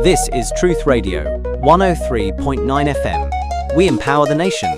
This is Truth Radio, 103.9 FM. We empower the nation.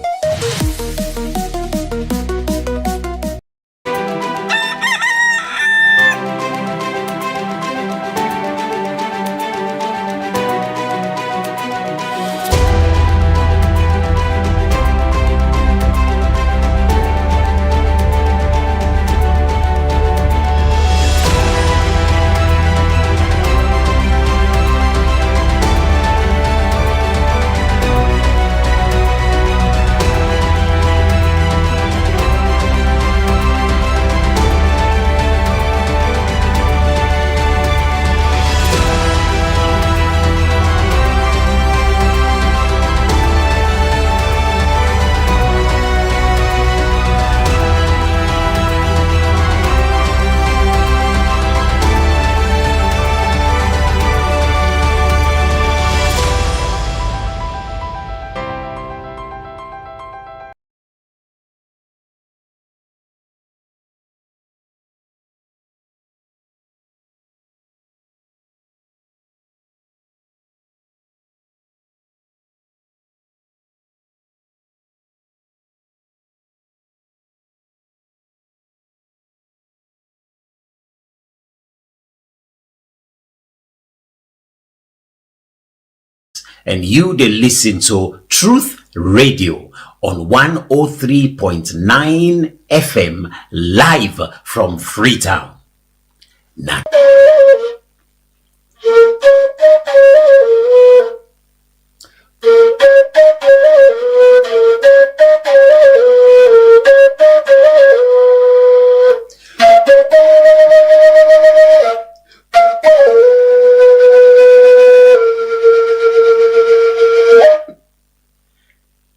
And you they listen to Truth Radio on 103.9 FM live from Freetown. Now,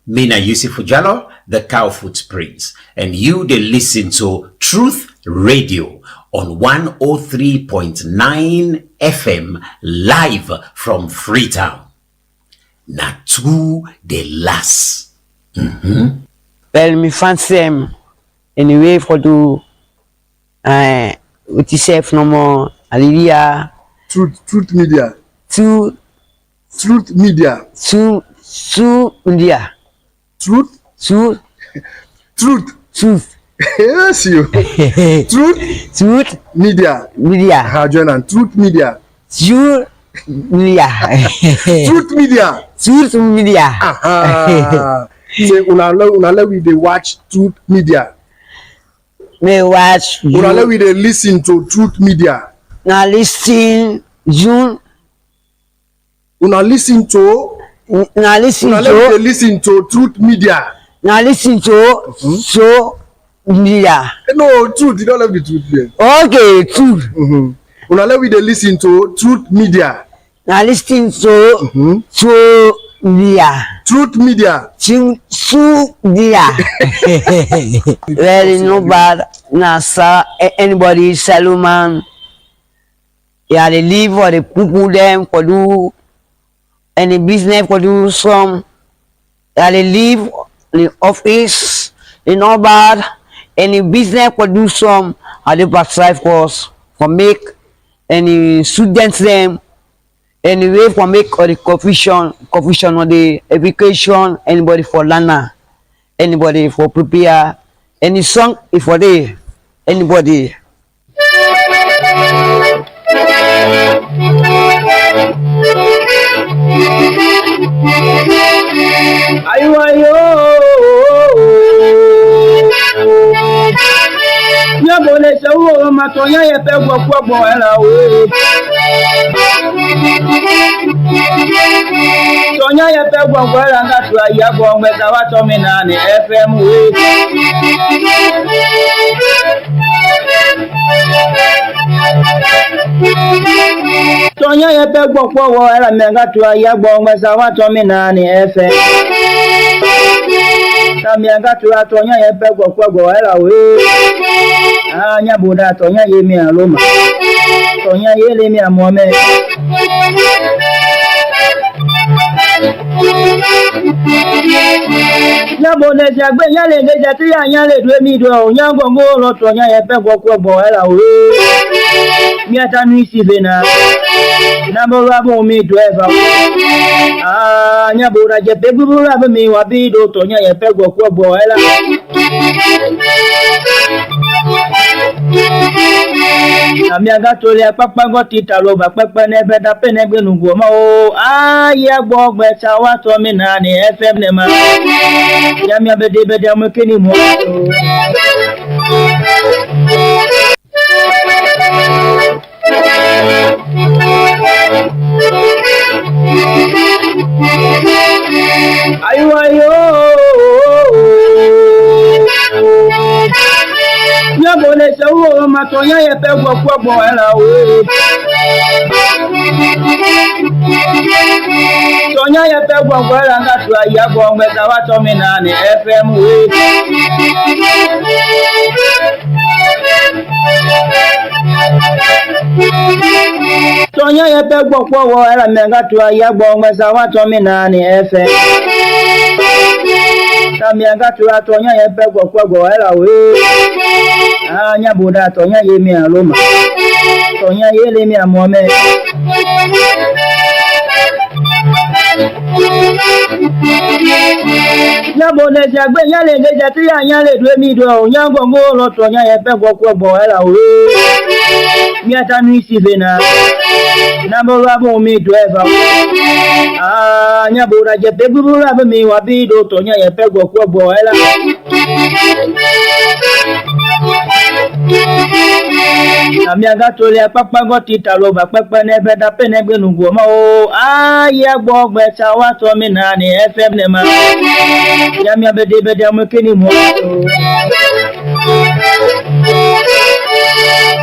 Mina Yusuf Jallo, the Cow Footprints, and you they listen to Truth Radio on 103.9 FM live from Freetown. Not to the last. Well, me fancy him anyway for do what you say no more. Hallelujah. Truth Media. Truth Media. Media. Truth. Yes, you. Truth Media. Join and Truth Media. Truth Media. Truth Media. Say unala we dey watch Truth Media. Me watch. Unala we dey listen to Truth Media. Now listen June. Listen to Truth Media. Now listen to so media. No, Truth. You don't have the Truth here. Okay, Truth. We dey listen to Truth Media. Now listen to so media. Truth Media. Media. Very no bad. Nasa anybody Salomon. Yeah, they live for the people them for do any business for do some. Yeah, they live in the office. They no bad. Any business for do some. Are they provide for us for make any students them. Anyway, for make or the confusion or the education, anybody for learner, anybody for prepare, any song if for the anybody. Ayo Nyabone chawo matonya yepe gwagwagwo ela we Tonya yepe gwagwo ela ngatu ayabo ngweza wato minani FM we Tonya yepe gwagwo ela ngatu ayabo ngweza wato minani FM Kamianga tua tonya yepe gwagwo ela we Nyabuda tonya yemi aloma Tonya yele mi amome Nyabone jagbe nyale ngeja ti anyale dwe mi do nyango ngolo tonya yepe gwagwo ela we Miata nuisi bena Nabora bumi driver. Nyabura je pegura bumi wabido tonya ye pego kwa boela. Amiaga tolia papa goti taloba papa nebe da penegbe nugoma o aya gbogbe chawa to mi na ni FM ne ma yami abede bede amukeni mo ayo Yabole sawo matonya ye pegwo kwogbo era o Tonya ye pegwo era ngatu ayabo ngeza wato minani FM we Tonya ye pegwo kwogbo era ngatu ayabo ngeza wato minani FM Tamianga tura tonya ye pegwo kwogbo era we Nyabuda tonya ye mi aloma tonya ye le mi amome Nyabone jagbe nyale de jati ya nyale dwe mi do nyango ngolo tonya ye pegwo kwogbo era we mi atanu isivena Nambo rabo mi driver Nyabuda je pegura mi wabido tonya ye pegwo kwogbo era Amiaga tolia papa goti taloba papa nebe da penegbe nugoma o aya gbogbe chawa to mi na ni FM ne ma yami abede bede amukeni mo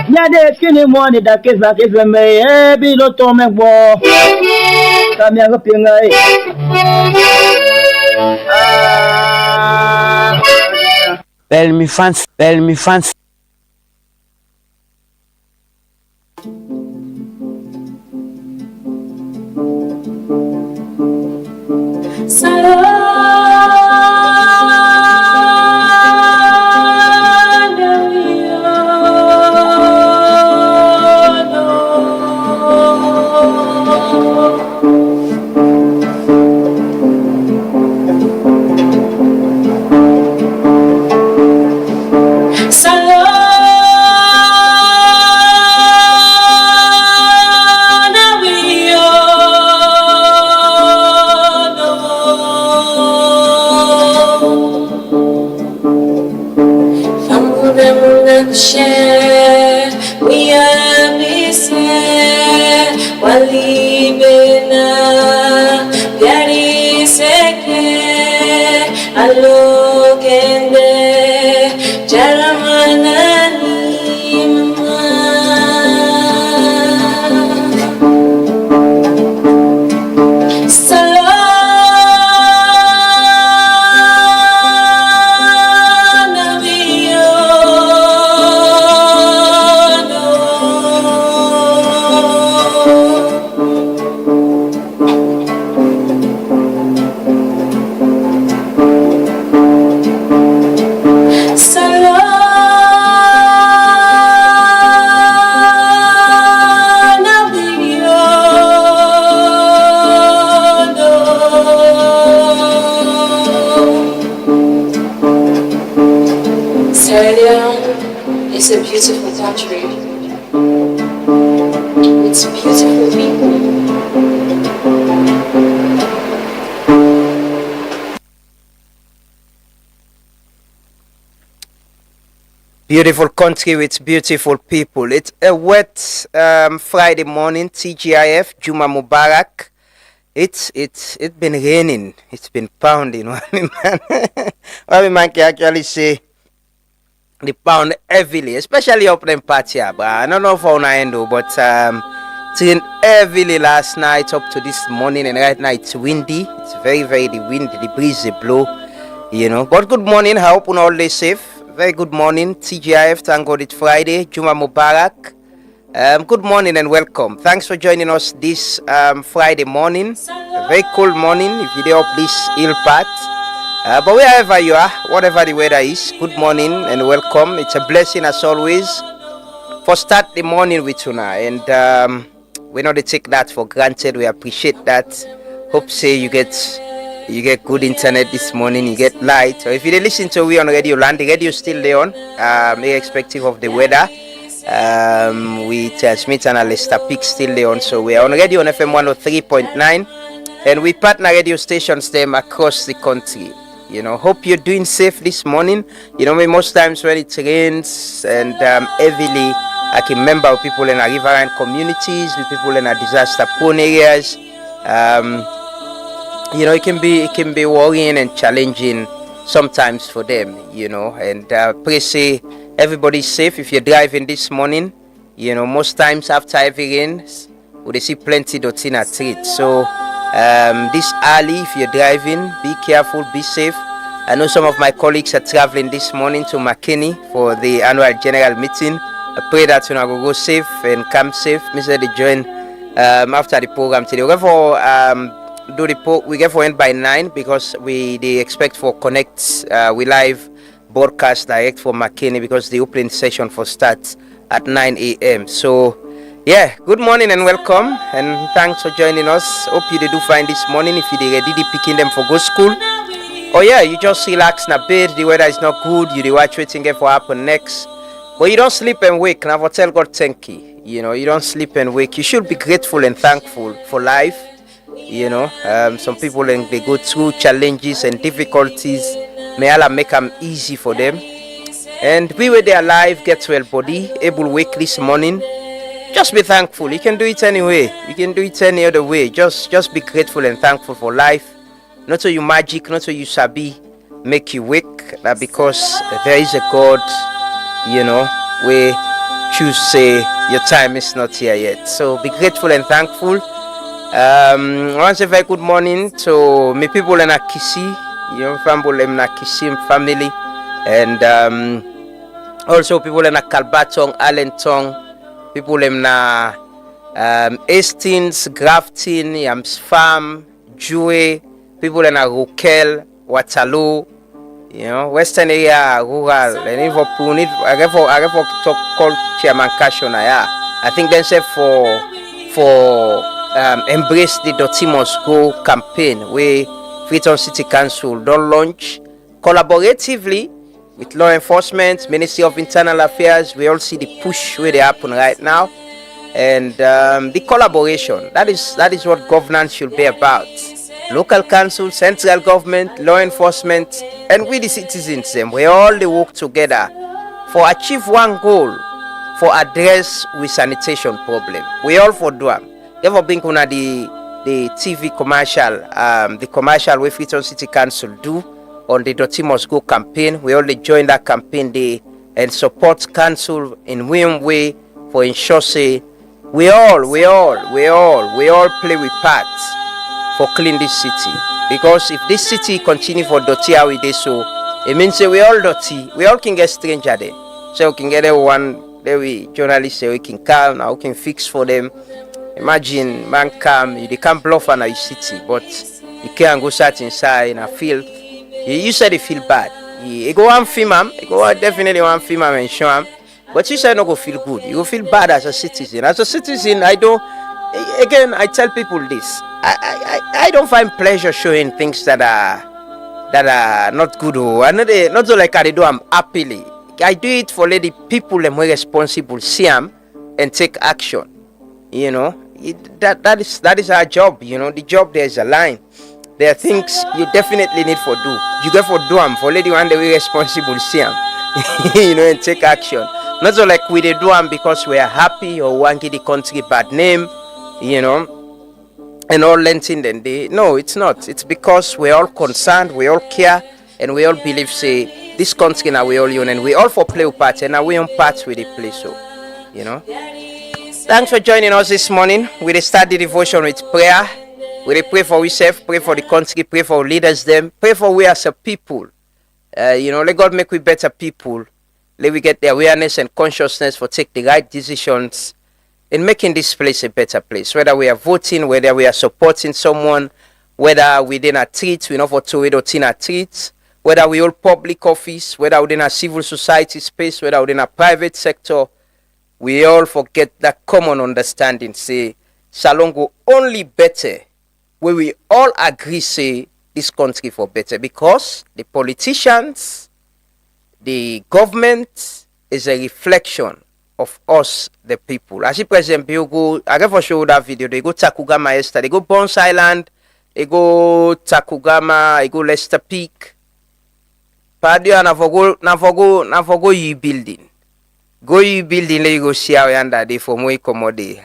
Nyade skini mo ni da keza keza me bi lo to me gbo Amiaga pinga Bel mi fans Leone is a beautiful country. It's beautiful people. Beautiful country with beautiful people. It's a wet Friday morning. TGIF, Juma Mubarak. It's been raining. It's been pounding. What we man can actually say. The pound heavily, especially up in Patia, but I don't know for Unaendo, but it's rained heavily last night up to this morning, and right now it's windy. It's very, very windy. The breeze they blow, you know. But good morning. I hope you all day safe. Very good morning, TGIF. Thank God it's Friday. Juma Mubarak. Good morning and welcome. Thanks for joining us this Friday morning. A very cold morning. If you did up this ill path. But wherever you are, whatever the weather is, good morning and welcome. It's a blessing as always for start the morning with Tuna. And We know they take that for granted. We appreciate that. Hope say you get good internet this morning, you get light. Or if you listen to we on Radio Land, the radio still there on, irrespective of the weather. We transmit and Leicester Peak still there on. So we are on radio on FM 103.9, and we partner radio stations them across the country. Hope you're doing safe this morning. Most times when it rains and heavily, I can remember with people in our riverine communities, with people in our disaster-prone areas. It can be worrying and challenging sometimes for them. And pray say everybody's safe. If you're driving this morning, most times after heavy rains, we see plenty of in a street. So this early, if you're driving, be careful, be safe. I know some of my colleagues are traveling this morning to McKinney for the annual general meeting. I pray that will go safe and come safe. Mr. They join after the program today. We get for end by 9 because they expect for connect. We live broadcast direct for McKinney because the opening session for starts at 9 a.m. So yeah, good morning and welcome, and thanks for joining us. Hope you do find this morning. If you ready picking them for go school, oh yeah, you just relax in a bed. The weather is not good. You watch waiting for happen next. But you don't sleep and wake. Never tell God thank you. You don't sleep and wake. You should be grateful and thankful for life. Some people they go through challenges and difficulties. May Allah make them easy for them. And we were there alive, get well body, able to wake this morning. Just be thankful. You can do it anyway. You can do it any other way. Just be grateful and thankful for life. Not so you magic, not so you sabi make you wake. That because there is a God. We choose say your time is not here yet. So be grateful and thankful. I want to say very good morning to my people in Akisi, family, and also people in Kalbatong, Allenton, people in Hastings, Grafton, Yams Farm, Jue, people in Rokel, Waterloo. Western area, rural, and if I get for call Chairman Kashona, I think they say for embrace the Dirty Must Go campaign where Freetown City Council don't launch collaboratively with law enforcement, Ministry of Internal Affairs. We all see the push where they happen right now, and the collaboration. That is what governance should be about. Local council, central government, law enforcement, and we the citizens, we all they work together for achieve one goal, for address with sanitation problem. We all for do them. Never been on the TV commercial, the commercial we Freetown City Council do on the Dirty Must Go campaign. We all they join that campaign day and support council in way for ensure say we all play with parts for clean this city. Because if this city continue for dirty how it is, so it means say we all dirty. We all can get stranger there. So we can get everyone there. We journalists say we can come now. We can fix for them. Imagine man come, they can't bluff on a city, but you can't go sat inside in a field. You said you feel bad. You go and film him. You go definitely want film him and show him. But you said not go feel good. You go feel bad as a citizen. As a citizen, I tell people this. I don't find pleasure showing things that are not good. Or not so like I do them happily. I do it for let the people and more responsible see them and take action. That is our job. The job there is a line. There are things you definitely need for do. You get for do them for let the one that we responsible see them. And take action. Not so like we do them because we are happy or want to give the country bad name. And all lengthened and no, it's not. It's because we're all concerned, we all care, and we all believe say this country now we all own, and we all for play a part, and now we own parts with the play. So, Thanks for joining us this morning. We start the devotion with prayer. We pray for ourselves, pray for the country, pray for our leaders them, pray for we as a people. Let God make we better people. Let we get the awareness and consciousness for take the right decisions in making this place a better place. Whether we are voting, whether we are supporting someone, whether within a treat, we know for two within a treat, whether we hold public office, whether within a civil society space, whether within a private sector, we all forget that common understanding. Say, salon go only better where we all agree say this country for better, because the politicians, the government is a reflection of us, the people. As if President Bill go, I get for show that video, they go Takugama yesterday, they go Bones Island, they go Takugama, they go Leicester Peak. Padio na for go you building. Go you building, let you go see how yanda they for more commode.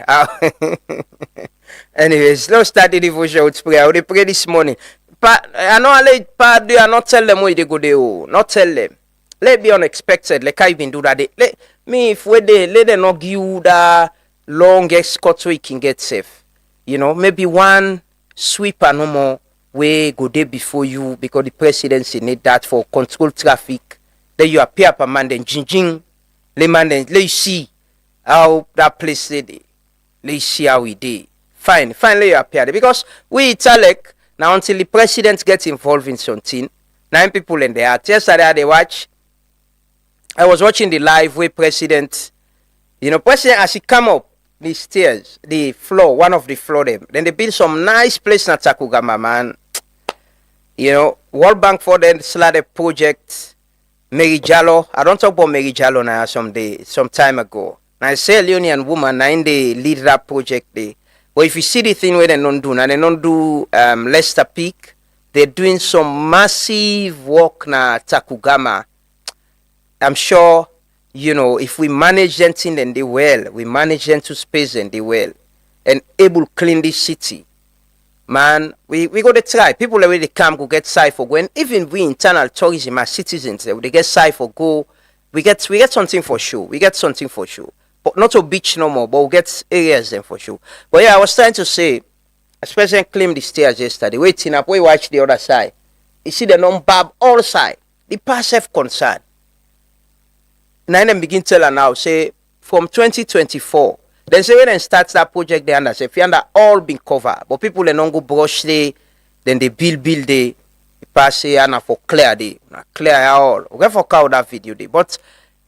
Anyways, let's start the devotion with prayer. We pray this morning. I know I let Padio, I not tell them where they go there. Not tell them. Let be unexpected. Like I even do that. Let me if we they let them not give you that long escort so you can get safe. You know, maybe one sweeper no more way go there before you, because the presidency need that for control traffic. Then you appear per man, then jing le man, then let you see how that place they. Let you see how we did. Fine, finally you appear there, because we Italek now until the president gets involved in something. 9 people in the act. Yesterday they watch. I was watching the live where president as he come up the stairs, the floor, one of the floor them. Then they build some nice place in Takugama, man. World Bank for them started project Mary Jallo. I don't talk about Mary Jallo now some time ago. Now I say Leone and woman now in the lead that project there. But if you see the thing where they don't do, now they don't do Leicester Peak, they're doing some massive work na Takugama. I'm sure, if we manage them thing then they well, we manage them to space and they well, and able to clean this city. Man, we go to try. People already come go get side for go, and even we internal tourism as citizens, they get side for go. We get something for sure. We get something for sure. But not a beach no more, but we get areas then for sure. But yeah, I was trying to say, especially claim the stairs yesterday, waiting up, we watch the other side. You see the non-bab all side. The passive concern. Now them begin tell her now, say, from 2024, then say when they start that project, they under say, if you under all been covered, but people they don't go brush they, then they build they pass say and for clear they, clear all. Okay, for cow that video they. But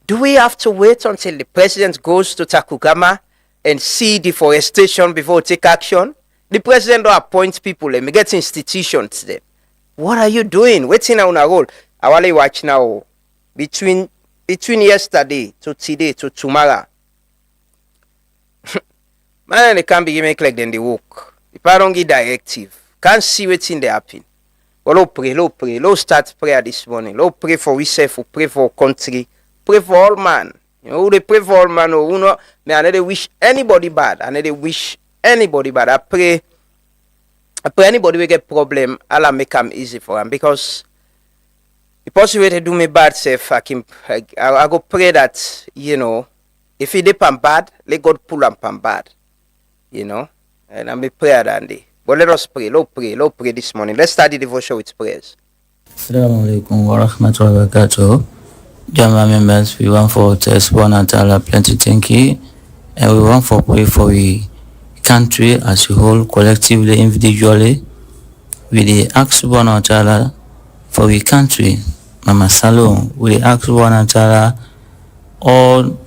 do we have to wait until the president goes to Takugama and see deforestation before take action? The president don't appoint people, let me get institutions there. What are you doing? Waiting on a role. I want to watch now between yesterday to today to tomorrow. Man, they can't be make like then they work. If I don't get directive, can't see what's in the happen. But let's start prayer this morning. Let's pray for ourselves, pray for our country, pray for all man. They pray for all man. I never wish anybody bad. I pray anybody will get problem, I'll make them easy for them, because the possibility to do me bad self, I go pray that, if he dip and bad, let God pull him and bad. And I'm a prayer that day. But let us pray. Let's pray this morning. Let's start the devotion with prayers. Assalamu alaikum wa rahmatullahi wa barakatuh. Jama members, we want for test one and Allah plenty thank you. And we want for pray for the country as a whole, collectively, individually. We ask one and Allah for the country. Mama Salom, we ask one and Allah all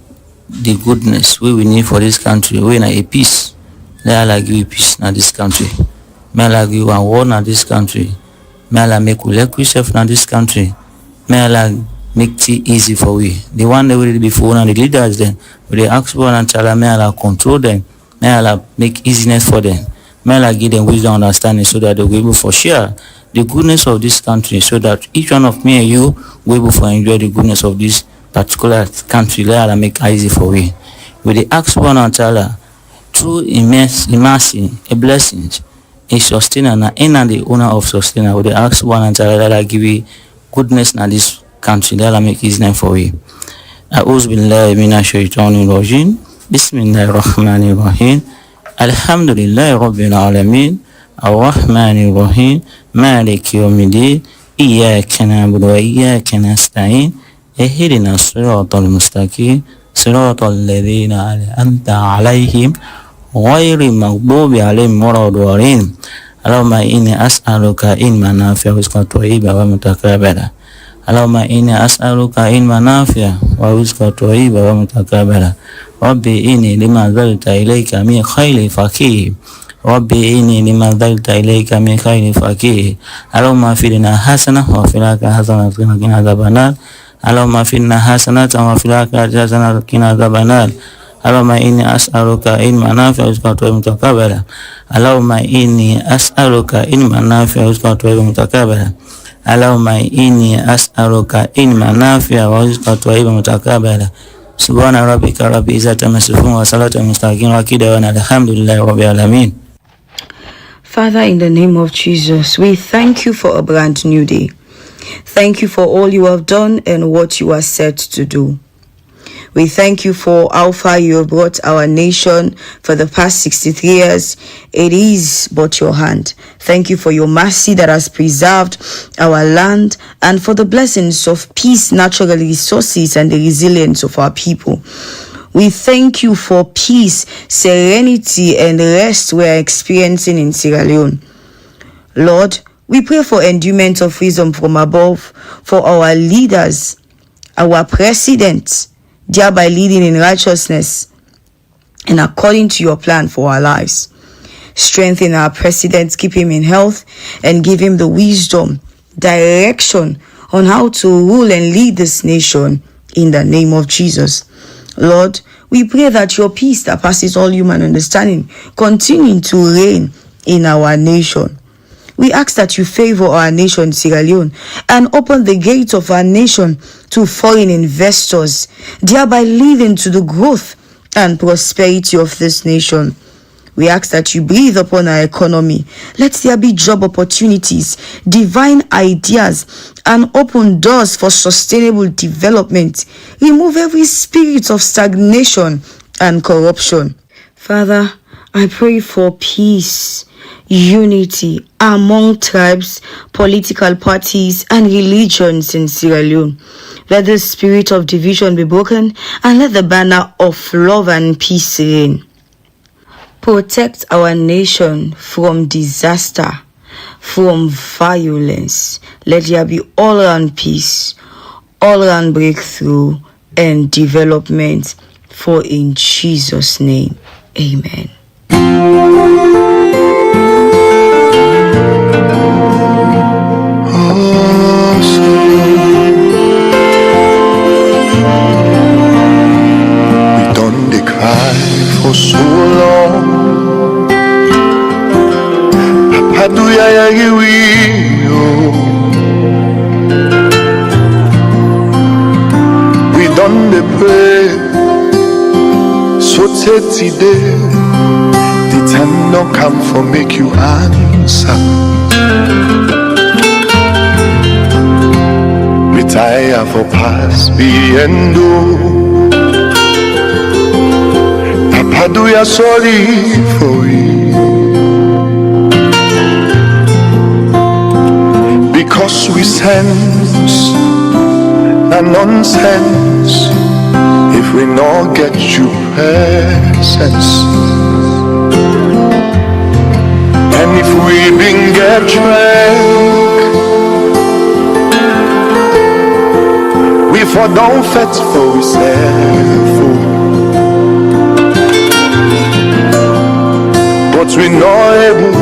the goodness we need for this country. We need a peace. May Allah give you peace in this country. May Allah give you a war in this country. May Allah make you like yourself in this country. May Allah make it easy for we. The one that we did before and the leaders then, we ask one and Allah, may Allah control them. May Allah make easiness for them. May Allah give them wisdom and understanding so that they will be able to share the goodness of this country, so that each one of me and you will be able to enjoy the goodness of this particular country. Let Allah make it easy for we. We ask one and Allah through immense mercy, a blessing, a sustainer, and the owner of sustainer. We ask one and Allah, let Allah give you goodness in this country. Let Allah make his name for you. A'udhu billahi minash shaitanir rajim. Bismillahir rahmanir rahim. Alhamdulillahi rabbil alamin. Ar-rahmanir rahim. Maliki yawmiddin. Iyyaka na'budu wa iyyaka nasta'in. Ihdina as-siratal mustaqim. Siratal ladzina an'amta 'alaihim ghairil maghdubi 'alaihim waladdallin. Allahumma inni as'aluka ilman nafi'an wa rizqan tayyiban wa mutaqabbala. Allahumma inni as'aluka ilman nafi'a wa rizqan tayyiban wa mutaqabbala. Rabbi inni lima anzalta ilayka min khairin faqih. Rabbi inni lima anzalta ilayka min khairin faqih. Allahumma fidna hasana wa fil akhirati hasana wa qina adhaban nar. Allahumma fidna hasanatan wa fil akhirati hasanatan wa qina adhaban nar. Allahumma inni as'aluka ilman nafi'a wa rizqan tayyiban mutaqabbala. Allahumma inni as'aluka ilman nafi'a wa rizqan tayyiban mutaqabbala. Allahumma inni as'aluka ilman nafi'a wa rizqan tayyiban mutaqabbala. Subhana rabbika rabbil izzati amma yasifun wa salamun mustaqim wa qila alhamdulillahi rabbil alamin. Father, in the name of Jesus, we thank you for a brand new day. Thank you for all you have done and what you are set to do. We thank you for how far you have brought our nation for the past 63 years. It is but your hand. Thank you for your mercy that has preserved our land and for the blessings of peace, natural resources, and the resilience of our people. We thank you for peace, serenity, and rest we are experiencing in Sierra Leone. Lord, we pray for endowment of wisdom from above for our leaders, our presidents, thereby leading in righteousness and according to your plan for our lives. Strengthen our president, keep him in health, and give him the wisdom, direction on how to rule and lead this nation in the name of Jesus. Lord, we pray that your peace that passes all human understanding continue to reign in our nation. We ask that you favor our nation, Sierra Leone, and open the gates of our nation to foreign investors, thereby leading to the growth and prosperity of this nation. We ask that you breathe upon our economy. Let there be job opportunities, divine ideas, and open doors for sustainable development. Remove every spirit of stagnation and corruption. Father, I pray for peace, unity among tribes, political parties, and religions in Sierra Leone. Let the spirit of division be broken and let the banner of love and peace reign. Protect our nation from disaster, from violence. Let there be all-round peace, all-round breakthrough, and development. For in Jesus' name, amen. We done the cry for so long. Papa do ya we done the pray so today the time don't come for make you answer. Retire for past be and do. Papa do ya sorry for you. Because we sense a nonsense if we not get you presence. And if we been get drank, we for don't fet for we self. But we not able,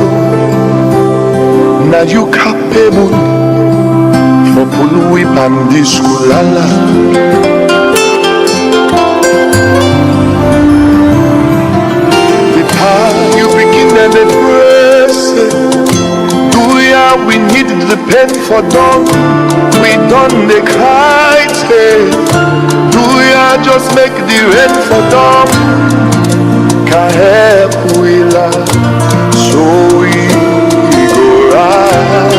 now you capable for pulu ipandi skulala. The power you begin and the press. Do ya we need the pen for dog. We done the kite. Do ya just make the rain for dog. Can't help we love, so we go rise.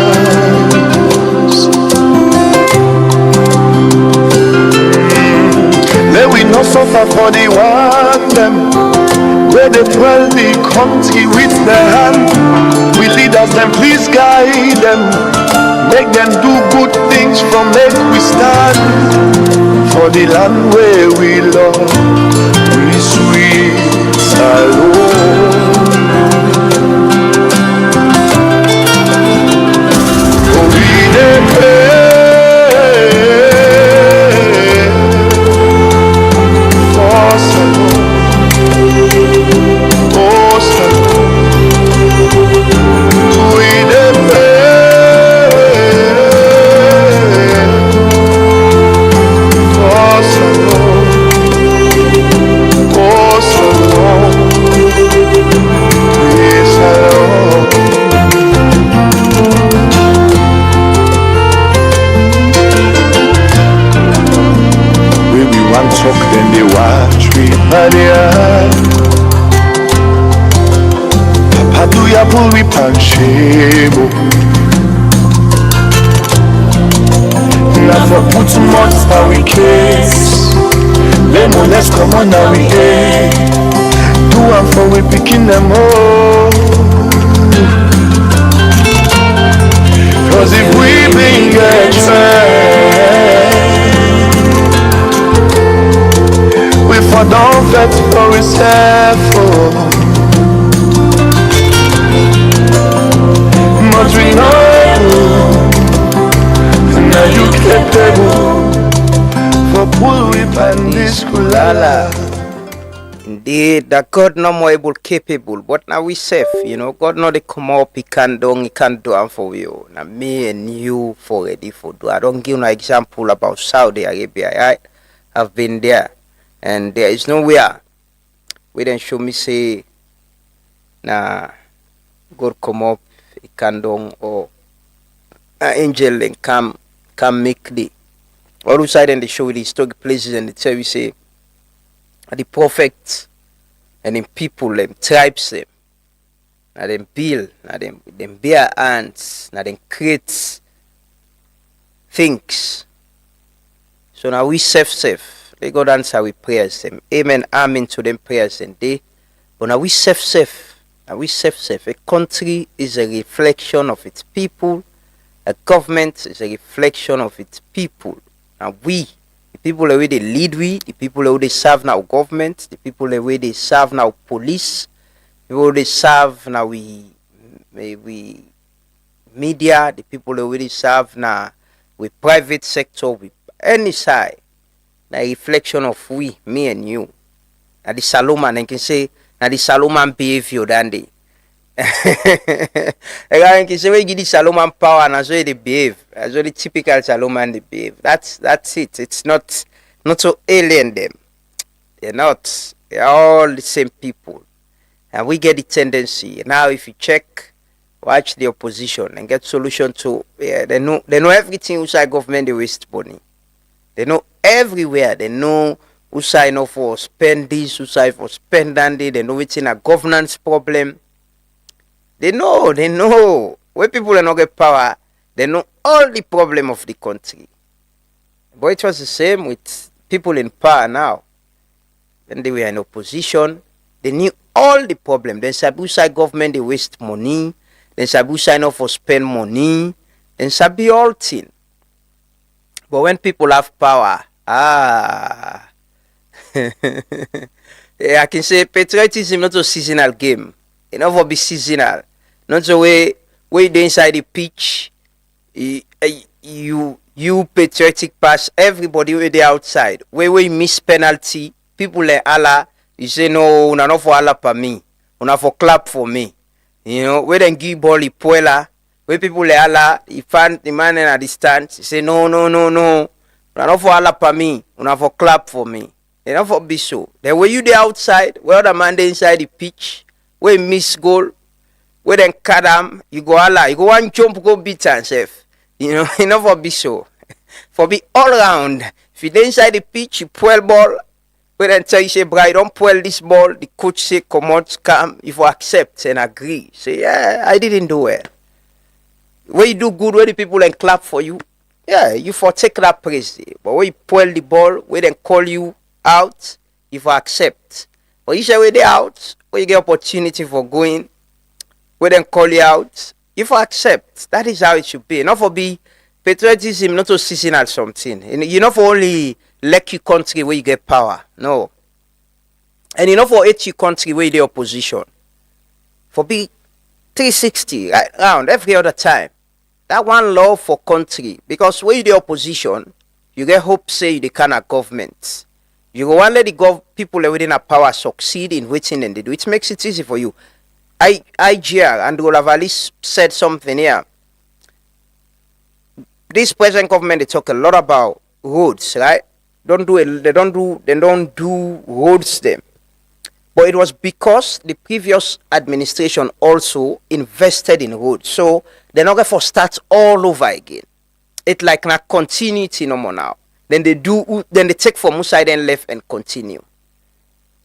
Let we not suffer for the one them where they dwell the country with their hand. We leaders them please guide them, make them do good things from make we stand for the land where we love, we sweet alone. Oh, we dey pray pull we pan shame. Not for put too much for we case. Lemon, let's come on now we day. Do one for we picking them all. Cause if we bring a trend, we for don't vet for ourselves. But we know now you capable for pull we pan this kulala. Indeed, that God no more able capable, but now we safe, God not they come up, he can't do am for you. Now me and you for ready for do. I don't give no example about Saudi Arabia. I've been there, and there is nowhere we then show me say, nah, God come up, he can do or an angel and come make the other side and they show the historic places and they tell you say the prophets and them people, them tribes, them, now them build, now them bear hands, now them create things. So now we safe. They God answer with prayers them. Amen, amen to them prayers and they. But now we safe. Now we safe. A country is a reflection of its people. A government is a reflection of its people. Now we, the people the way they lead the people the way they serve now government, the people the way they serve now police, the way they serve now we media, the people the way they serve now with private sector, with any side. Now reflection of we, me and you. Now the Solomon, and can say now the Solomon behavior than they. I can say we give the Solomon power and as well they behave. As well the typical Solomon they behave. That's it. It's not so alien them. They're not. They're all the same people. And we get the tendency. Now if you check, watch the opposition and get solution to they know everything outside government they waste money. They know everywhere. They know who sign off for spend this, who sign for spend that. They know it's in a governance problem. They know. When people are not get power, they know all the problem of the country. But it was the same with people in power now. When they were in opposition, they knew all the problem. Then Sabu side government, they waste money. Then Sabu sign off for spend money. Then Sabi all thing. But when people have power, yeah, I can say patriotism not a seasonal game. It never be seasonal. Not the way they inside the pitch, you patriotic pass everybody where they outside. Where we miss penalty, people like Allah, you say no, una not for Allah for me, una for clap for me. Where then give ball the poela, where people like Allah, he find the man in a distance, he say no, una not for Allah for me, una for clap for me. They not for be so. Then when you the outside, where the man they inside the pitch, where miss goal, where then kadam, you go Allah, you go one jump, go beat yourself. It never be so. For be all round. If you inside the pitch, you pull ball, where then tell you say, bro, don't pull this ball, the coach say, come out, come, if you accept and agree. Say, yeah, I didn't do it. When you do good, where the people then clap for you, yeah, you for take that praise. But when you pull the ball, where then call you out, if you accept. But you say, where they out, where you get opportunity for going, where then call you out, if you accept. That is how it should be. Not for be patriotism, not to seasonal something. You not for only like your country where you get power. No. And you not for hate your country where you the opposition. For be 360 right round every other time. That one love for country. Because when you the opposition, you get hope say you the kind of government. You go and let the people within a power succeed in waiting and they do. It makes it easy for you. IGR and Olavalis said something here. This present government they talk a lot about roads, right? They don't do roads them. But it was because the previous administration also invested in roads. So they're not going to start all over again. It's like not continuity no more now. Then they take from one side and left and continue.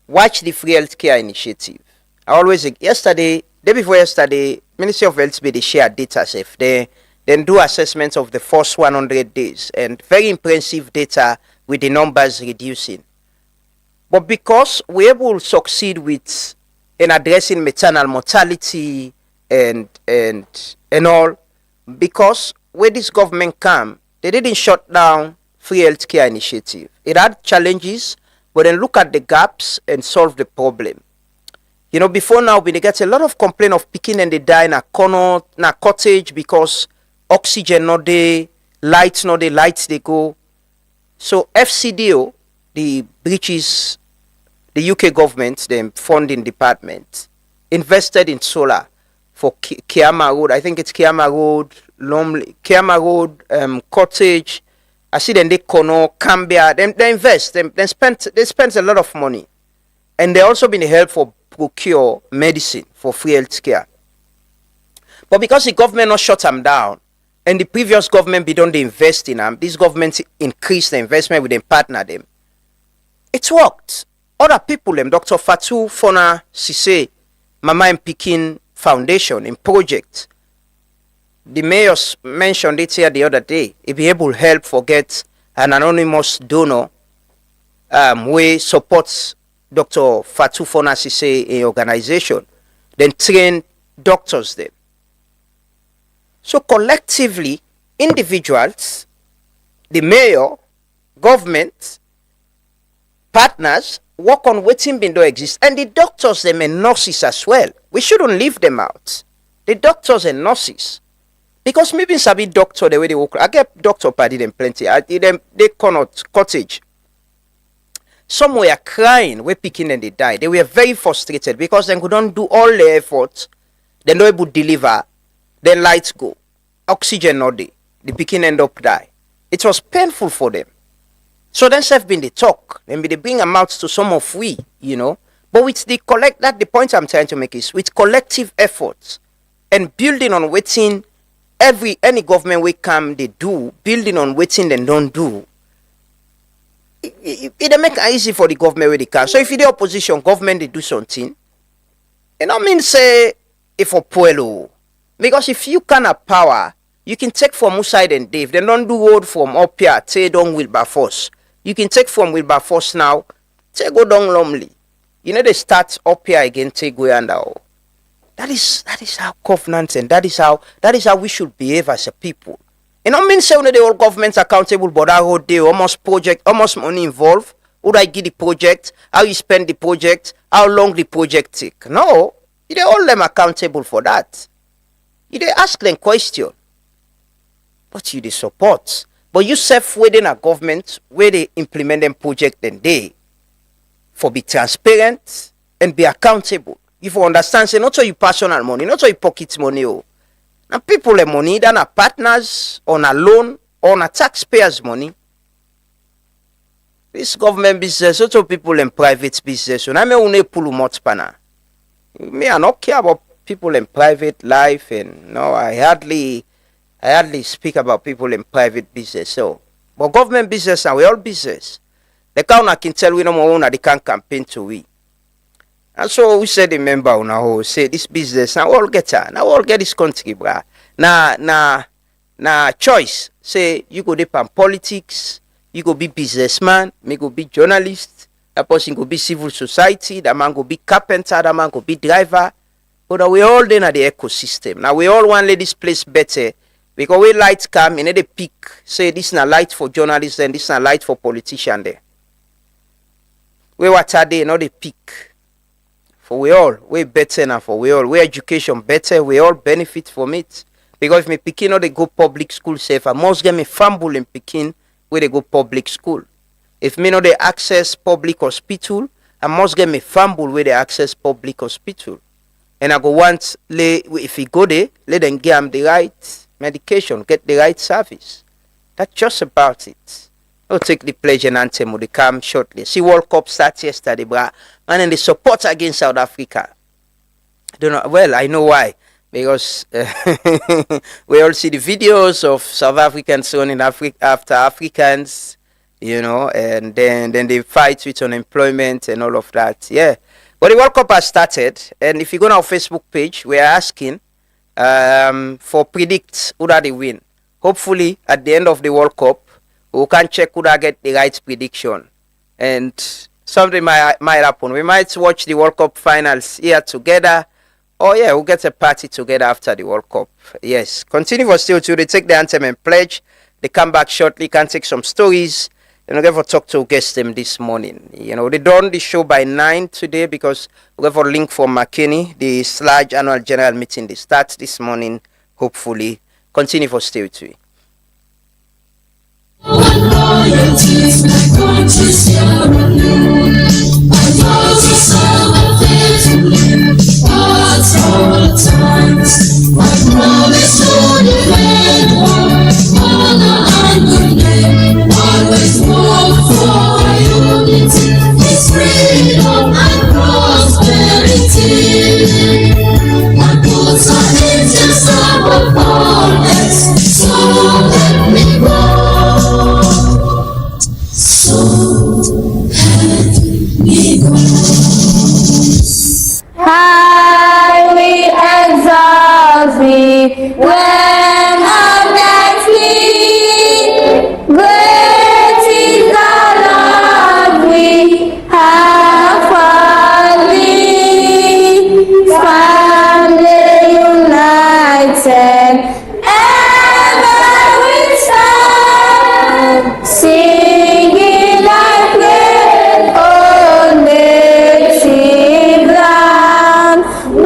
Watch the free healthcare initiative. I always say, day before yesterday, Ministry of Health they share data safe. They then do assessments of the first 100 days and very impressive data with the numbers reducing. But because we're able to succeed with in addressing maternal mortality and all, because when this government come, they didn't shut down free healthcare initiative. It had challenges, but then look at the gaps and solve the problem. You know, before now, we get a lot of complaint of picking and they die in a corner, in a cottage because oxygen not there, lights not there, lights they go. So FCDO, the British, the UK government, the funding department, invested in solar for Kiama Road. I think it's Kiama Road, Lumley, Kiama Road, Cottage. I see them they corner, Cambia. They invest. They spend a lot of money, and they also been help for procure medicine for free health care. But because the government not shut them down, and the previous government be done the invest in them, this government increased the investment with them, partner them. It worked. Other people, them Dr. Fatou Fona Sise, Mama and Pikin Foundation in project. The mayor mentioned it here the other day. If be able to help forget an anonymous donor, we supports Dr. Fatou Fona Sise in organization, then train doctors them. So collectively, individuals, the mayor, government, partners, work on waiting window exists, and the doctors them and nurses as well. We shouldn't leave them out. The doctors and nurses. Because maybe sabi doctor the way they work. I get doctor party them plenty. I did them they cannot cottage. Some were crying, we picking and they died. They were very frustrated because they couldn't do all the efforts. They not able to deliver. Then lights go. Oxygen not there. The picking end up die. It was painful for them. So then self been the talk. Then they bring them out to some of we, you know. But with the that the point I'm trying to make is with collective efforts and building on waiting any government we come they do, building on waiting they don't do. It make it easy for the government where they can. So if you the opposition, government they do something, you know mean say if for puelo. Because if you can have power, you can take from outside and Dave. They don't do road from up here, say down Wilberforce. You can take from Wilberforce now, take go down Lumley. You know they start up here again, take go under. That is how covenant and that is how we should behave as a people. You know mean say when the whole government's accountable, but that whole day almost money involved. Would I give the project? How you spend the project? How long the project take? No, they all them accountable for that. You they ask them question, but you they support. But you self within a government where they implement them project and they for be transparent and be accountable. If you understand, say not so you personal money, not so you pocket money. Oh. Now people have money, than a partners on a loan or on a taxpayers' money. This government business, also people in private business. So I may only pull much pana. Me I not care about people in private life, and no, I hardly speak about people in private business. So, but government business and we all business. The counter can tell we no more they can't campaign to we. And so we said the member now say this business now all get her. Now all get this country, bruh. Now choice. Say you go dip on politics, you go be businessman, me go be journalist, that person go be civil society, that man go be carpenter, that man go be driver. But we all then at the ecosystem. Now we all want to let this place better. Because when lights come, you know they pick, say this is a light for journalists and this is a light for politicians there. We what are they, not they pick. For we all, we better now for we all. We education better, we all benefit from it. Because if me picking or they go public school safe, I must get me fumble in picking where they go public school. If me know they access public hospital, I must get me fumble where they access public hospital. And I go want, if you go there, let them give them the right medication, get the right service. That's just about it. I'll take the pledge and anthem will come shortly. See, World Cup starts yesterday, bruh. And then the support against South Africa. I don't know. Well, I know why. Because we all see the videos of South Africans running after Africans, you know, and then they fight with unemployment and all of that. Yeah. But the World Cup has started, and if you go on our Facebook page, we are asking, for predict who that they win. Hopefully, at the end of the World Cup, we can check who that get the right prediction, and something might happen. We might watch the World Cup finals here together. Oh yeah, we'll get a party together after the World Cup. Yes. Continue for still to they take the anthem and pledge. They come back shortly, can take some stories. And we're going to talk to guest them this morning. You know, they done the show by 9 today because we're going to link for McKinney, the SLAG annual general meeting. They start this morning, hopefully. Continue for still to. Always walk for unity, His freedom and prosperity. My thoughts are angels above all else, so let me go. So let me go. Highly exalt thee when I'm next clean. Great is the love we have for thee. Family united, ever we stand, singing like great old native land. We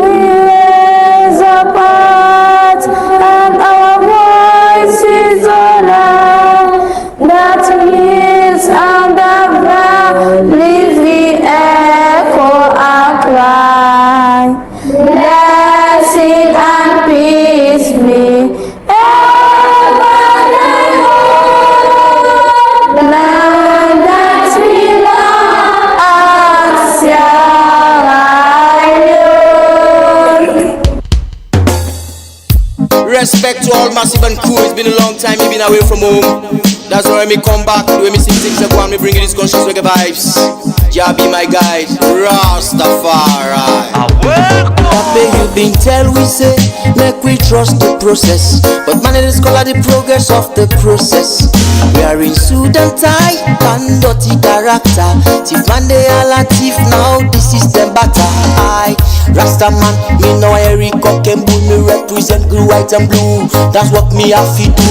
raise apart and our voices honour, that hills and the valleys the echo our cry. Blessing and peace be ever and the land that belongs to Respect to all massive and cool. It's been a long time you've been away from home. That's why me come back, when me sing things upon me bring you these conscious reggae vibes. Jah be my guide, Rastafari. Papa, you been tell we say, make we trust the process. But man, it is called the progress of the process. We are in suit and tie, and dirty character. Thief man, they all a thief now, this is them batter. I, Rasta man, me know Eric Cock and Bull, me represent blue, white and blue. That's what me have to do.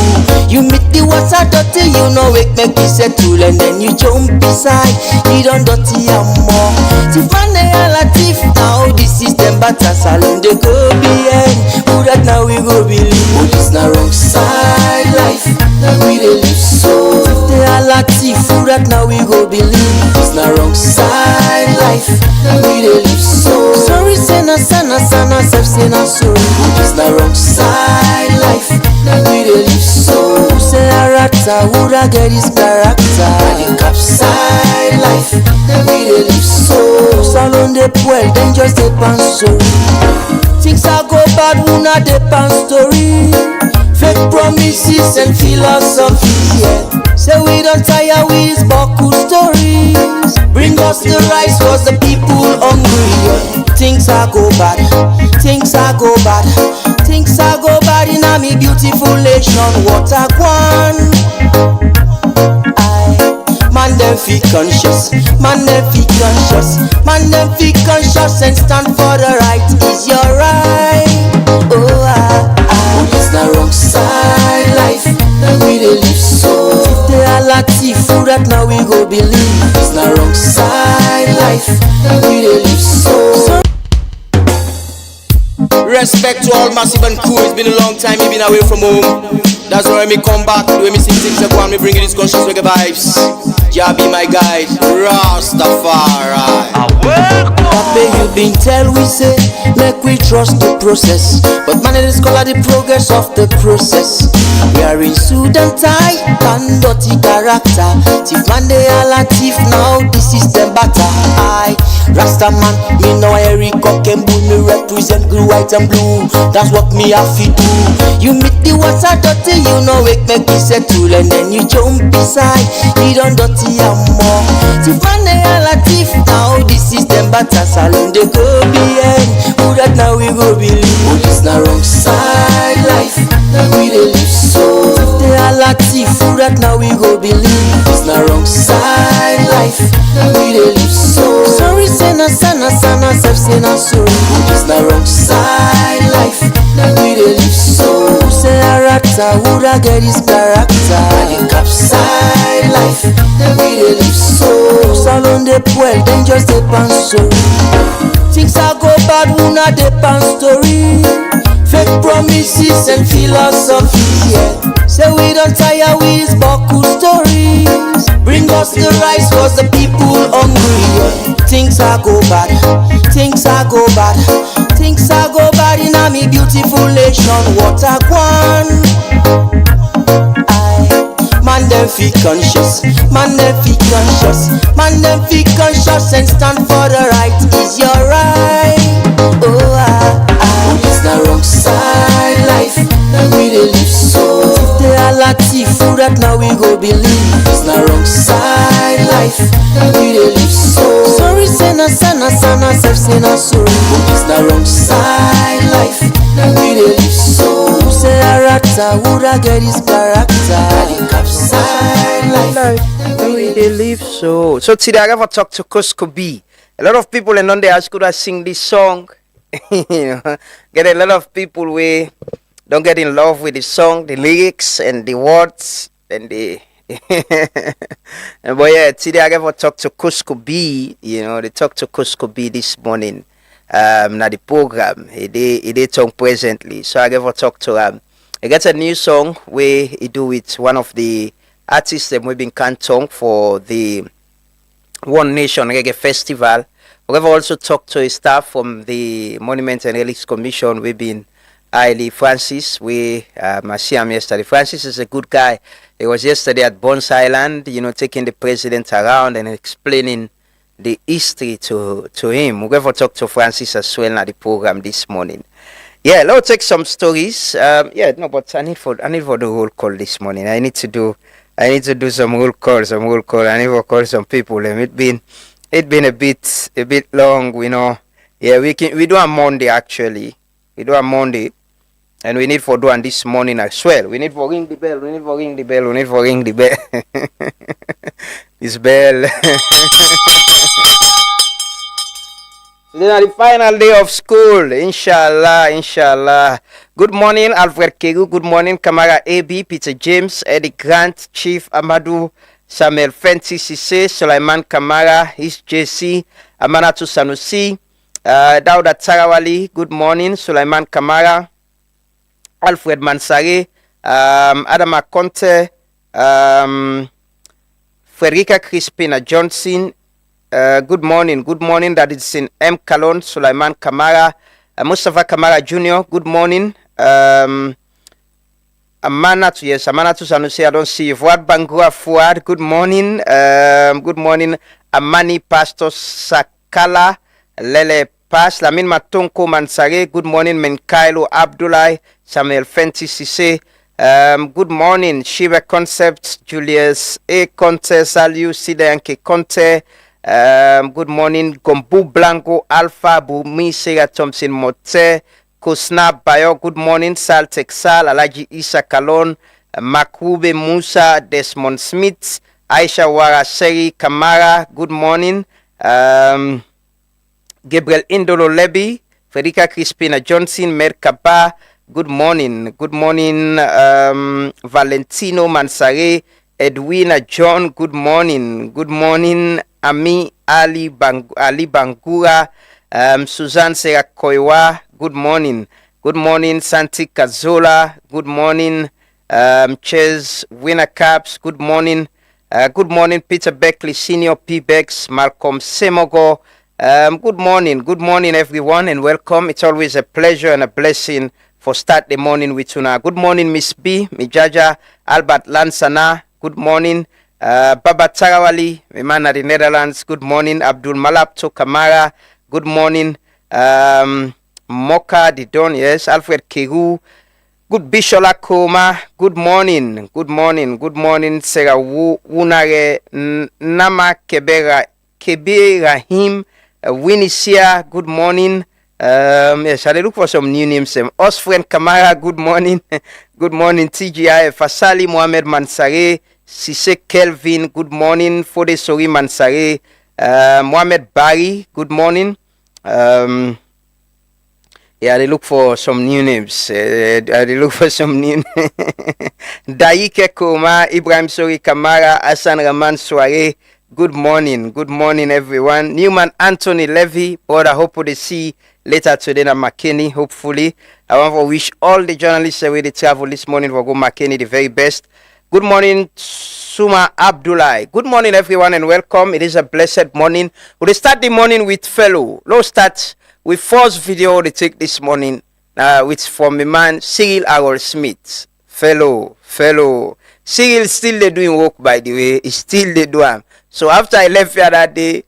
You meet the water dirty, you know it make me settle. And then you jump beside, you don't dirty and more. Thief man, they all a thief now, this is them batter. Salon they go behind, who that now we go believe. Oh, this na wrong side life, now we dey live so. If they all a thief, who that now we go believe. This na wrong side life, now we dey live so. Sorry say na sana sana, self say na sorry. Oh, this na wrong side life, now we dey live so. Who say a rata, who that get his character. Na the cap side life, now we dey live so. Salon they well, then just dey pan sorry. Things are go bad, who not depend story. Fake promises and philosophy, yeah. Say we don't tire with these buckle stories. Bring us the rice cause the people hungry, yeah. Things are go bad, things are go bad. Things are go bad in a me beautiful nation. What a one. Man them feel conscious, man them feel conscious, man them feel conscious and stand for the right is your right. Oh it's the wrong side life, now we dey live so. If they all a thief, who that now we go believe. It's the wrong side life, now we dey live so. Respect to all massive and cool. It's been a long time you've been away from home. That's why me come back, when me sing things upon me bring you these conscious reggae vibes. Jah be my guide, Rastafari. Papa, you been tell we say, make we trust the process. But man, it is called the progress of the process. We are in suit and tie, and dirty character. Thief man, they all a thief now, this is them batter. I, Rasta man, me know Eric Cock and Bull, me represent blue, white and blue. That's what me have to do. You meet the water dirty, you know it make me settle. And then you jump beside, you don't dirty and more. Thief man, they all a thief now, this is them batter. Salon they go behind, who that now we go believe. Oh, this na wrong side life, we dey live so. Sorry, say na sana sana, self say na sorry. It's na wrong side life, we dey live so. Who say Arata, who da get his character? The cap side life, we dey live so. Salon de puel, then just dey pan so. Things are go bad, who na dey pan story. Fake promises and philosophy, yeah. Say we don't tire with these buckle stories. Bring us the rice cause the people hungry, yeah. Things are go bad, things are go bad, things are go bad in a me beautiful nation. What a one. Man them feel conscious, man them feel conscious, man them feel conscious and stand for the right. Is your right? Oh it's the wrong side life, we dey live so. If they are latif, who that now we go believe. It's the wrong side life, we dey live so. Sorry say na sana sana, self say na sorry. It's the wrong side life, we dey live so. Who say Arata, who da get his character? The cap side life, we dey live so. So today I ever talk to Cusco B. A lot of people in London ask could I sing this song. You know, get a lot of people we don't get in love with the song, the lyrics and the words and the but yeah, today I ever talk to Cusco B. You know, they talked to Cusco B this morning. Now the program he did tongue presently. So I ever talk to I got a new song where he do with one of the artists that we've been canton for the One Nation Reggae Festival. We've also talked to a staff from the Monument and Relics Commission. We've been highly Francis. I see him yesterday. Francis is a good guy. He was yesterday at Bones Island, you know, taking the president around and explaining the history to him. We're going to talk to Francis as well at the program this morning. Yeah, let's take some stories. But I need for the roll call this morning. I need to do some roll call. I need to call some people. And it's been a bit long, you know. Yeah, we do on Monday actually. We do on Monday. And we need for do on this morning as well. We need for ring the bell. This bell. Today is the final day of school. Inshallah. Good morning, Alfred Kegu. Good morning, Kamara AB, Peter James, Eddie Grant, Chief Amadou, Samuel Fenty Sise, Sulaiman Kamara, His JC, Amanatu Sanusi, Dauda Tarawali. Good morning, Sulaiman Kamara, Alfred Mansare, Adama Conte, Frederica Crispina Johnson. Good morning. That is in M. Kalon, Sulaiman Kamara, Mustafa Kamara Jr. Good morning. Amanatu Sanusi, I don't see you. Fuad Bangura Fuad, good morning. Good morning. Amani Pastor Sakala, Lele Pas, Lamin Matonko Mansare, good morning. Menkailo Abdullah, Samuel Fenty Sise, good morning. Shiva Concepts, Julius A. Conte, Salu, Sidayanke Conte, good morning. Gombu Blanco, Alpha, Bumi, Sega Thompson Mote, Kusna Bayo, good morning. Sal Texal, Alaji Isa Kalon, Makube Musa, Desmond Smith, Aisha Wara Seri Kamara, good morning. Gabriel Indolo Lebi, Frederica Crispina Johnson, Merkaba, good morning. Valentino Mansare, Edwina John, good morning. Ami Ali Bangura, Suzanne Serakoiwa, good morning. Santi Kazola, good morning. Ches Winner Caps, good morning. Good morning, Peter Beckley, Senior P. Bex, Malcolm Semogo. Good morning, everyone, and welcome. It's always a pleasure and a blessing for start the morning with Una. Good morning, Miss B, Mijaja, Albert Lansana. Good morning, Baba Tarawali, my man at the Netherlands. Good morning, Abdul Malapto Kamara. Good morning, Moka Didon, yes, Alfred Kiru. Good Bishola Koma. Good morning, Sarah Wunare Nama Kebe Rahim. Winisia, good morning. Yes, I look for some new names. Osfriend Kamara, good morning. Good morning, TGI. Fasali Mohamed Mansare, Sise Kelvin, good morning. Fode Sori Mansare, Mohamed Bari, good morning. Yeah, they look for some new names. They look for some new Daike Koma, Ibrahim Sori Kamara, Hassan Rahman Soare. Good morning. Good morning, everyone. Newman Anthony Levy, brother, hope to see later today at McKinney, hopefully. I want to wish all the journalists away they travel this morning for go McKinney the very best. Good morning, Suma Abdullah. Good morning, everyone, and welcome. It is a blessed morning. We'll start the morning with fellow. Let's start with first video they take this morning, which from the man Cyril Harold Smith. Fellow. Cyril still they doing work, by the way. He still they do am. So after I left here that day,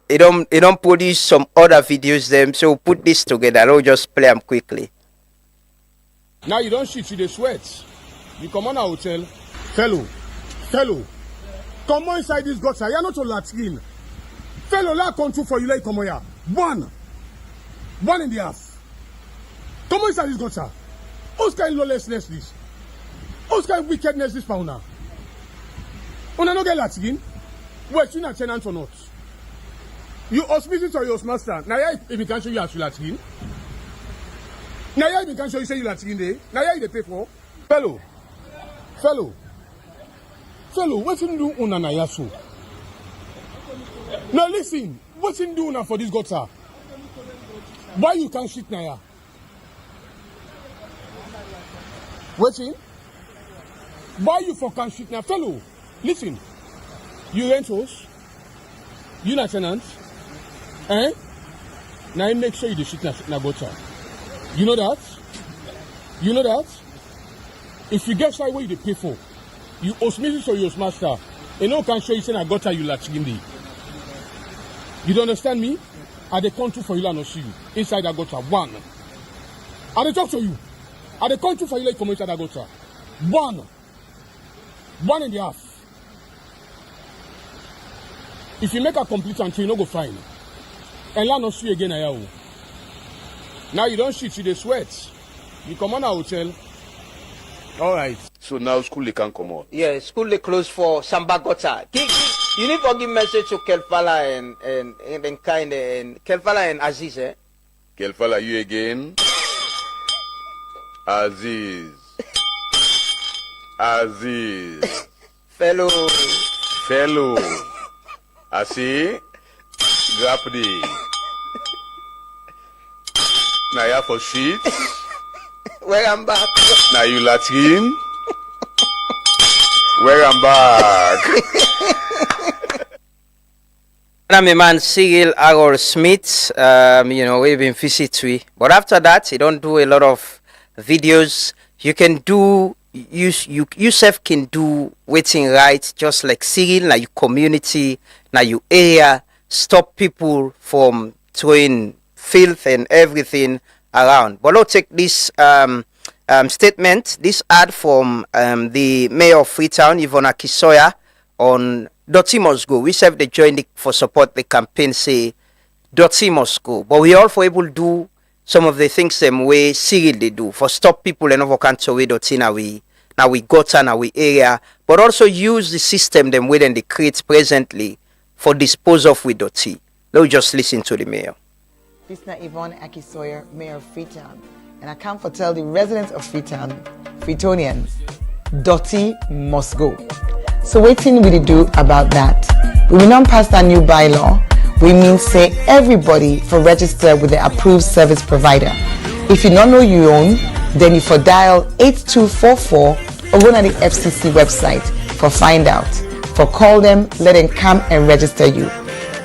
they don't produce some other videos them. So we'll put this together. I'll just play them quickly. Now you don't shit, you the sweat. You come on a hotel. Fellow. Come on inside this gutter. You're not a Latin. Fellow, la control for you like come on here. One in the half. Come on inside this gutter. Who's kind of lawlessness this? Who's kind of wickedness this pound now? Una no get Latin. Wait, you not tenant or not? You auspicious or your master? Now if you can show you as you Latin. Now if you can show you say you Latin there. Now you pay for. Fellow, what's in do una na yasu? Now listen, what's in do una for this gutter? Why you can't shit na ya? What's in? Why you for can't shit na? Fellow, listen. You rent house? You not tenant? Eh? Now you make sure you the shit na gutter. You know that? If you get shy, what you pay for? You osmosis or you master. And no can show you say na gutter you like chigindi. You don't understand me? I dey come to for you and see you inside that gutter. One. I dey talk to you. I dey come to for you like come inside that gutter. One and a half. If you make a complete and you no go fine. And la no see you again now. Now you don't shit, you dey sweat. You come on a hotel. All right. So now school they can't come out. Yeah, school they close for Samba Gota. You need to give message to Kelfala and kind and Kelfala and Aziz, eh? Kelfala, you again? Aziz. Fellow. I see. Grapdi. Now you for shit. Where I'm back. Now you Latin. Where I'm back. I'm a man, Cyril Harold Smith. We've been visiting. But after that, you don't do a lot of videos. You can do, you self can do waiting right, just like Cyril, now your community, now your area, stop people from throwing filth and everything around. But let's take this statement, this ad from the mayor of Freetown, Ivona Kisoya, on Dirty Must Go. We serve the joint for support the campaign, say Dirty Must Go. But we also able to do some of the things same way Cyril they do for stop people and over can't away dirty now we gutter now we area, but also use the system them way they create presently for dispose of with dirty. Let's just listen to the mayor. This is Yvonne Akisoyer, Mayor of Freetown, and I come for tell the residents of Freetown, Freetonians, dirty must go. So waiting we do about that. We will not pass that new bylaw. We mean say everybody for register with the approved service provider. If you don't know you own, then you for dial 8244 or go to the FCC website for find out. For call them, let them come and register you.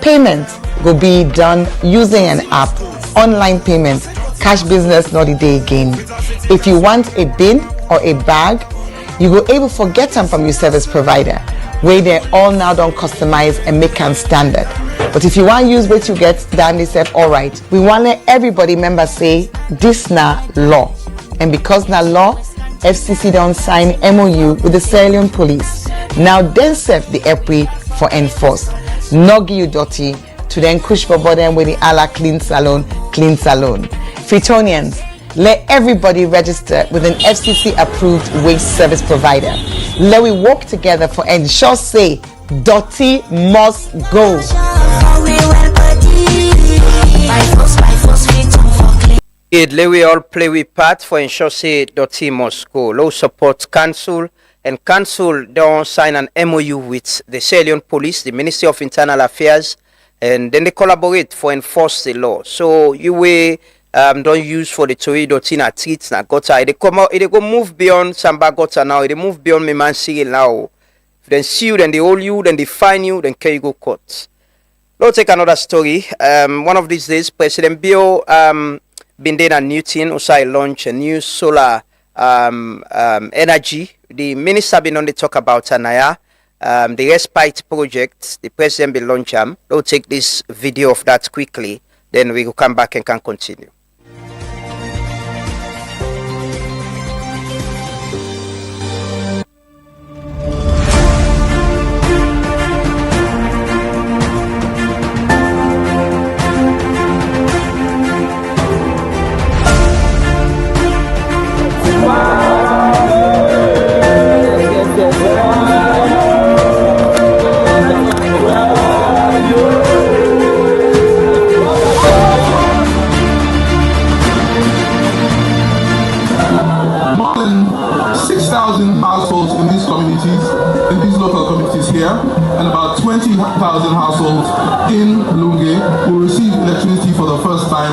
Payment will be done using an app, online payment, cash business not a day again. If you want a bin or a bag, you go able to get them from your service provider, where they all now don't customize and make them standard. But if you want to use what you get, then they said, all right, we want to let everybody member say, this na law. And because na law, FCC don't sign MOU with the Sierra Leone police. Now then serve the EPRI for enforce. Not give you dirty to then push for them with the Allah clean salon. Freetonians, Let everybody register with an FCC approved waste service provider. Let we work together for ensure say dirty must go. Let we all play with part for ensure say dirty must go. Low support council, and council don't sign an MOU with the Sierra Leone Police, the Ministry of Internal Affairs, and then they collaborate for enforce the law. So you will don't use for the Tory Dotina treats na gutter. They come out, they go move beyond Samba gutter now, they move beyond Miman Cyril now. If they see you, then they hold you, then they fine you, then carry you go court. Let's take another story. One of these days, President Bio Binden and Newton also launch a new solar energy. The minister been on the talk about Anaya, the respite project. The president will launch them. We'll take this video of that quickly, then we will come back and can continue. 6,000 households in these communities, in these local communities here, and about 20,000 households in Lunge will receive electricity for the first time,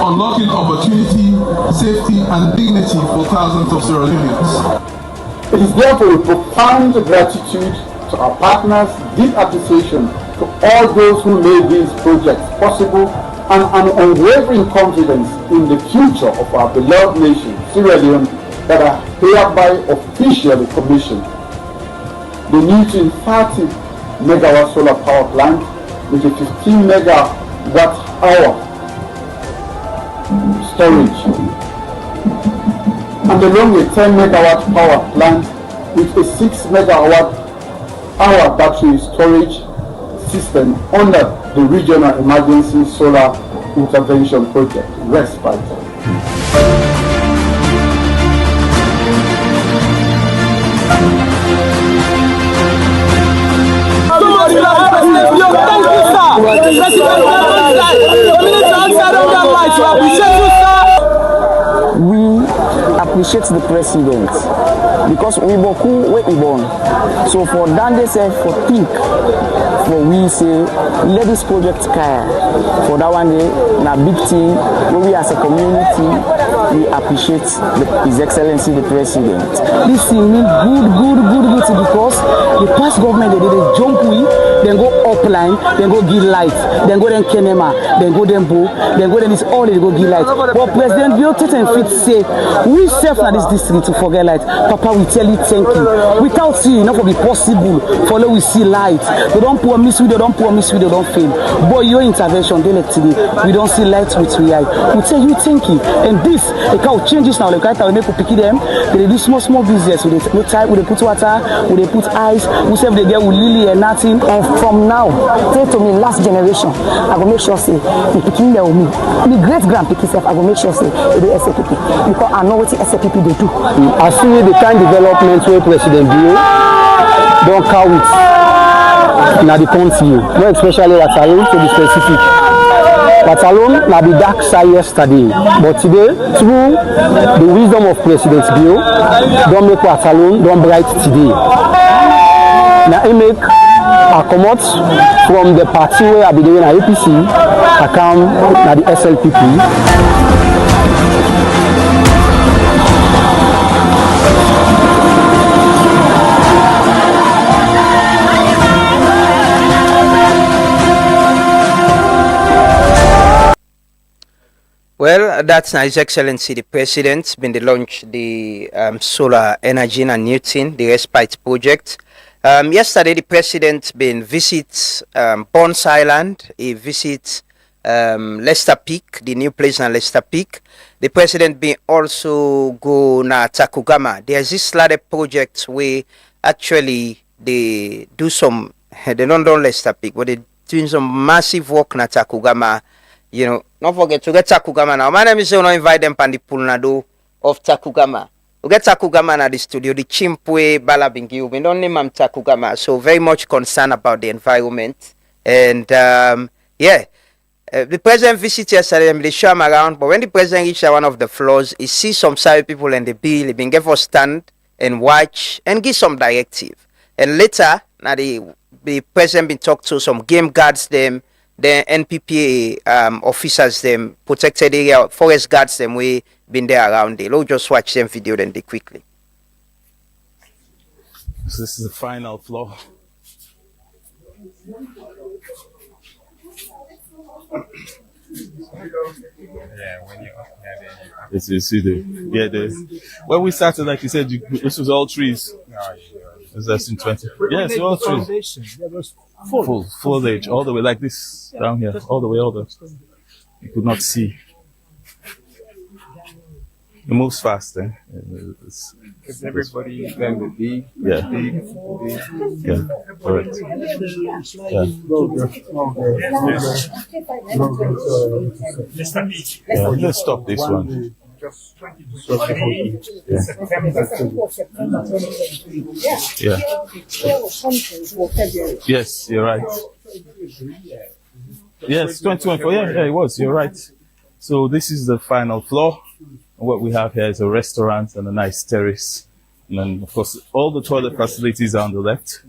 unlocking opportunity, safety, and dignity for thousands of Sierra Leoneans. It is therefore with profound gratitude to our partners, deep appreciation to all those who made these projects possible, and an unwavering confidence in the future of our beloved nation, Sierra Leone, that are hereby officially commissioned. The Newton 30 megawatt solar power plant with a 15 megawatt hour storage, and along a 10 megawatt power plant with a 6 megawatt hour battery storage system under the Regional Emergency Solar Intervention Project, RESPITE. We appreciate the president because we boku where we born. So for Dande say for think for we say let this project care for that one day na big thing where we as a community we appreciate His Excellency the President. This thing mean good because the past government they did a jump we then go upline, then go give light, then go then Kenema, then go then Bo, then go then this all they go give light. But President Bill and Fit say we serve na this district to forget light. Papa we tell you thank you. Without seeing not for be possible for let we see light. They don't promise we, they don't promise we, they don't fail. But your intervention they let today we don't see light with we eye. We tell you thank you. And this the cow changes now. The guy will make pick them. They do small business. With the type, with they put water, with they put ice. We serve the girl with lily and nothing. And from now, say to me last generation, I will make sure say the picking there with me. Me great grand picking self, I will make sure say they do SAPP because I know what the SAPP they do. I see the kind development where President Bio don't count it. Now the country, more especially at Salon to be specific. But alone, now the dark side yesterday. But today, through the wisdom of President Bio, don't make what alone, don't bright today. Now I make a come out from the party where I be doing a APC, I come now the SLPP. Well, that's His Excellency the President been the launch the solar energy and Newton, the respite project. Yesterday the President been visit Bonds Island, he visits Leicester Peak, the new place in Leicester Peak. The President been also go na Takugama. There's this lot of projects where actually they do some, they don't do Leicester Peak, but they doing some massive work na Takugama. You know, don't forget to get Takugama now. My name is Leone, invite them pan the Pulnado of Takugama. We get Takugama at the studio, the Chimpwe Balabingi. We don't name him Takugama, so very much concerned about the environment. And the president visited yesterday, they show him around, but when the president reached one of the floors, he sees some sorry people in the bill, he been give us stand and watch and give some directive. And later, now the president been talked to some game guards them, the NPPA officers them, protected area, forest guards them, we been there around there. Let's just watch them video then they quickly. So this is the final floor. Yes, you see when we started, like you said, this was all trees. It was less than 20. Yes, yeah, all trees. Full foliage all the way like this down here, all the way over. You could not see. It moves fast, eh? Because everybody is going to be yeah, correct. Yeah. Let's stop this one. Yeah. Yes, you're right. Yes, 2024. Yeah, it was. You're right. So this is the final floor. What we have here is a restaurant and a nice terrace. And then, of course, all the toilet facilities are on the left.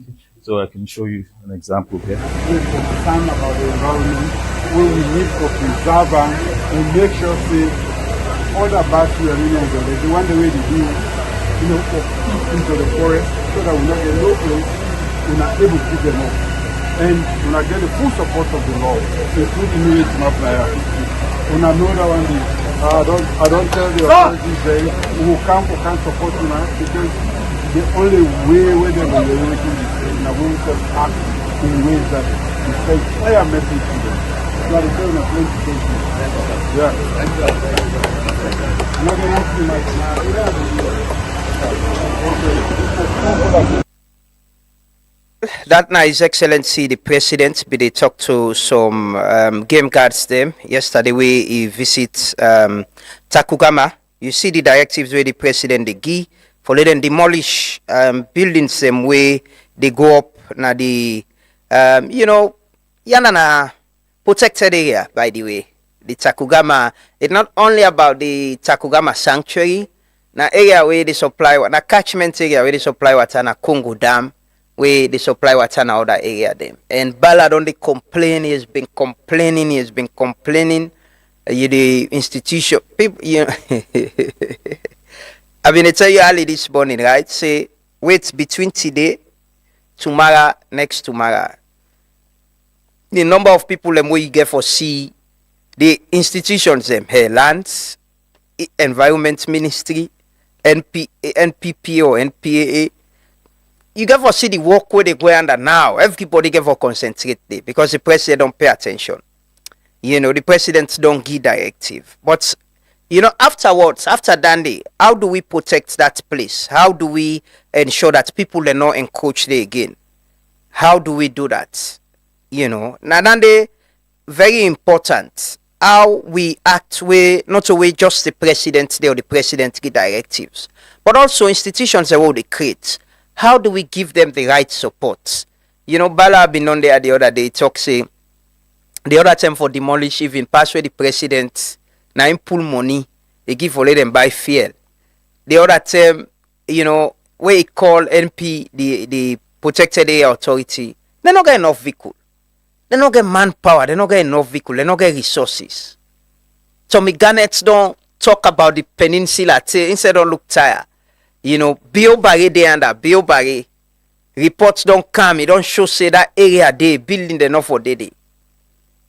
So I can show you an example here. We're concerned about the environment, where we need to preserve and make sure that all the bacteria the one the way they do, into the forest, so that we not get no place, we're not able to keep them up. And we not get the full support of the law, including me to my player. When I know that one day, I don't tell the authorities who can't support you now, because the only way where they're going to do it is now we just act in ways that respect clear message to them. So the government is going to yeah. I'm not going to ask you much now. That night, His Excellency the President, they talked to some game guards them yesterday. He visit Takugama. You see the directives where the President they give for letting demolish buildings them way they go up na the yanana protected area. By the way, the Takugama, it's not only about the Takugama sanctuary, na area where they supply na catchment area where they supply water na Congo Dam, where they supply water in other area them. And Ballard only complain, he has been complaining. The institution people, I mean, I tell you early this morning, right? Say wait between today, tomorrow, next tomorrow. The number of people them where you get for see the institutions them, hey, lands, environment ministry, NPP or NPAA. You get for see the work where they go under now. Everybody get for concentrate there because the president don't pay attention. The president don't give directive. But afterwards, after Dandy, how do we protect that place? How do we ensure that people are not encroach there again? How do we do that? Now Dandy, very important. How we act with not only just the president there or the president give directives, but also institutions that will they create. How do we give them the right support? Bala been on there the other day, talk say, the other time for demolish, even pass where the president, now him pull money, they give for let them buy fuel. The other time, where he call NP, the protected area authority, they not get enough vehicle. They not get manpower, they not get enough vehicle, they not get resources. So me Garnets don't talk about the peninsula, instead of look tired. Bill Barry there under Bill Barry. Reports don't come. It don't show say that area they building enough for day.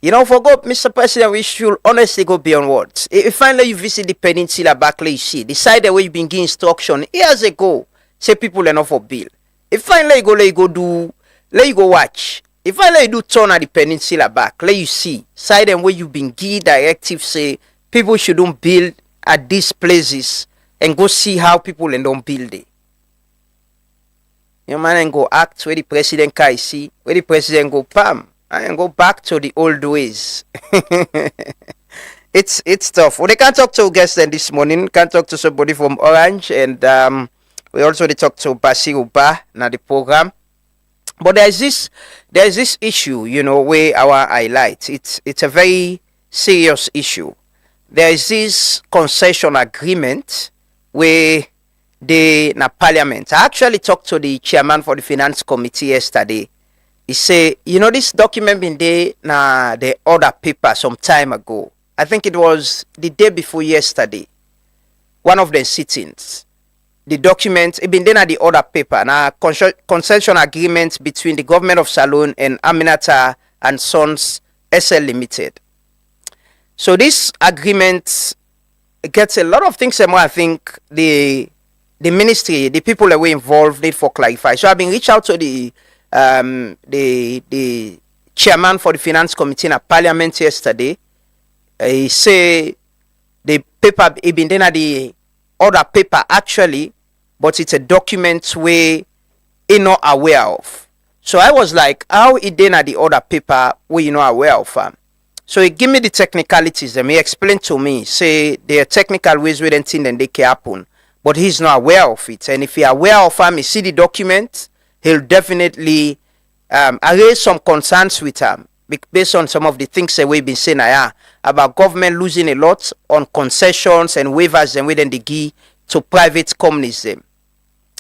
Forgot, Mr. President, we should honestly go beyond words. If finally you visit the peninsula back, you see the side where you been giving instruction years ago, say people enough for bill. If finally you go watch. If finally you do turn at the peninsula back, let you see side where you been giving directives say people shouldn't build at these places. And go see how people don't build it. Man and go act where the president can see, where the president go pam. and go back to the old ways. It's tough. We can't talk to guests then this morning. Can't talk to somebody from Orange, and we also talk to Basiru Ba na the program. But there's this issue, where our highlight. It's a very serious issue. There is this concession agreement where na parliament. I actually talked to the chairman for the finance committee yesterday. He say, this document been there na the other paper some time ago. I think it was the day before yesterday. One of the sittings. The document, it been there na the other paper. Na concession agreement between the government of Salone and Aminata and Sons SL Limited. So this agreement gets a lot of things. I think the ministry, the people that were involved, need for clarify. So I've been reached out to the chairman for the finance committee in a parliament yesterday. He say the paper it been there the other paper actually, but it's a document where he not aware of. So I was like, how it then the other paper where you not aware of? So he give me the technicalities and he explained to me, say there are technical ways where anything then they can happen, but he's not aware of it. And if he aware of he see the document, he'll definitely raise some concerns with him based on some of the things that we've been saying about government losing a lot on concessions and waivers and within the give to private companies them.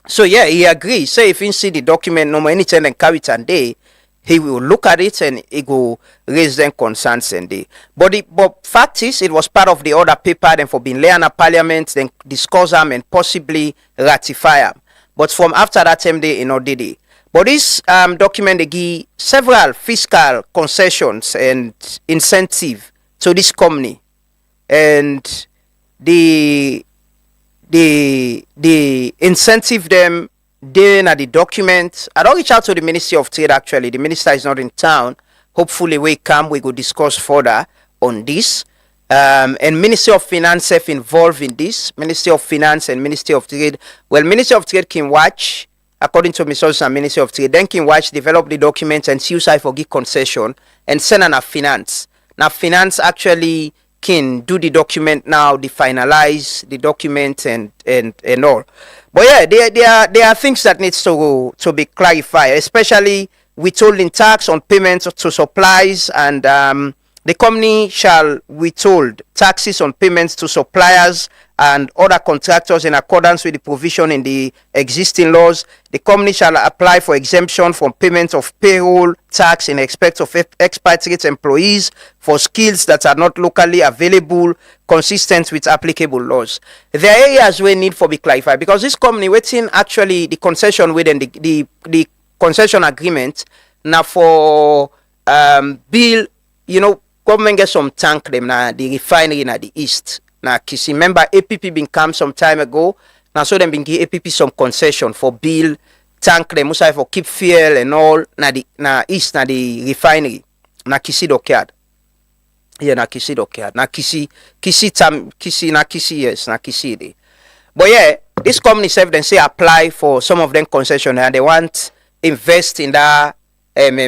So yeah, he agrees. Say if he see the document no more anything and carry it and day, he will look at it and he will raise them concerns and day. But fact is, it was part of the other paper then for being laid in a parliament, then discuss them and possibly ratify them. But from after that time they did it. But this document they give several fiscal concessions and incentive to this company, and the incentive them then at the document. I don't reach out to the Ministry of Trade actually. The minister is not in town. Hopefully we come, we go discuss further on this. And Ministry of Finance have involved in this. Ministry of Finance and Ministry of Trade. Well, Ministry of Trade can watch, according to Mr. and Ministry of Trade, then can watch, develop the documents and see if for give concession and send on a finance. Now finance actually can do the document now, they finalize the document and all. But yeah, there are things that needs to be clarified, especially withholding tax on payments to supplies, and the company shall withhold taxes on payments to suppliers and other contractors in accordance with the provision in the existing laws. The company shall apply for exemption from payment of payroll tax in respect of expatriate employees for skills that are not locally available, consistent with applicable laws. There are areas where need for be clarified, because this company waiting actually the concession within the concession agreement now for bill, government get some tank them na the refinery in the east. Now, Kisi, remember APP been come some time ago. Now, so them been give APP some concession for bill, tank them, also for keep fuel and all. Na east na the refinery. Na Kisi dockyard. Yeah, na Kisi dockyard. Na Kisi yes, na Kisi de. But yeah, this company self then say apply for some of them concession and they want invest in that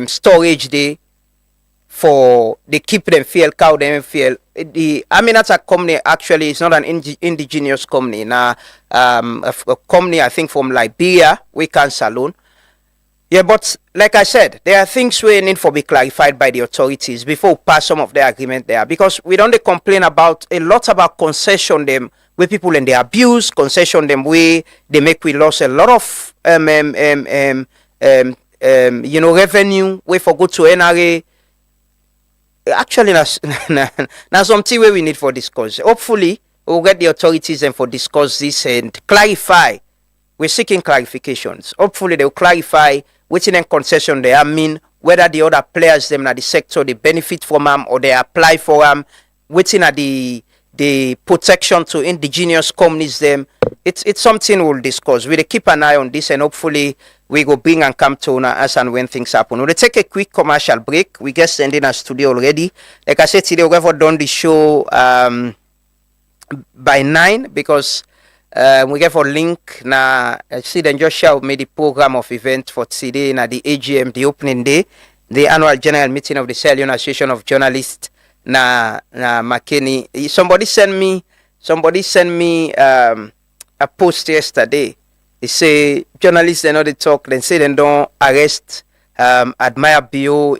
storage day for they keep them fuel, cow them fuel. The Aminata company actually is not an indigenous company. Now, a company I think from Liberia, we can Salone. Yeah, but like I said, there are things we need for be clarified by the authorities before we pass some of the agreement there, because we don't complain about a lot about concession them where people and they abuse concession them where they make we lost a lot of revenue we for go to NRA. Actually, now something where we need for discuss. Hopefully, we'll get the authorities and for discuss this and clarify. We're seeking clarifications. Hopefully, they'll clarify which in a concession they are mean, whether the other players them in the sector they benefit from them or they apply for them, which in the protection to indigenous companies them. It's something we'll discuss. We'll keep an eye on this and hopefully we go bring and come to us and when things happen. We'll take a quick commercial break. We get sending our studio already. Like I said today, we've ever done the show by 9 because we get for link now. I see then just share made the program of event for today na the AGM, the opening day. the annual general meeting of the Sierra Leone Association of Journalists na Makeni. Somebody sent me a post yesterday. They say journalists they know they talk, then say they don't arrest Admire Bio,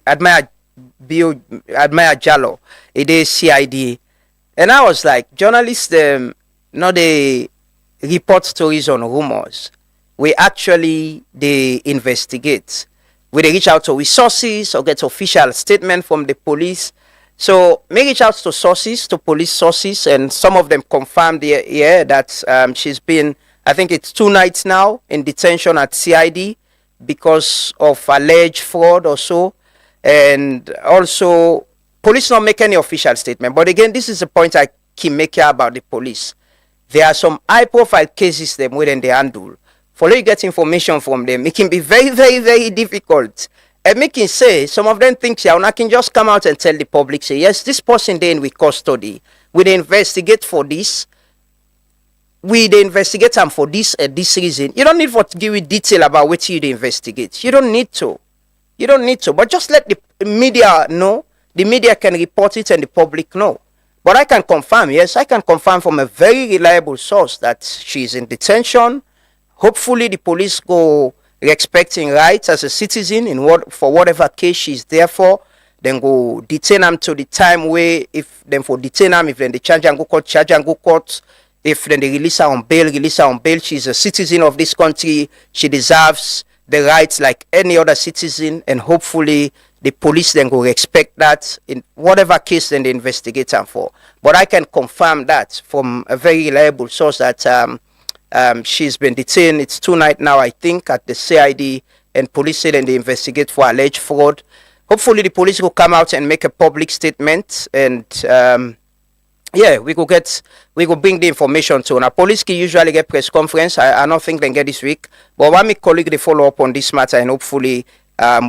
Admire Jallo, CID. And I was like, journalists no they report stories on rumors. We actually they investigate. We they reach out to sources or get official statement from the police. So may reach out to sources, to police sources, and some of them confirmed that she's been, I think it's 2 nights now in detention at CID because of alleged fraud or so. And also, police not make any official statement. But again, this is the point I keep making about the police. There are some high-profile cases them within they handle. For you get information from them, it can be very, very, very difficult. And making say some of them think I can just come out and tell the public, say yes, this person then we custody. We they investigate for this. We they investigate them for this and this reason. You don't need to give you detail about what you they investigate. You don't need to. You don't need to. But just let the media know. The media can report it and the public know. But I can confirm, yes, I can confirm from a very reliable source that she's in detention. Hopefully the police go respecting rights as a citizen for whatever case she's there for. Then go detain them to the time where if then for detain them, if then they charge and go court. If then they release her on bail, she's a citizen of this country. She deserves the rights like any other citizen, and hopefully the police then go respect that in whatever case then they investigate her for. But I can confirm that from a very reliable source that she's been detained. It's 2 nights now, I think, at the CID, and police say then they investigate for alleged fraud. Hopefully the police will come out and make a public statement, and we go bring the information to now. Police can usually get press conference. I don't think they get this week, but one my colleague they follow up on this matter, and hopefully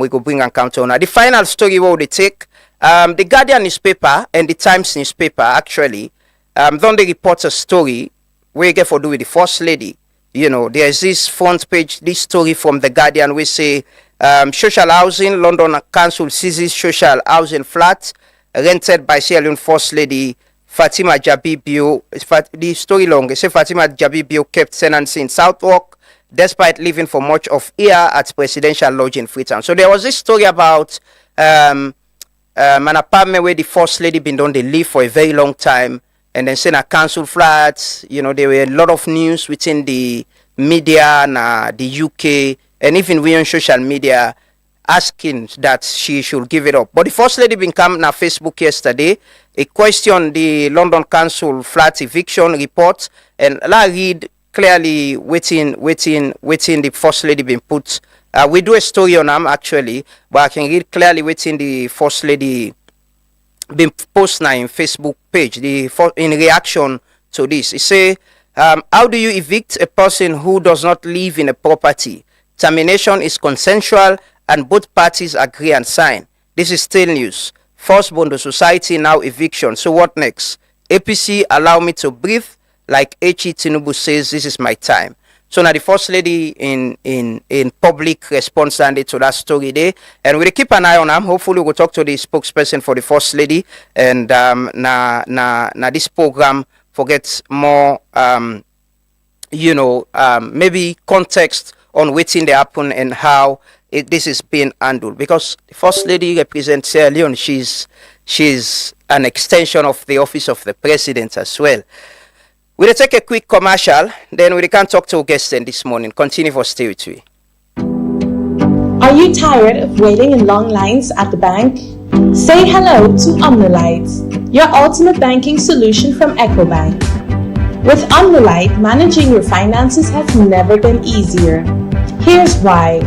we go bring and counter now. The final story what they take, the Guardian newspaper and the Times newspaper actually don't they report a story we get for do with the First Lady. You know, there's this front page, this story from the Guardian, we say social housing, London Council seizes social housing flats rented by Sierra Leone First Lady Fatima Jabibio. The story long, they say Fatima Jabibio kept tenancy in Southwark despite living for much of year at Presidential Lodge in Freetown. So there was this story about an apartment where the First Lady been done, they live for a very long time. And then saying a council flats, you know, there were a lot of news within the media and the UK, and even we on social media asking that she should give it up. But the First Lady been come on Facebook yesterday. A question the London Council flat eviction report, and I read clearly waiting the First Lady been put. We do a story on them actually, but I can read clearly waiting the First Lady been post now in Facebook page in reaction to this. It say, how do you evict a person who does not live in a property? Termination is consensual and both parties agree and sign. This is still news. First Bondo Society, now eviction. So what next? APC allow me to breathe, like H.E. Tinubu says, this is my time. So now the First Lady in public response to that story there, and we'll keep an eye on them. Hopefully we'll talk to the spokesperson for the First Lady, and na this program forgets more maybe context on what's in the happen and how this is being handled, because the First Lady represents Sierra Leone. She's an extension of the office of the president as well. We'll take a quick commercial, then we can talk to our guests this morning. Continue for stay with me. Are you tired of waiting in long lines at the bank? Say hello to Omnolite, your ultimate banking solution from EcoBank. With Omnolite, managing your finances has never been easier. Here's why.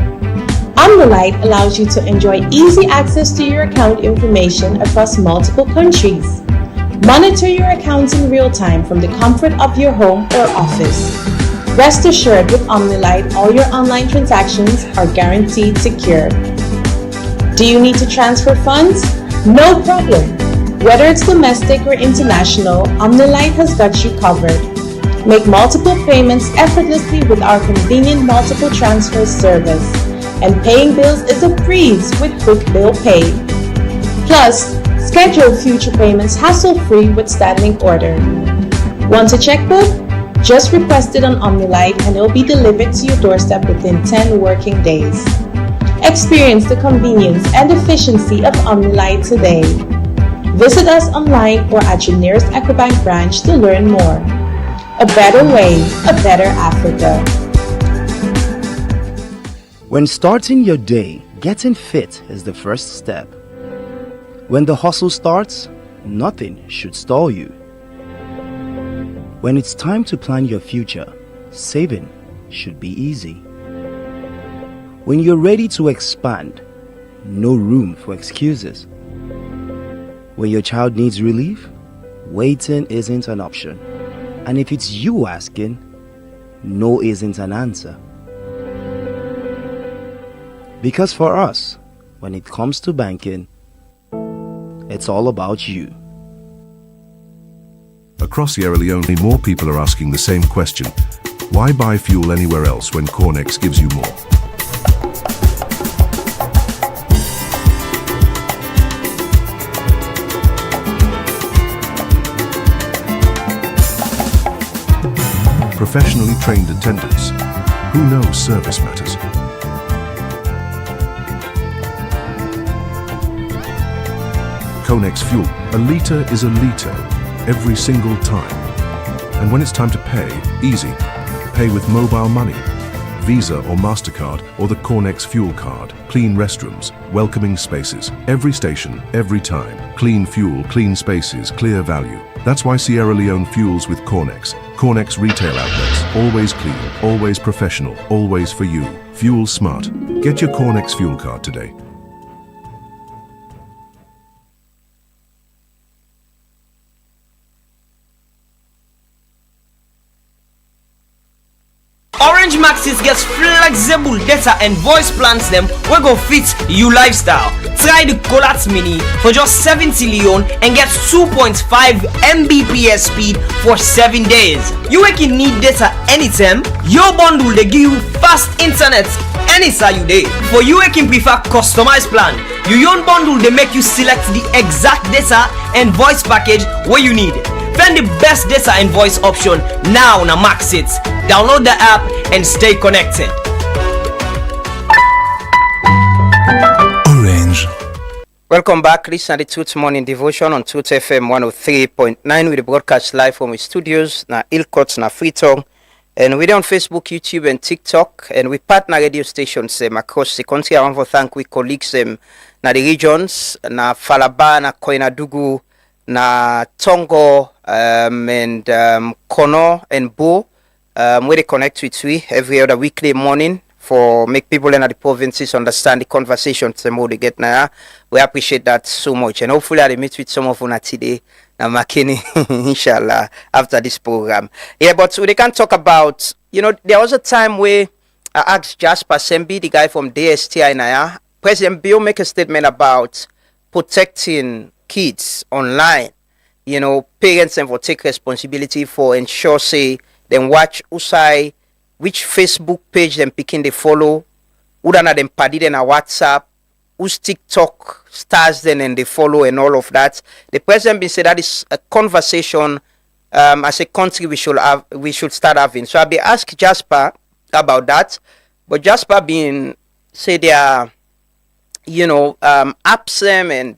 Omnolite allows you to enjoy easy access to your account information across multiple countries. Monitor your accounts in real time from the comfort of your home or office. Rest assured, with Omnolite, all your online transactions are guaranteed secure. Do you need to transfer funds? No problem. Whether it's domestic or international, Omnolite has got you covered. Make multiple payments effortlessly with our convenient multiple transfer service. and paying bills is a breeze with Quick Bill Pay. Plus, schedule future payments hassle-free with standing order. Want a checkbook? Just request it on OmniLight and it will be delivered to your doorstep within 10 working days. Experience the convenience and efficiency of OmniLight today. Visit us online or at your nearest EcoBank branch to learn more. A better way, a better Africa. When starting your day, getting fit is the first step. When the hustle starts, nothing should stall you. When it's time to plan your future, saving should be easy. When you're ready to expand, no room for excuses. When your child needs relief, waiting isn't an option. And if it's you asking, no isn't an answer. Because for us, when it comes to banking, it's all about you. Across Sierra Leone, more people are asking the same question. Why buy fuel anywhere else when Cornex gives you more? Professionally trained attendants who knows service matters. Conex Fuel, a litre is a litre every single time. And when it's time to pay, easy. Pay with mobile money, Visa or MasterCard, or the Cornex Fuel Card. Clean restrooms, welcoming spaces, every station, every time. Clean fuel, clean spaces, clear value. That's why Sierra Leone fuels with Cornex. Cornex retail outlets, always clean, always professional, always for you. Fuel smart. Get your Cornex Fuel Card today. Orange Maxis gets flexible data and voice plans them we go fit you lifestyle. Try the Colat Mini for just 70 Leone and get 2.5 Mbps speed for 7 days. You can need data anytime. Your bundle they give you fast internet anytime you day. For you can prefer customized plan. Your own bundle they make you select the exact data and voice package where you need. Find the best data and voice option now na Maxit. Download the app and stay connected. Orange. Welcome back. Listen to the Tooth Morning Devotion on Tooth FM 103.9. We broadcast live from the studios na Ilcots na Freetown. And we're on Facebook, YouTube, and TikTok. And we partner radio stations across the country. I want to thank we colleagues na the regions, na Falaba, na Koinadugu, na Tongo, and Kono and Bo. Where they connect with we every other weekly morning for make people in the provinces understand the conversations and more they get now. We appreciate that so much. And hopefully I'll meet with some of you today. Now Makini, inshallah, after this program. Yeah, but we can talk about, there was a time where I asked Jasper Sembi, the guy from DSTI Naya, President Bill make a statement about protecting kids online. Parents and for take responsibility for ensure say then watch usai which Facebook page them picking they follow, who done them paddy then a WhatsApp, who's TikTok stars then and they follow and all of that. The president been said that is a conversation as a country we should start having. So I'll be asked Jasper about that. But Jasper being say there are apps and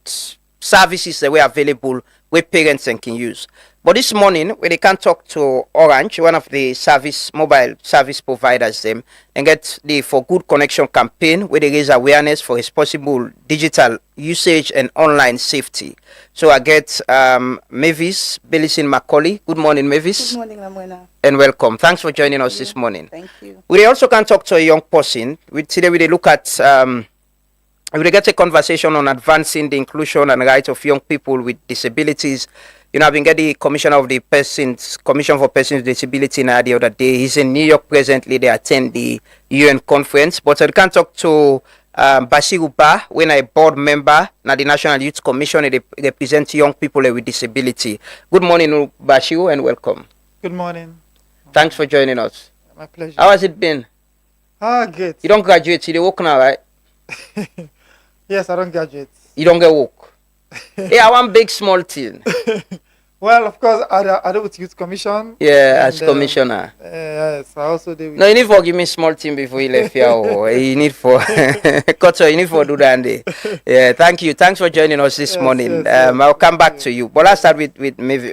services that were available where parents can use. But this morning, when they can talk to Orange, one of the mobile service providers, and get the For Good Connection campaign, where they raise awareness for responsible digital usage and online safety. So I get Mavis Belisin Macaulay. Good morning, Mavis. Good morning, Lamwena. And welcome. Thanks for joining us this morning. Thank you. We also can talk to a young person. Today we look at we get a conversation on advancing the inclusion and rights of young people with disabilities. I've been getting the Commission for Persons with Disability now the other day. He's in New York presently. They attend the UN conference. But I can talk to Bashiru Ba, when I board member na the National Youth Commission. They represent young people with disability. Good morning, Bashiru, and welcome. Good morning. Thanks for joining us. My pleasure. How has it been? Ah, great. You don't graduate, you dey work now, right? Yes, I don't graduate. You don't get work. Hey, I want big small thing. Well, of course, I do with Youth Commission. Yeah, as commissioner. Yes, I also do with. No, you need for give me small thing before you left here. Oh, you need for Koto, you need for do that day. Yeah, thank you. Thanks for joining us this morning. I'll come back to you. But let's start with maybe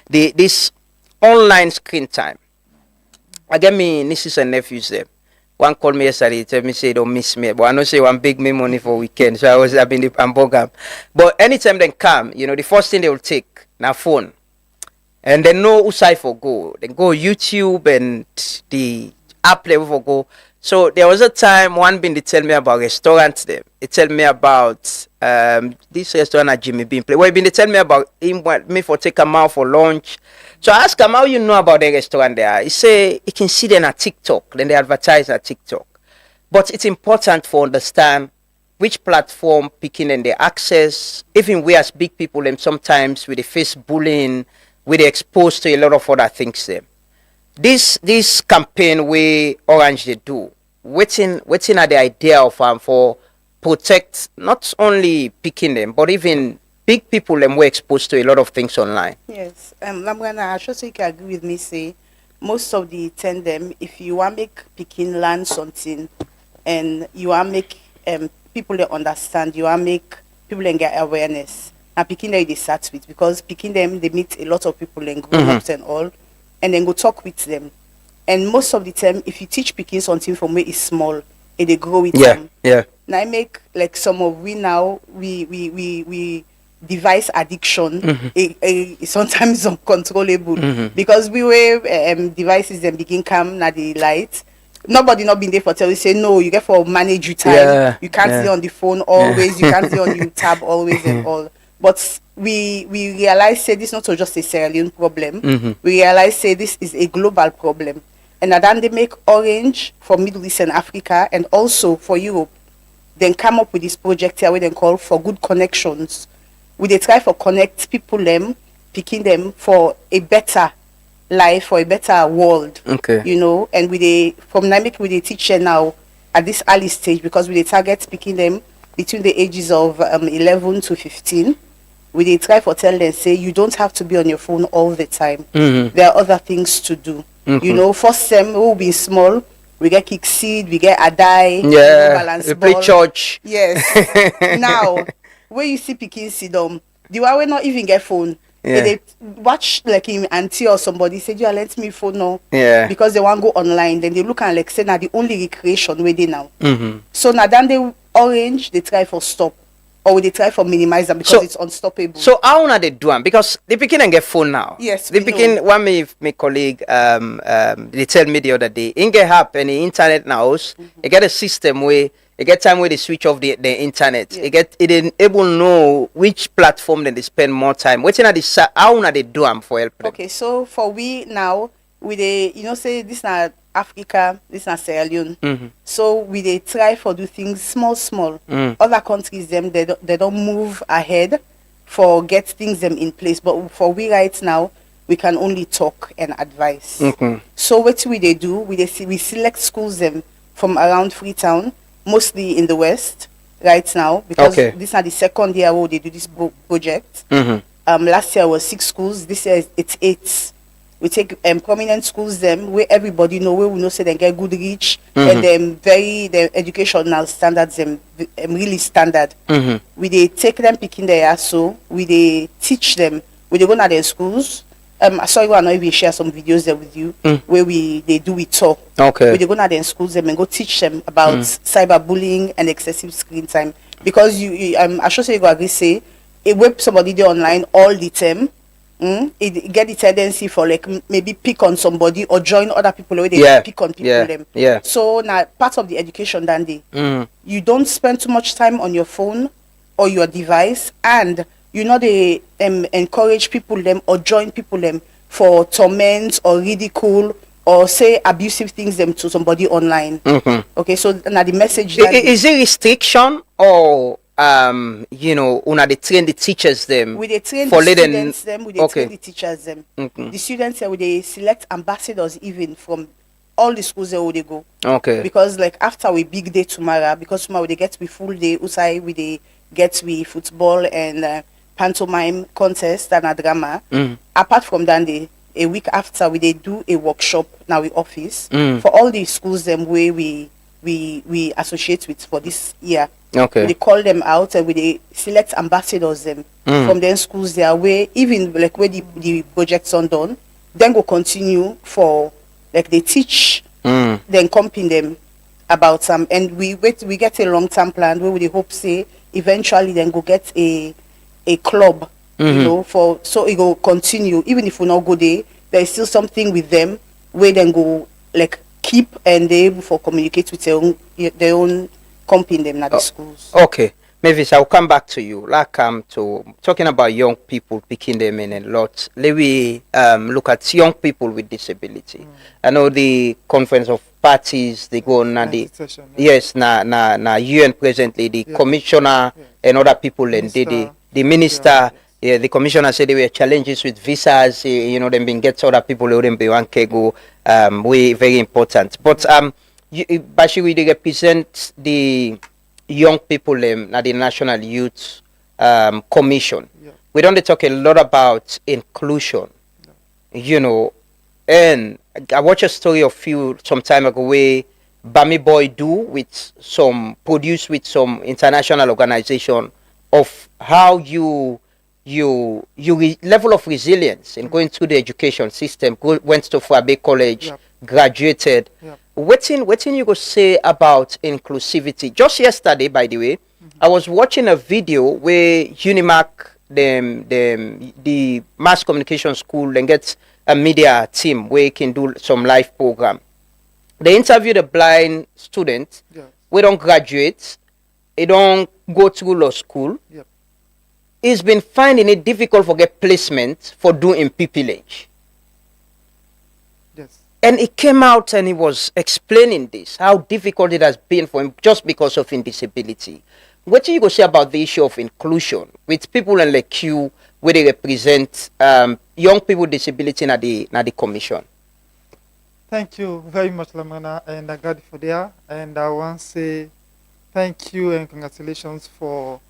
this online screen time. I get me nieces and nephews there. One called me yesterday, tell me say don't miss me. But I know say one big me money for weekend. So I've been the program. But anytime they come, the first thing they will take na phone. And they know who side for go. They go YouTube and the app level for go. So there was a time one been they tell me about restaurants there. They tell me about this restaurant at Jimmy Bean Play. Well, been they tell me about him want me for take him out for lunch. So I ask him how you know about the restaurant there. He say he can see them at TikTok. Then they advertise at TikTok. But it's important for understand which platform picking and the access. Even we as big people them sometimes with the face bullying, we they exposed to a lot of other things there. This campaign we Orange they do. Waiting are the idea of for protect not only picking them, but even big people them were exposed to a lot of things online. Yes. Lambrana, I sure say you can agree with me, say most of the them, if you want make picking learn something and you want make people they understand, you want make people and get awareness. And picking them they start with because picking them they meet a lot of people and grown ups and all, and then go talk with them. And most of the time, if you teach picking something from where it's small, and they grow with them. Yeah. Now I make like some of we now we device addiction sometimes uncontrollable because we were devices then begin come na the light. Nobody not been there for tell you say no, you get for manage your time. You can't see on the phone always, you can't see on your tab always and all. But we realize say this not just a Sierra Leone problem. We realize say this is a global problem. And then they make Orange for Middle East and Africa and also for Europe. Then come up with this project here where they call for good connections. We they try for connect people them, picking them for a better life, for a better world. Okay. And from Namik we they teach them now at this early stage because we they target picking them between the ages of 11 to 15. We they try for tell them say you don't have to be on your phone all the time. There are other things to do. First sem we'll be small. We get kick seed, we get adai, balance we ball. play church. Yes. Now, where you see picking sidom, the one we not even get phone. They watch like him auntie or somebody say, "You let me phone now." Yeah. Because they want go online, then they look and like say now the only recreation where they now. So now then they Orange they try for stop. Or they try for minimize them because it's unstoppable. So how na they do them? Because they begin and get phone now. Yes, they begin. One my colleague they tell me the other day, in get app and the internet now, they get a system where they get time where they switch off the internet. It able know which platform then they spend more time. What's in the how na they do them for help them? Okay, so for we now we they say this na Africa, this na Sierra Leone. So we they try for do things small. Other countries them they don't move ahead for get things them in place. But for we right now we can only talk and advise. So what we they do we select schools them from around Freetown, mostly in the west right now because this is the second year where they do this project. Last year was 6 schools. This year it's 8. We take prominent schools them where everybody know where we know say they get good reach and them the educational standards them really standard. We they take them picking their so we they teach them. We they go to their schools. I saw you and I even share some videos there with you where they do it all. We they go to their schools them and go teach them about cyberbullying and excessive screen time because I should say you go agree say a web somebody there online all the time. It get the tendency for like maybe pick on somebody or join other people where they pick on people them. So now part of the education Dandy, you don't spend too much time on your phone or your device and you know they encourage people them or join people them for torment or ridicule or say abusive things them to somebody online. Okay, so now the message is it restriction or una they train the teachers them we they train for the students them we they train the teachers them the students we they select ambassadors even from all the schools they will they go. Okay. Because like after we big day tomorrow, because tomorrow they get we full day, usai we they get we football and pantomime contest and a drama. Apart from that, a week after we they do a workshop now we office for all the schools them where we associate with for this year. Okay. We call them out and we they select ambassadors them from their schools there where even like where the projects on done, then go continue for like they teach then comping them about some and we get a long term plan where we hope say eventually then go get a club you know for so it go continue even if we not go there is still something with them where then go like keep and they able for communicate with their own company them at the schools. Okay. Mavis, I'll come back to you. Like to talking about young people, picking them in a lot. Let me look at young people with disability. I know the conference of parties they go on the yes na UN presently the commissioner and other people and the minister the commissioner said there were challenges with visas. You know them being get other people who wouldn't be one go way very important. But Bashi we represent the young people at the National Youth Commission. We don't talk a lot about inclusion, you know. And I watched a story of you some time ago where Bami Boy do with some produce with some international organization of how you level of resilience in going through the education system. Went to Fabe College, graduated. What you go say about inclusivity? Just yesterday, by the way, I was watching a video where Unimac, the mass communication school, then gets a media team where you can do some live program. They interviewed a blind student. We don't graduate. He don't go through law school. He's been finding it difficult for get placement for doing pupillage. And he came out and he was explaining this, how difficult it has been for him just because of his disability. What do you go say about the issue of inclusion with people like you, where they represent young people with disability in the commission? Thank you very much, Lamana, and I got it for there. And I want to say thank you and congratulations for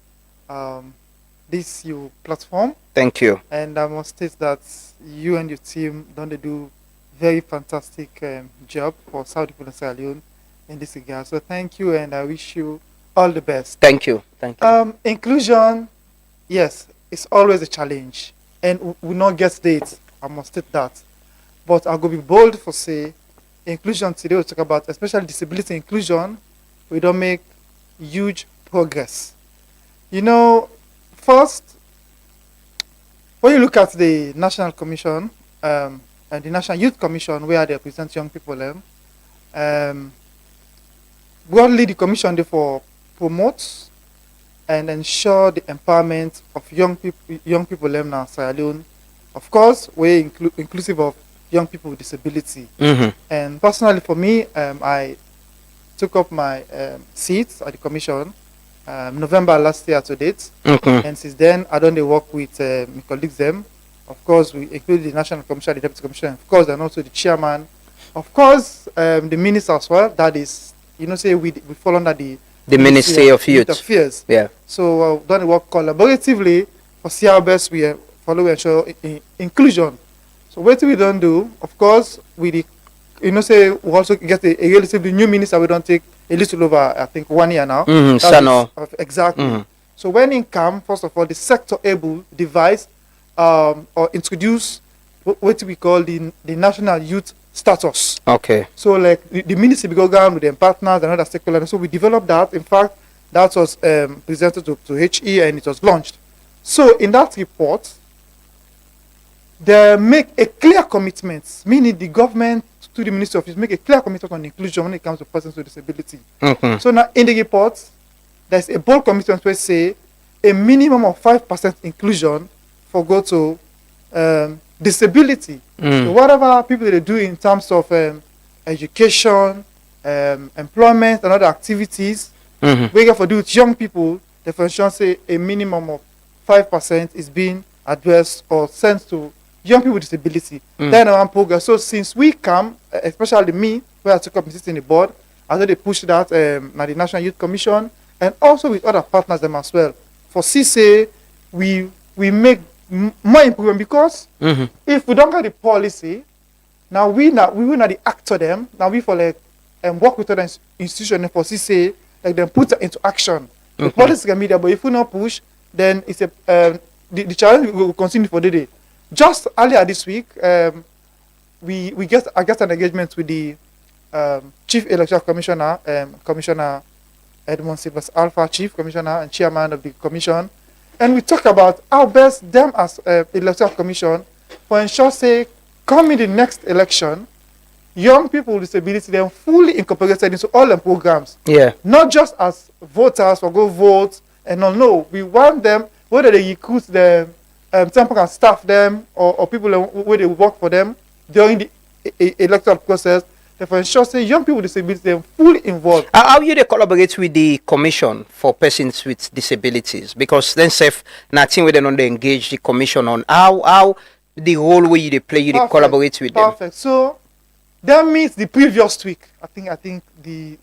this your platform. Thank you. And I must state that you and your team don't do very fantastic job for South people in Sierra Leone in this regard. So thank you, and I wish you all the best. Thank you. Thank you. Inclusion, yes, it's always a challenge, and we not get dates. I must state that, but I'll go be bold for say inclusion today. We talk about especially disability inclusion. We don't make huge progress. You know, first when you look at the National Commission. And the National Youth Commission, where they represent young people, broadly the commission therefore promotes and ensure the empowerment of young people now Sierra Leone. Of course, we're inclusive of young people with disability. And personally, for me, I took up my seat at the commission November last year to date, and since then I don't work with my colleagues them. Of course, we include the National Commission, the Deputy Commissioner, of course, and also the Chairman. Of course, the Minister as well. That is, you know, say we fall under the Ministry of Youth Affairs. Yeah. So don't work collaboratively for CRBS. We follow and ensure inclusion. So what we don't do, of course, we say we also get a relatively new minister. We don't take a little over, I think, 1 year now. Exactly. So when in come, first of all, the sector able devise or introduce what we call the national youth status. Okay. So like the ministry will go down with their partners and other stakeholders. So we developed that. In fact, that was presented to HE and it was launched. So in that report, they make a clear commitment, meaning the government to the Ministry of Youth make a clear commitment on inclusion when it comes to persons with disability. So now in the report, there's a bold commitment where say a minimum of 5% inclusion for go to disability. So whatever people they do in terms of education, employment, and other activities, we get for do with young people, they for sure say a minimum of 5% is being addressed or sent to young people with disability. Then on progress. So since we come, especially me, where I took up sitting in the board. I know they push that at the National Youth Commission and also with other partners them as well. For CSA, we make more improvement because if we don't get the policy, now we will not the actor them. Now we for like work with other institutions for CSA, like them put it into action. The policy can be there, but if we not push, then it's the challenge will continue for the day. Just earlier this week, I get an engagement with the Chief Electoral Commissioner, Commissioner Edmond Silvers Alpha, Chief Commissioner and Chairman of the Commission, and we talk about how best them as Electoral Commission for ensure say come in the next election, young people with disability them fully incorporated into all the programs. Yeah. Not just as voters for go vote and no, we want them whether they recruit them, temporary staff them or people where they work for them during the electoral process. For ensure say young people with disabilities they're fully involved. How you they collaborate with the commission for persons with disabilities? Because then say nothing where they don't engage the commission on how the role where they play, you they collaborate with them. Perfect. So that means the previous week. I think the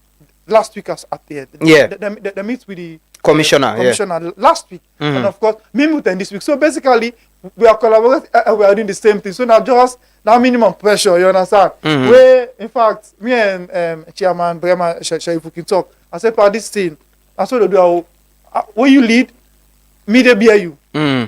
last week at the end. Yeah. They meet with the commissioner last week, and of course me with them this week. So basically we are collaborating. We are doing the same thing. So now just now minimum pressure. You understand? Where in fact me and Chairman Brema Shaifu can talk. I said about this thing. I saw the do when you lead, me they bear you.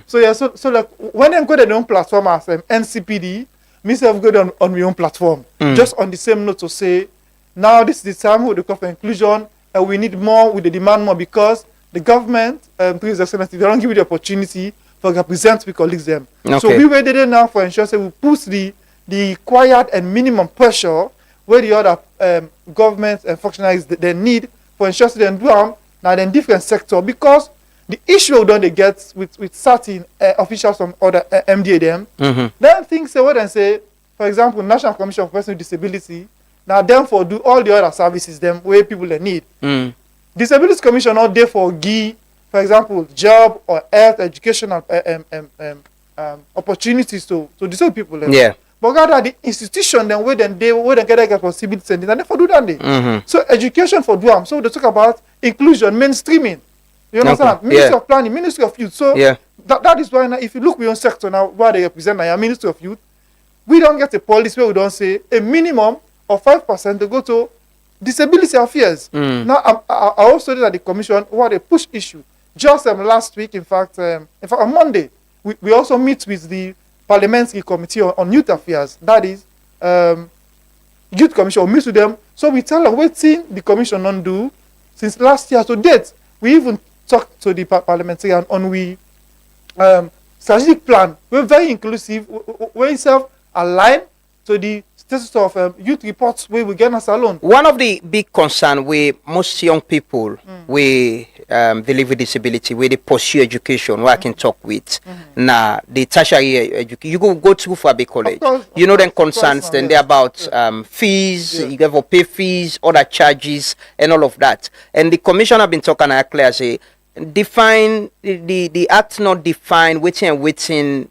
So yeah. So like when them go to their own platform as NCPD, myself go on my own platform. Just on the same note to say, now this is the time with the call for inclusion, and we need more. We demand more because the government, through His Excellency, they don't give you the opportunity for represent we colleagues them. Okay. So we waited there now for ensure say we push the required and minimum pressure where the other government and functionaries they need for ensure say they do now in different sector because the issue we don't they get with certain officials from other MDA them. Then things say what and say, for example, National Commission for Persons with Disability, now them for do all the other services them where people they need. Disabilities Commission not there for give, for example, job or health, educational opportunities to disabled people. Them. Yeah. But rather the institution then where they get a possibility and they for do that day. So education for do them. So they talk about inclusion, mainstreaming. You understand? Okay. Ministry of Planning, Ministry of Youth. So yeah. that is why now if you look beyond sector now where they represent now Ministry of Youth, we don't get a policy where we don't say a minimum of 5% to go to disability affairs. Now I also did at the commission where they push issue. Just last week, in fact on Monday, we also meet with the parliamentary committee on youth affairs. That is youth commission. We meet with them. So we tell them what thing the commission don't do since last year to date. We even talked to the parliamentarian on we strategic plan. We're very inclusive. We're itself aligned to the status of youth reports where we get us alone. One of the big concerns with most young people we they live with disability, where they pursue education, where I can talk with. Now the tertiary education, you go to for a big college. You know them concerns then they're about fees, you have to pay fees, other charges, and all of that. And the commission have been talking clear say define the act not define waiting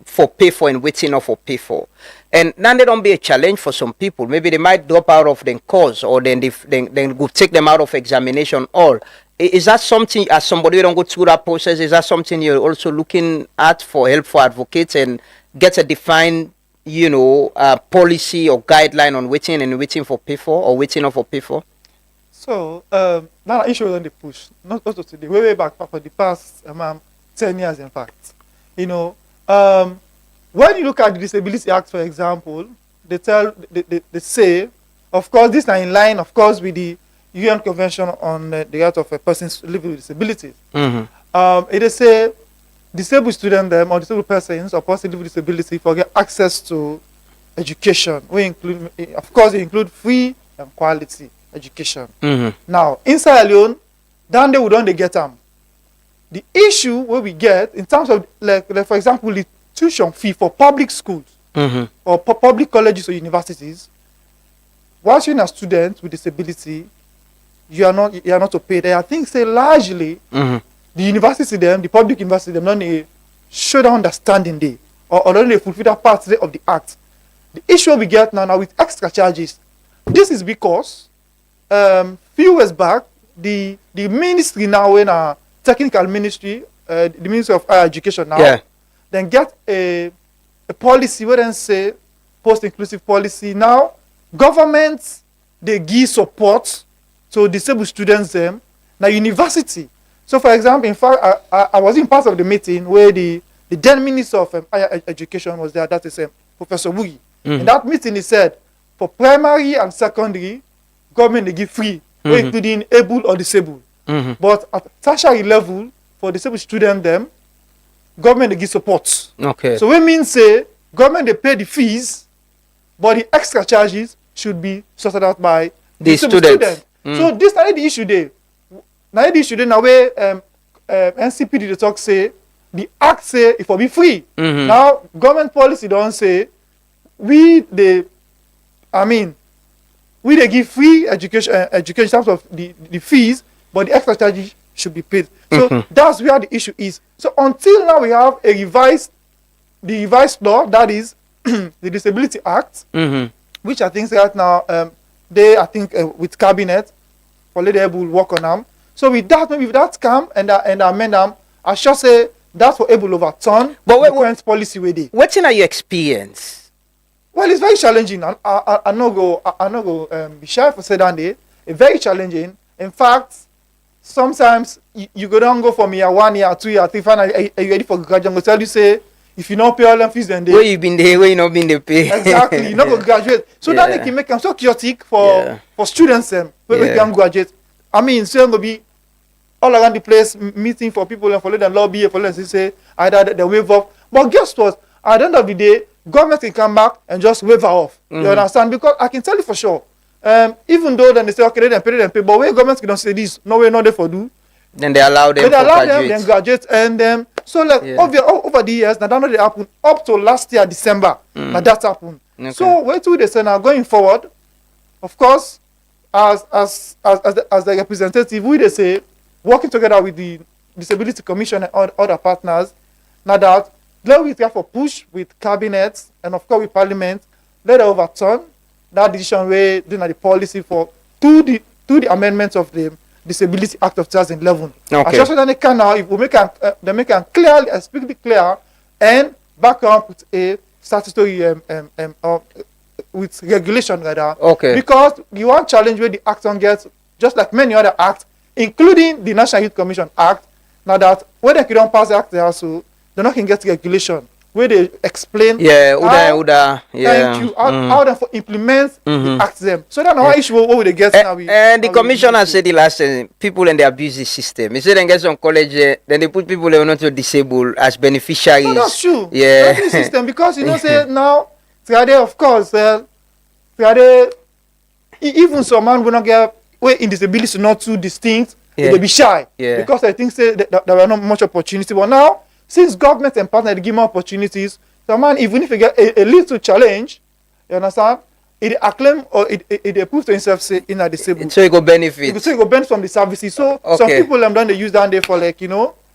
for pay for and waiting not for pay for. And then they don't be a challenge for some people. Maybe they might drop out of the course or then go take them out of examination. All is that something as somebody who don't go through that process? Is that something you're also looking at for help for advocates and get a defined, policy or guideline on waiting for pay for or waiting not for pay for? So now issue on the push, not today, way back for the past 10 years, in fact. When you look at the Disability Act, for example, they say, of course, this is in line, of course, with the UN Convention on the Rights of Persons Living with Disabilities. It is say disabled students or disabled persons or persons living with disability for get access to education. We include, of course, they include free and quality education. Now, inside Leone, then we don't get them. The issue where we get in terms of like for example, the tuition fee for public schools or public colleges or universities. Once you're a student with disability, you are not to pay there. I think say largely the university the public university don't show the understanding there or don't they fulfill that part of the act. The issue we get now with extra charges. This is because few years back, the ministry now in a technical ministry, the Ministry of Higher Education now, then get a policy where they say post-inclusive policy. Now, governments, they give support to disabled students them. Now, university. So, for example, in fact, I was in part of the meeting where the then Minister of Higher Education was there. That is Professor Wuyi. In that meeting, he said, for primary and secondary, government they give free, including able or disabled. But at tertiary level, for disabled students, them government they give support. Okay. So we mean say government they pay the fees, but the extra charges should be sorted out by the students. So this is the issue there. Now the issue there now where NCPD the talk say the act say it will be free. Now government policy don't say we they give free education in terms of the fees, but the extra charges should be paid. So that's where the issue is. So until now we have the revised law, that is the Disability Act, which I think right now with cabinet for let able work on them. So with that, maybe if that come and amend them, I should say that's for able overturn the current policy with it. What's in your experience? Well, it's very challenging. I no go be shy for say that day. It's very challenging. In fact, sometimes you go down go from year 1 year 2 year 3 finally are you ready for graduate? Go tell you say if you not pay all them fees then they where you been there, where you not been there pay. Exactly, you not go graduate. So that they can make them so chaotic for students when we can graduate. I mean, so gonna be all around the place meeting for people and for them lobby for them say either they waive off. But guess what? At the end of the day, government can come back and just waive her off. You understand? Because I can tell you for sure. Even though then they say okay, they pay, but when government can say this, no way, not there for do. Then they allow them. Then graduate, and so like over the years, now that they happen up to last year December. Now that happened. Okay. So wait till they say now going forward, of course, as the representative, we they say working together with the Disability Commission and other partners. Now that let we therefore push with cabinets and of course with Parliament, let it overturn that decision where doing the policy for to the amendments of the Disability Act of 2011. Okay. I just that they can now if we make they make it clearly, speakly clear, and back up with a statutory with regulation rather. Okay. Because the one challenge where the act on gets, just like many other acts, including the National Youth Commission Act, now that when they don't pass the act, they also they're not can get regulation where they explain how they implement the act them. So that's our issue what they get now. And the commissioner said the last time people in the abuse the system. He said they get some college, then they put people who are not disabled as beneficiaries. No, that's true. Yeah. That's the system because you know say now of course even some man will not get where in disability not too distinct, they be shy. Because I think say that there were not much opportunity. But now since government and partners give more opportunities, so man, even if you get a little challenge, you understand, it acclaim or it proves to himself say in a disabled. So you go benefit. So you go benefit from the services. So some people don't they use down there for like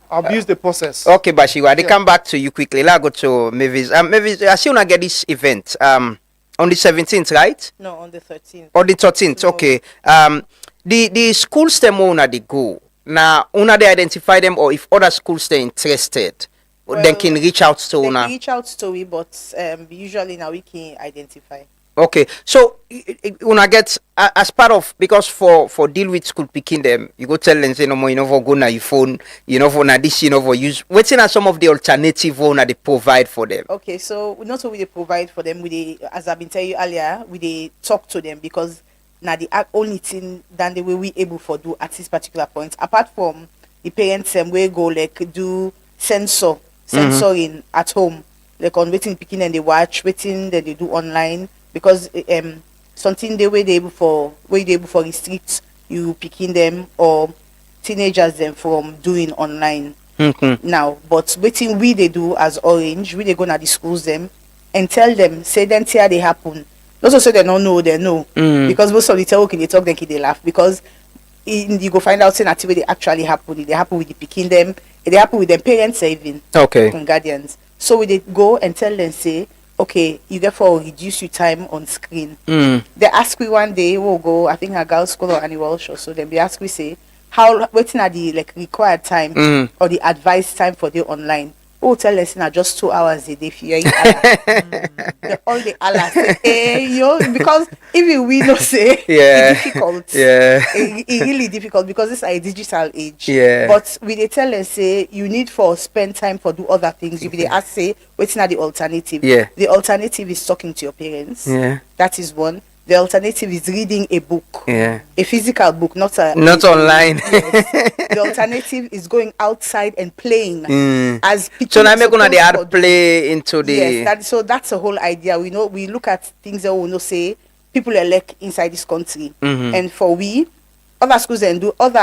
abuse the process. Okay, Bashiwa, they come back to you quickly. Let's go to Mavis. Mavis, I see you get this event on the 17th, right? No, on the 13th. On the 13th, no. Okay. The schools them owner they go. Now, una they identify them, or if other schools they're interested, they can reach out to una. They reach out to we, but usually now we can identify. Okay, so una get as part of, because for deal with school picking them, you go tell them say no more, you know, for go na your phone, you know, for na this, you know, for use. What's in some of the alternative one that they provide for them? Okay, so not only they provide for them, as I've been telling you earlier, we talk to them because. Now the only thing than the way we able for do at this particular point, apart from the parents we go like do censoring at home, like on waiting picking and they watch, waiting that they do online, because something they able for restrict you picking them or teenagers them from doing online now. But waiting they do as Orange, they go to the schools them and tell them say then here they happen. Those also say they don't know, they know. Because most of the tell they talk, then they laugh. Because you go find out saying that they actually happen. They happen with the picking them, they happen with their parents even. Okay. And guardians. So we they go and tell them say okay, you therefore reduce your time on screen. Mm. They ask me one day, we'll go, I think a girls' school or any Welsh or so, then they ask me, say, how, waiting at the like required time Mm. or the advised time for the online. Oh, tell us now just 2 hours a day for your all the Allah say, because even we know say Yeah. it's difficult. Yeah. It really difficult because it's a digital age. Yeah. But we they tell us say you need for spend time for do other things. You be they ask say waiting at the alternative. Yeah. The alternative is talking to your parents. Yeah. That is one. The alternative is reading a book. Yeah. A physical book, not online. Yes. The alternative is going outside and playing. Mm. As So now people I'm gonna supposed add to do. play into the. Yes, so that's the whole idea. We know we look at things that we know say people elect inside this country, Mhm. and for we other schools and do other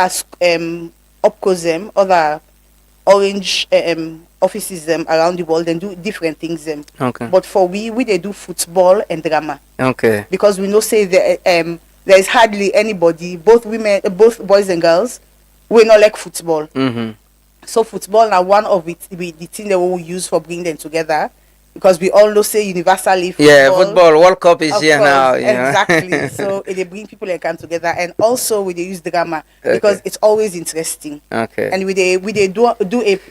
opcos them, other orange offices them around the world and do different things them. Okay. But for we they do football and drama Okay. because we know say there is hardly anybody, both women, both boys and girls, we not like football. Mm-hmm. So football now one of the thing that we will use for bringing them together because we all know say universally football. Yeah, football World Cup is Of here course, now. You know? exactly. So they bring people and come together, and also we they use drama because Okay. it's always interesting. Okay. And we they do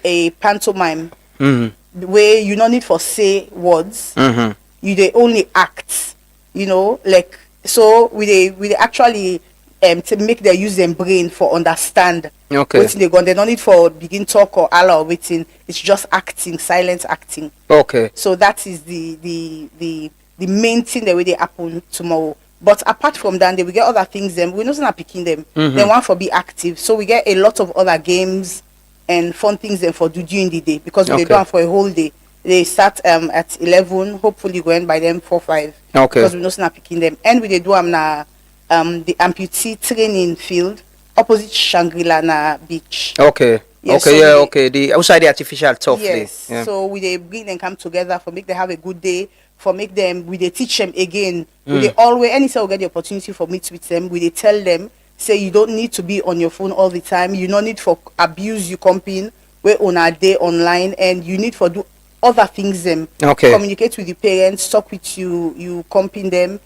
a pantomime Mm-hmm. where you don't need for say words. Mm-hmm. You they only act. Like so we they actually to make them use them brain for understand. Okay. Wetin they go. They don't need for begin talk or all or waiting. It's just acting, silent acting. Okay. So that is the main thing that way they happen tomorrow. But apart from that, they will get other things. Them we're not picking them. Mhm. They want for be active. So we get a lot of other games and fun things them for do during the day because we Okay. they do them for a whole day. They start at 11. Hopefully going by them 4-5. Okay. Because we're not picking them. And we they do them na the amputee training field opposite Shangri-La na beach. Okay. Yes, okay. so Yeah. we- Okay. The outside the artificial turf. Yes. Yeah. So we they bring them come together for make them have a good day, for make them we they teach them again. We they always anytime we get the opportunity for meet with them, we they tell them say you don't need to be on your phone all the time. You don't need for abuse you comping we're on our day online and you need for do other things them. Okay. Communicate with the parents, talk with you comping them,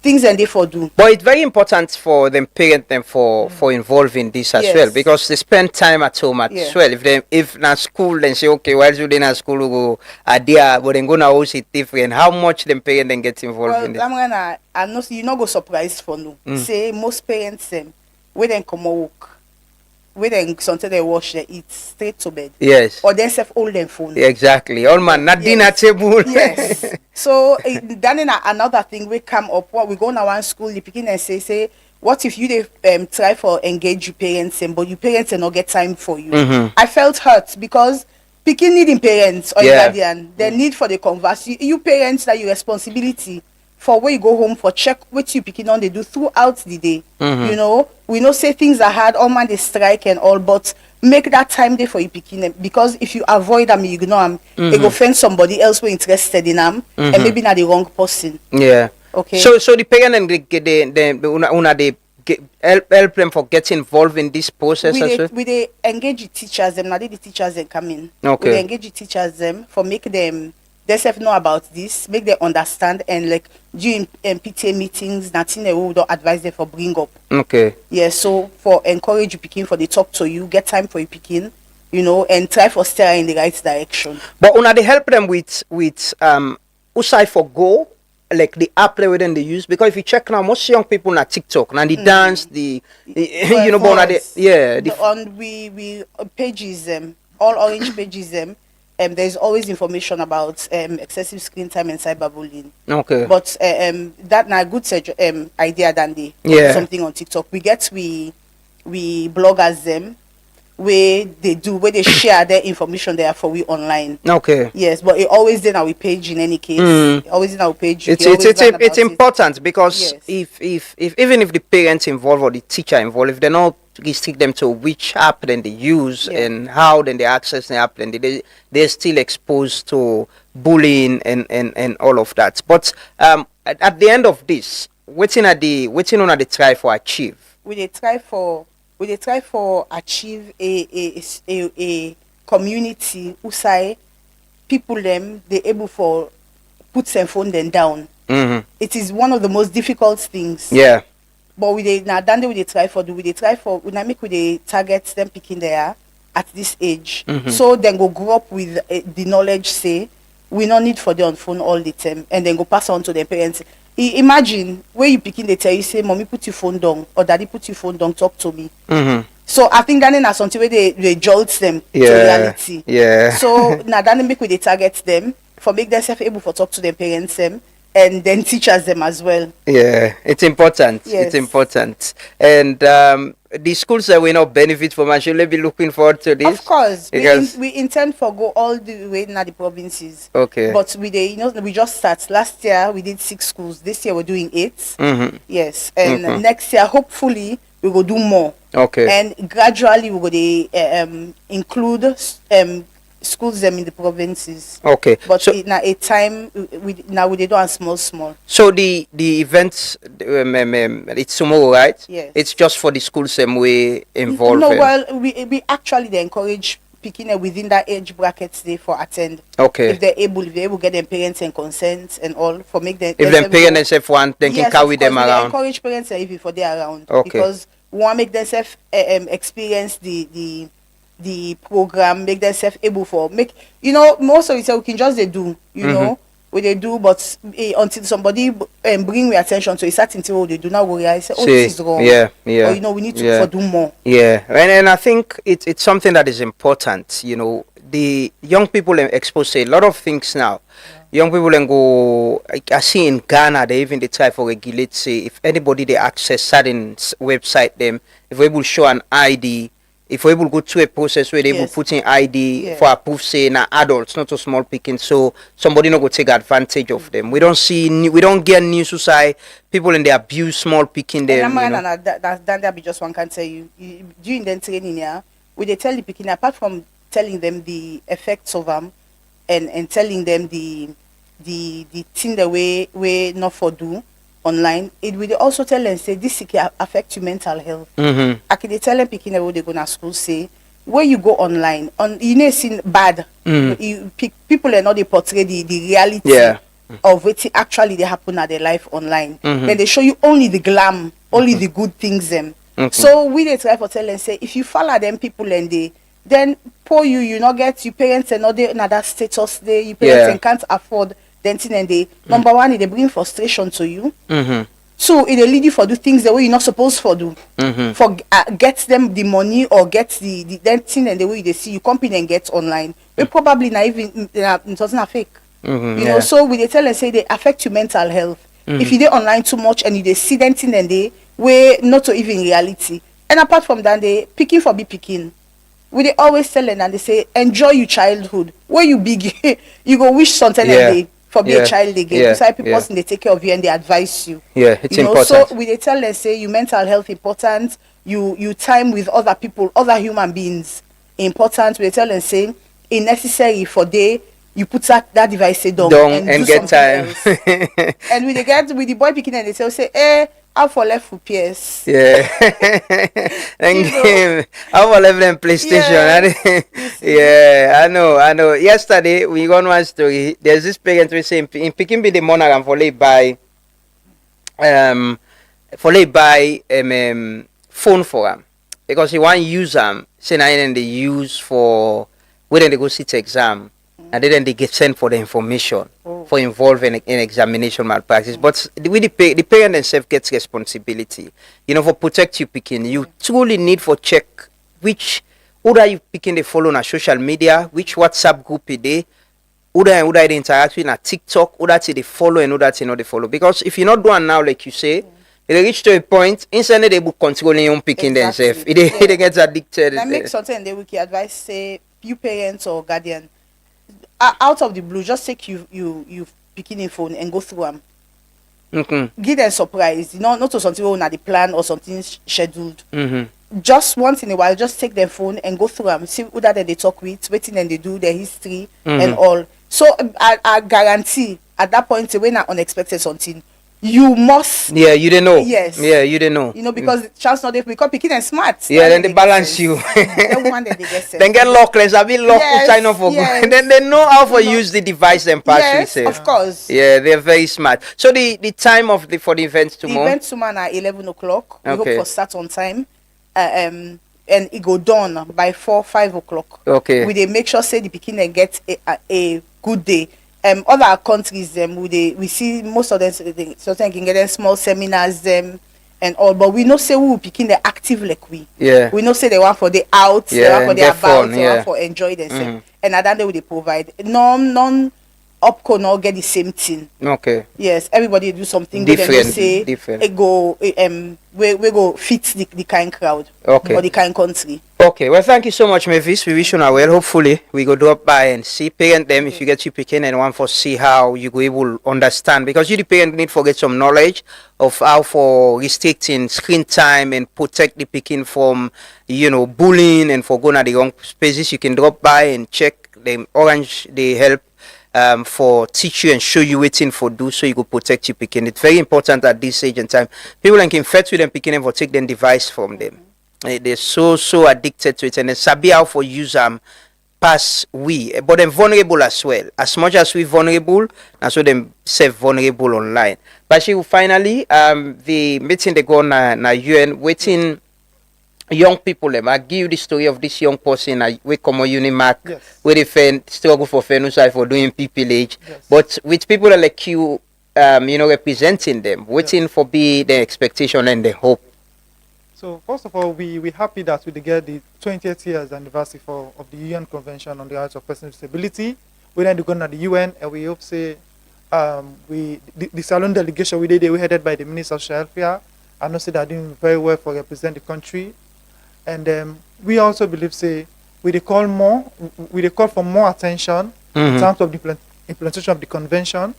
things and they for do. But it's very important for them parent them for involving this as Yes. well because they spend time at home as Yeah. well. If not school, then say okay, while you in school we go there, but then go now house it different. How much them parent then get involved in Well, it? I'm not you not go surprised for no. Say most parents when they come work, when they sometimes they wash they eat straight to bed. Yes. Or they self hold their phone. Exactly. All man, not dinner table. Yes. So then in another thing we come up what we go now one school the pikin and say what if you they try for engage your parents but your parents not get time for you. Mhm. I felt hurt because pikin needing parents or Yeah. guardian they need for the converse you parents that your responsibility for where you go home for check what you picking on they do throughout the day. Mhm. We know say things are hard all man they strike and all but make that time there for you picking them because if you avoid them you ignore them they go find somebody else who interested in them and Mhm. maybe not the wrong person. Yeah. Okay. So the parent and they help them for getting involved in this process as well. We they engage the teachers them now they the teachers them come in. Okay. We dey engage the teachers them for make them themselves know about this, make them understand and like during PTA meetings, nothing they will don't advise them for bring up. Okay. Yeah, so for encourage you picking for the talk to you, get time for you picking, and try for steer in the right direction. But una they help them with usai for go like the app where then they use because if you check now most young people na TikTok now the dance but una they On we pages all orange pages there's always information about excessive screen time and cyberbullying. Okay. But that na good idea than the something on TikTok. We get we bloggers them where they share their information there for we online. Okay. Yes, but it always in our page in any case. Always in our page. It's important because if even if the parents involved or the teacher involved, if they not restrict them to which app then they use and how then they access the app, then they're still exposed to bullying and all of that. But at the end of this, waiting on the try for achieve. We try for achieve a community who say people them they able for put their phone then down. It is one of the most difficult things. Yeah. But we dey now then we dey try for we na make we dey target them picking there at this age. So then go grow up with the knowledge say we no need for the on phone all the time, and then go pass on to their parents. Imagine where you picking they tell you say mommy put your phone down or daddy put your phone down, talk to me. So I think that is something where they jolt them to reality. Yeah. So now that make we they target them for make themselves able for talk to their parents them and then teachers them as well. Yeah, it's important. Yes. It's important. And the schools that we not benefit from, I should be looking forward to this. Of course, Because we intend for go all the way in the provinces. Okay. But we just start. Last year we did 6 schools. This year we're doing 8. Yes, and next year hopefully we will do more. Okay. And gradually we will include schools them in the provinces. Okay. But so, in a time we do a small. So the events it's tomorrow, right? Yes. It's just for the schools we involved. No, well we actually they encourage picking within that age brackets they for attend. Okay. If they're able to get their parents and consent and all for make them. If them parents have one, they can carry them around. Encourage parents even for they around. Okay. Because we want to make themselves experience the program, make themselves able for make most of it we can just they do know what they do, but until somebody bring your attention to a certain thing what they do now we realize this is wrong. Yeah. Or we need to for do more. Yeah, and I think it's something that is important. The young people are exposed to a lot of things now. Young people and go. I see in Ghana they try for regulate. Say if anybody they access certain website them, if we able show an ID. If we're able to go to a process where they will put in ID for approve say na adults, not a small picking, so somebody not go take advantage of them. We don't get news to say people in the abuse small picking them. That be just one can tell you. During the training here, we they tell the picking apart from telling them the effects of them and telling them the thing the way not for do online, it will also tell them say this can affect your mental health. I can tell them picking what they go to school say when you go online see bad people are not they portray the reality of what actually they happen at their life online. Then they show you only the glam, only the good things them. So we they try for tell them say if you follow them people and they then poor you not get your parents and not they another status there, your parents and can't afford. Then and they number one they bring frustration to you. So it lead you for do things the way you're not supposed to do. For get them the money or get the then thing and the way they see you company and get online. We probably not even it doesn't affect. So we they tell and say they affect your mental health. If you do online too much and you they see them thing and they way not to even reality. And apart from that they picking for be picking. We they always tell them and they say enjoy your childhood. Where you big you go wish something and they for be a child again. Beside people they take care of you and they advise you. Yeah, it's important. So we they tell them say your mental health important, you time with other people, other human beings important. We tell them say it's necessary for you put that device down and do get time. And with the boy picking and they say how for left for PS. Yeah. And game. How for left them PlayStation. Yeah, I know. Yesterday we got one story. There's this parent we say in picking be the money and for lay buy phone for him. Because he want use them. Say now they use for when they go sit exam. And then they get sent for the information for involving in examination malpractice. But with the parent themselves gets responsibility. For protect you picking. You truly need for check who are you picking the follow on social media, which WhatsApp group it is, who they interact with on TikTok, who that they follow and who that they follow. Because if you're not doing now, like you say, they reach to a point, instantly they will controlling your picking themselves. They get addicted. That makes something they will advise say you parents or guardian. Out of the blue, just take you picking a phone and go through them. Give them surprise, not to something on the plan or something scheduled. Just once in a while, just take their phone and go through them. See who that they talk with, waiting and they do their history and all. So I guarantee at that point when not unexpected something, you must. Yeah, you didn't know. Yes. Yeah, you didn't know. You know, because chance not if we call picking and smart. Yeah, then they balance you. Then one that they get sense. Then get lockless. I mean, lock Yes, sign up for yes. good. Then they know how to use the device and pass Yes, with of course. Yeah, they're very smart. So the time of the for the event The tomorrow. event tomorrow at 11 o'clock. We Okay. hope for start on time. And it go done by 5 o'clock. Okay. We they make sure say the Pekin they get a good day. Other countries we see most of them sometimes can get them small seminars and all, but we know say we Pekin they active like we. Yeah. We know say they want for the out, they Yeah, want for and the get about, fun, they yeah. want for enjoy themselves. Mhm. And at that day we they provide. None upco not get the same thing. Okay. Yes, everybody do something good and you Different, say different. it go we go fit the kind crowd Okay. or the kind country. Okay, well, thank you so much, Mavis. We wish you well. Hopefully, we go drop by and see parent them if you get your picking and want for see how you go able understand because you the parent need for get some knowledge of how for restricting screen time and protect the picking from bullying and for going at the wrong spaces. You can drop by and check them. Orange they help for teach you and show you waiting for do so you go protect your picking. It's very important at this age and time. People like infect with them picking them for take them device from them. They're so addicted to it and they sabi how for use pass we, but they're vulnerable as well. As much as we vulnerable, and so them say vulnerable online. But she will finally the meeting they go na UN waiting young people them. I give you the story of this young person we come on Unimac where they struggle for fairness for doing pupillage. But with people like you representing them, waiting for be the expectation and the hope. So first of all, we're happy that we get the 20th years anniversary of the UN Convention on the Rights of Persons with Disability. We then go to the UN and we hope say the Salon delegation we headed by the Minister of Welfare. I know say they're doing very well for represent the country. And we also believe say we call for more attention in terms of the implementation of the convention.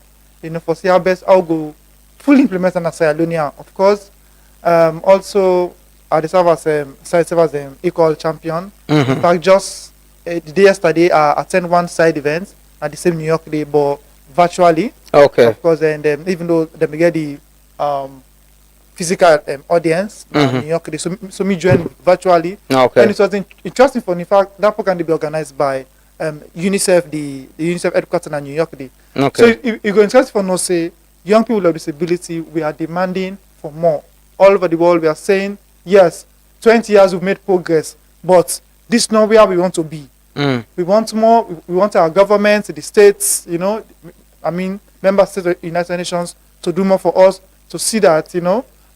For see how best I'll go fully implement in Sierra Leone. Of course, also I serve as equal champion. In fact, just the day yesterday, I attend one side event at the same New York Day, but virtually. Okay. Of course, and even though they get the physical audience in New York Day, so me join virtually. Okay. And it was interesting for me. In fact, that program be organized by UNICEF, the UNICEF headquarters in New York Day. Okay. So it go interesting for no say young people with disability, we are demanding for more. All over the world, we are saying, yes, 20 years we've made progress, but this is not where we want to be. We want more. We want our government, the states, member states of the United Nations to do more for us, to see that,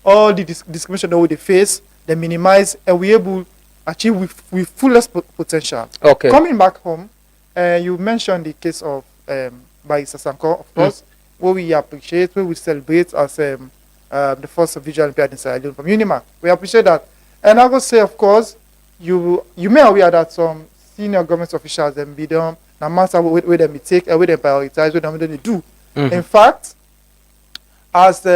all the discrimination that we face, they minimize, and we're able to achieve with fullest potential. Okay. Coming back home, you mentioned the case of Baisa Sanko, of course, where we appreciate, where we celebrate as the first visual Olympiad in Sierra Leone from Unimac. We appreciate that. And I would say, of course, you may aware that some senior government officials them be done, no matter where they take, where they prioritize, where they do. In fact, as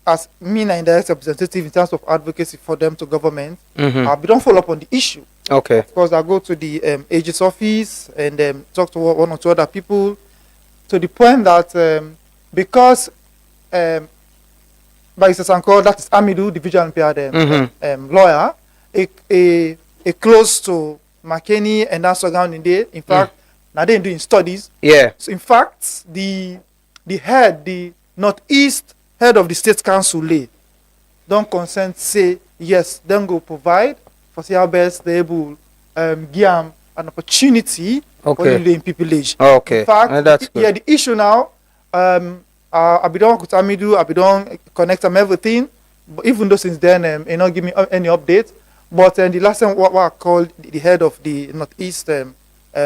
as me and indirect representative in terms of advocacy for them to government, we don't follow up on the issue. Okay. Of course, I go to the AG's office and talk to one or two other people to the point that because Barrister Sanko, that is Amidou, the visual impaired lawyer, a close to McKinney and that's surrounding there. In fact, now they're doing studies. Yeah. So in fact, the Northeast head of the State Council don't consent say yes, then go provide for see how best they able give them an opportunity for you in pupillage. Okay. In fact, That's good. the issue now, I be done with Amidu, I be done connect them everything. But even though since then, he not give me any update. But the last time what I called the head of the Northeast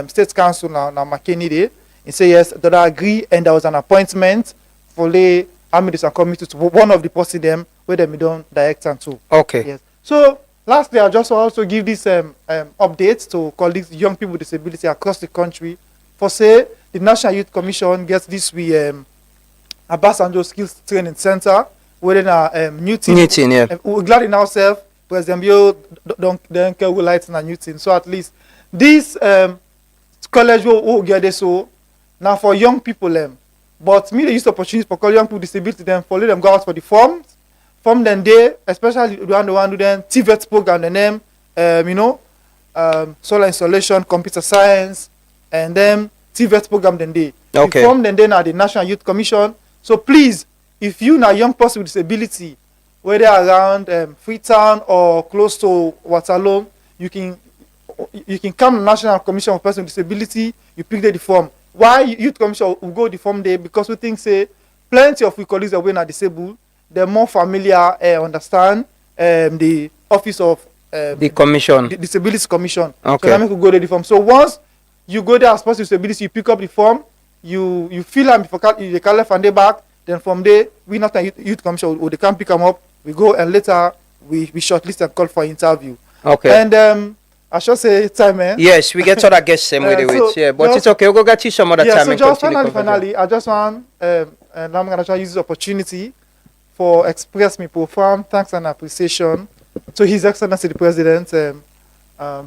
State Council now McKinney Day, he said yes, that I agree, and there was an appointment for the Amidu and committee to one of the posts them where they don't direct and to. Okay. Yes. So lastly, I just also give this update to colleagues, young people with disability across the country. For say the National Youth Commission gets this we Abasanjo Skills Training Center within a new team. New team, yeah. We're glad in ourselves. President Bio don't care we light in a new team. So at least this college will get this so now for young people But me, they use the opportunity for call young people with disability, then for let them go out for the forms. Form then they, especially the one do then TVET program, the name, solar installation, computer science, and then TVET program then they. Okay. The form then they now the National Youth Commission. So please, if you now young person with disability, whether around Freetown or close to Waterloo, you can come to National Commission of Persons with Disability, you pick the form. Why Youth Commission will go the form there? Because we think say plenty of we colleagues that we are disabled, they're more familiar, understand the office of the commission, the Disabilities Commission. Okay. So that make you go there the form. So once you go there as person with disability, you pick up the form, you fill them before you can left and they back. Then from there, we not a youth commission, or they can pick them up. We go and later we shortlist and call for interview. Okay. And I should say time, eh? Yes, we get other guests same way they wait. Yeah, but it's okay. We'll go get you some other time. So and just continue finally, I just want and I'm gonna try to use this opportunity for express my profound thanks and appreciation to His Excellency the President,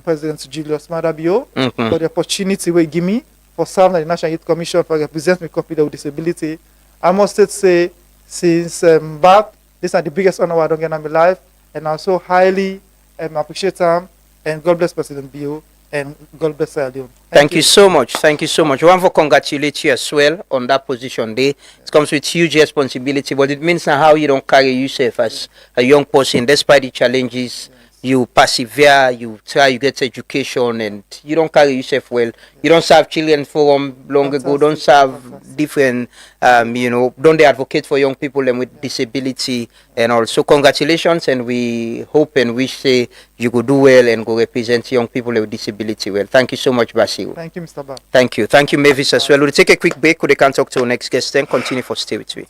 President Julius Madabio, for the opportunity we give me for serving the National Youth Commission for represent my company with disability. I must say, since back, this is the biggest honor I don't get in my life, and I so highly appreciate them. And God bless President Bio, and God bless Leone. Thank you so much. Thank you so much. We want to congratulate you as well on that position there. It comes with huge responsibility, but it means now how you don't carry yourself as a young person, despite the challenges. You persevere, you try, you get education, and you don't carry yourself well. You don't serve children forum long ago, don't serve different, don't they advocate for young people and with disability and also congratulations, and we hope and wish say you could do well and go represent young people with disability well. Thank you so much, Basil. Thank you, Mr. Ba. Thank you. Thank you, Mavis, as well. We'll take a quick break. We can talk to our next guest, then continue for Stay With Me.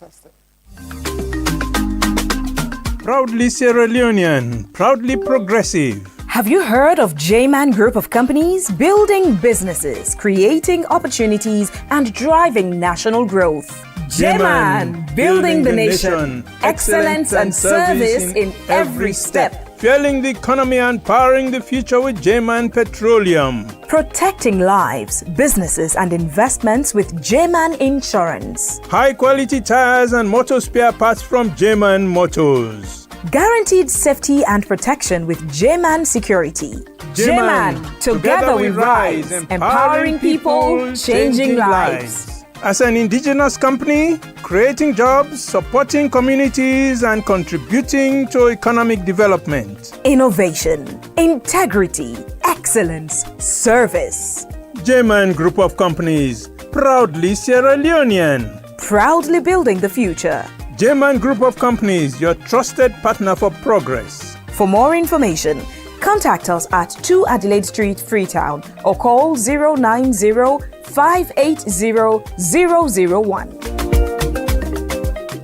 Proudly Sierra Leonean, proudly progressive. Have you heard of J-Man Group of Companies? Building businesses, creating opportunities, and driving national growth. J-Man, building the nation. Excellence and service in every step. Fueling the economy and powering the future with J-Man Petroleum. Protecting lives, businesses, and investments with J-Man Insurance. High quality tires and motor spare parts from J-Man Motors. Guaranteed safety and protection with J-Man Security. J-Man, together we rise, empowering people, changing lives. As an indigenous company, creating jobs, supporting communities, and contributing to economic development. Innovation, integrity, excellence, service. J-Man Group of Companies, proudly Sierra Leonean. Proudly building the future. J-Man Group of Companies, your trusted partner for progress. For more information, contact us at 2 Adelaide Street, Freetown, or call 090-580-001.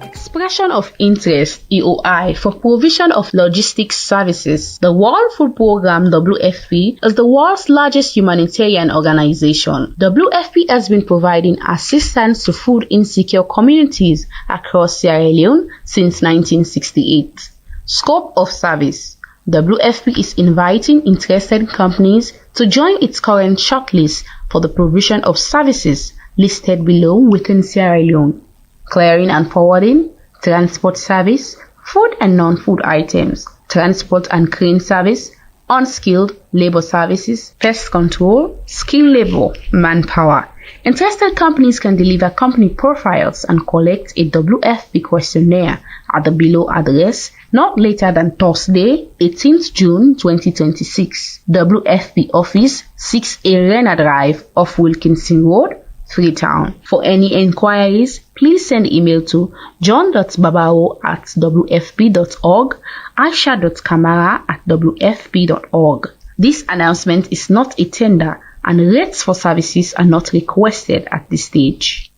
Expression of Interest (EOI) for provision of logistics services. The World Food Programme (WFP) is the world's largest humanitarian organization. WFP has been providing assistance to food insecure communities across Sierra Leone since 1968. Scope of service. WFP is inviting interested companies to join its current shortlist for the provision of services listed below within Sierra Leone: clearing and forwarding, transport service, food and non-food items, transport and crane service, unskilled labor services, pest control, skilled labor, manpower. Interested companies can deliver company profiles and collect a WFP questionnaire at the below address not later than Thursday, 18th June 2026. WFP Office, 6A Rena Drive off Wilkinson Road, Freetown. For any enquiries, please send email to john.babao@wfp.org, aisha.kamara@wfp.org. This announcement is not a tender and rates for services are not requested at this stage.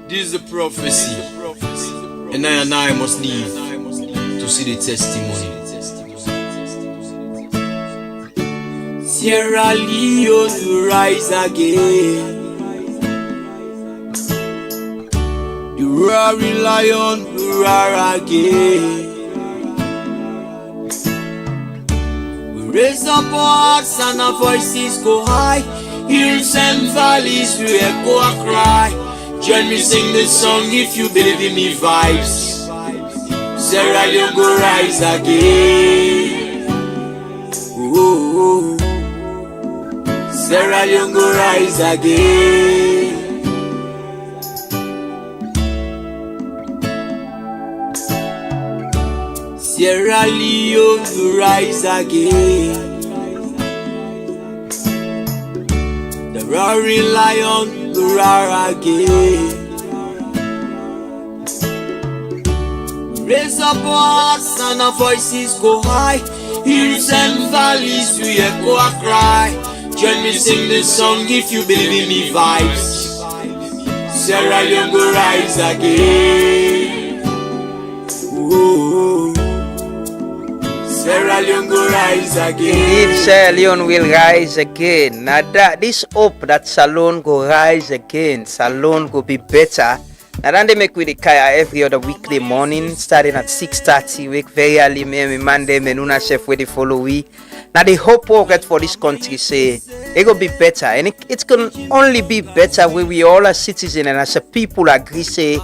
This is the prophecy, and I must live to see the testimony. Sierra Leone will rise again. The roaring lion will roar again. Raise up our hearts and our voices go high. Hills and valleys we echo a cry. Join me sing this song if you believe in me vibes. Sierra Leone go rise again. Ooh. Sierra Leone go rise again. Sierra Leone will rise again. The roaring lion will roar again. Raise up our hearts and our voices go high. Hills and valleys we echo a cry. Join me sing this song if you believe in me vibes. Sierra Leone will rise again. Ooh. Sierra Leone go rise again. Indeed, Sierra Leone will rise again. Now that this hope that Salone go rise again, Salone go be better. Now then they make with the kaya every other weekday morning, starting at 6:30 week very early, maybe Monday, Menuna chef with the follow we. Now the hope we get for this country say it go be better, and it can only be better when we all as citizens and as a people agree say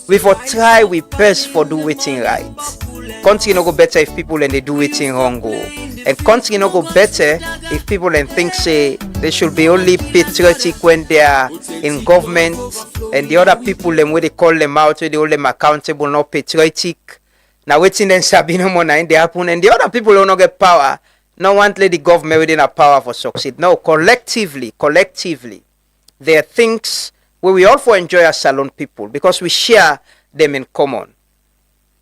we for try we best for do waiting right. Country no go better if people and they do waiting wrong go. And country no go better if people and think say they should be only patriotic when they are in government, and the other people them where they call them out, where they hold them accountable, not patriotic. Now waiting then Sabino Mona in the happen, and the other people who not get power. No one let the government within a power for succeed. No, collectively, there are things where we all for enjoy as Salone people because we share them in common.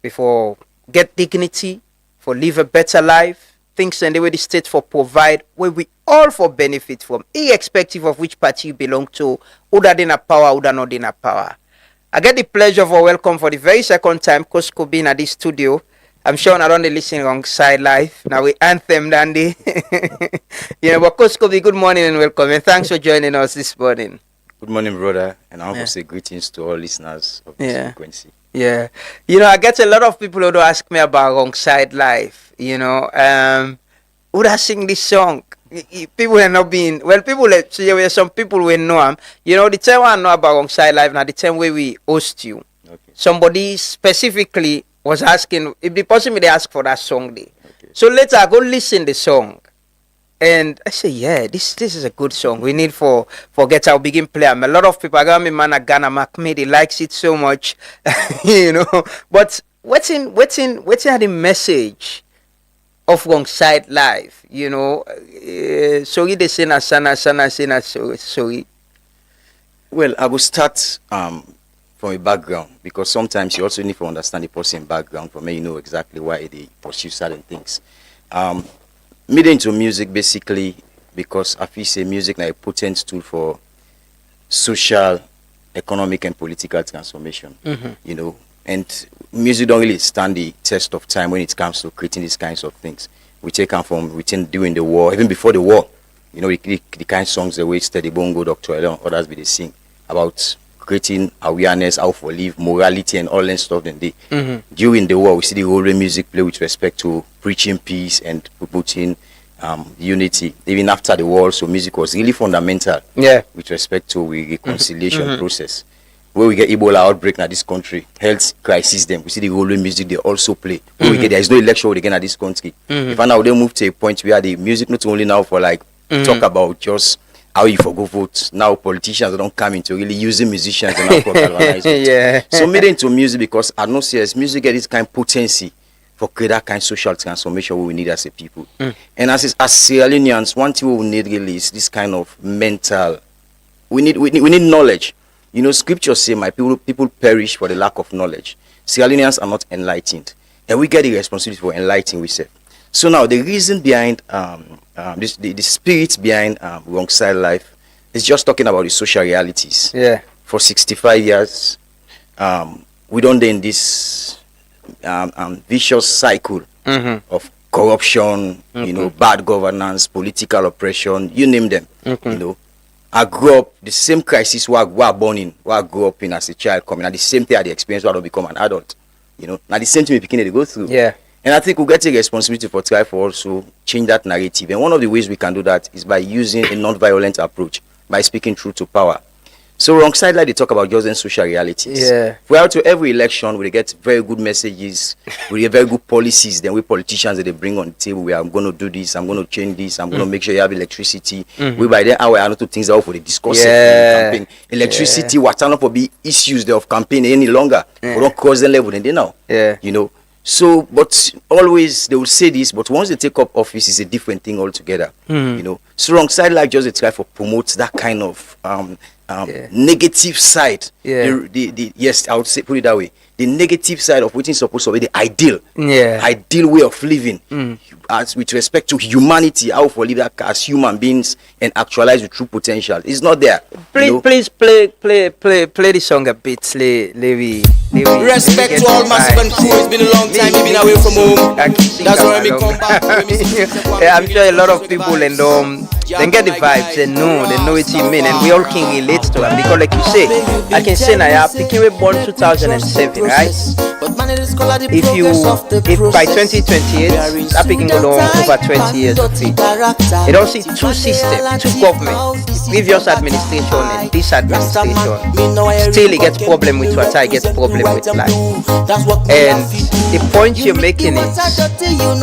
Before get dignity, for live a better life, things and the way the state for provide where we all for benefit from, irrespective of which party you belong to, whether in a power, whether not in a power. I get the pleasure for welcome for the very second time, Cosco being at this studio. I'm sure I don't listen alongside live. Now we anthem, Dandy. But Cosco, good morning and welcome, and thanks for joining us this morning. Good morning, brother, and I want to say greetings to all listeners of this frequency. Yeah, I get a lot of people who ask me about alongside live. Who does sing this song? People are not being some people will know them. The time I know about alongside live now, the time where we host you. Okay. Somebody specifically was asking if the person may ask for that song day. Okay. So later I go listen the song. And I say, yeah, this is a good song. We need for get our begin play. A lot of people, I got me man at Ghana Macmedi likes it so much, But what's in the message of alongside live, Sorry they say na sana say na sorry. Well, I will start from a background, because sometimes you also need to understand the person's background for me, you know exactly why they pursue certain things. Me into music basically because I feel say music is a potent tool for social, economic and political transformation. And music don't really stand the test of time when it comes to creating these kinds of things. We take them from within during the war, even before the war. The kind of songs the way Steady Bongo, Dr. Leone, others be they sing about creating awareness, how for live, morality and all that stuff. During the war, we see the whole music play with respect to preaching peace and promoting unity. Even after the war, so music was really fundamental with respect to the reconciliation process. Where we get Ebola outbreak in this country, health crisis, then we see the whole music they also play. Where we get there is no election again in this country. If I now they move to a point where the music not only now for like talk about just how you forgo vote. Now politicians don't come into really using musicians and now for galvanize vote. So made into music because I know serious music get this kind of potency for create that kind of social transformation we need as a people. And as Sierra Leoneans, one thing we need really is this kind of mental. We need knowledge. Scripture say my people perish for the lack of knowledge. Sierra Leoneans are not enlightened, and we get the responsibility for enlightening ourselves. So now the reason behind the spirit behind alongside life is just talking about the social realities. For 65 years, we don't in this vicious cycle of corruption, bad governance, political oppression, you name them. I grew up the same crisis where I born in, where I grew up in as a child coming, and the same thing I experience when I become an adult. Now the same thing we begin to go through. And I think we get a responsibility for try for also change that narrative. And one of the ways we can do that is by using a non-violent approach, by speaking truth to power. So alongside like they talk about just in social realities. Yeah. We out to every election, we get very good messages, we get very good policies. Then we politicians that they bring on the table. We are going to do this. I'm going to change this. I'm going to make sure you have electricity. We by then our other two things out for the discussion campaign. Electricity, what not for be issues there of campaign any longer. We don't cross the level and they now. You know. So, but always they will say this, but once they take up office, it's a different thing altogether. You know. So alongside like just a try for promote that kind of negative side. Yes, I would say put it that way. The negative side of what is supposed to be the ideal way of living, as with respect to humanity, how for live that as human beings and actualize the true potential. It's not there. Please play the song a bit, Levi. Respect to all massive and crew. It's been a long time you've been away from home. That's why we come back. I'm sure a lot of people and they get the vibes and they know what you mean, and we all can relate to them because, like you say, I can say now, Pikin was born 2007, right? If by 2028, that Pikin go on over 20 years of age, it also two systems, two governments, previous administration and this administration. Still, it gets problem with what I get problem with life. And the point you're making is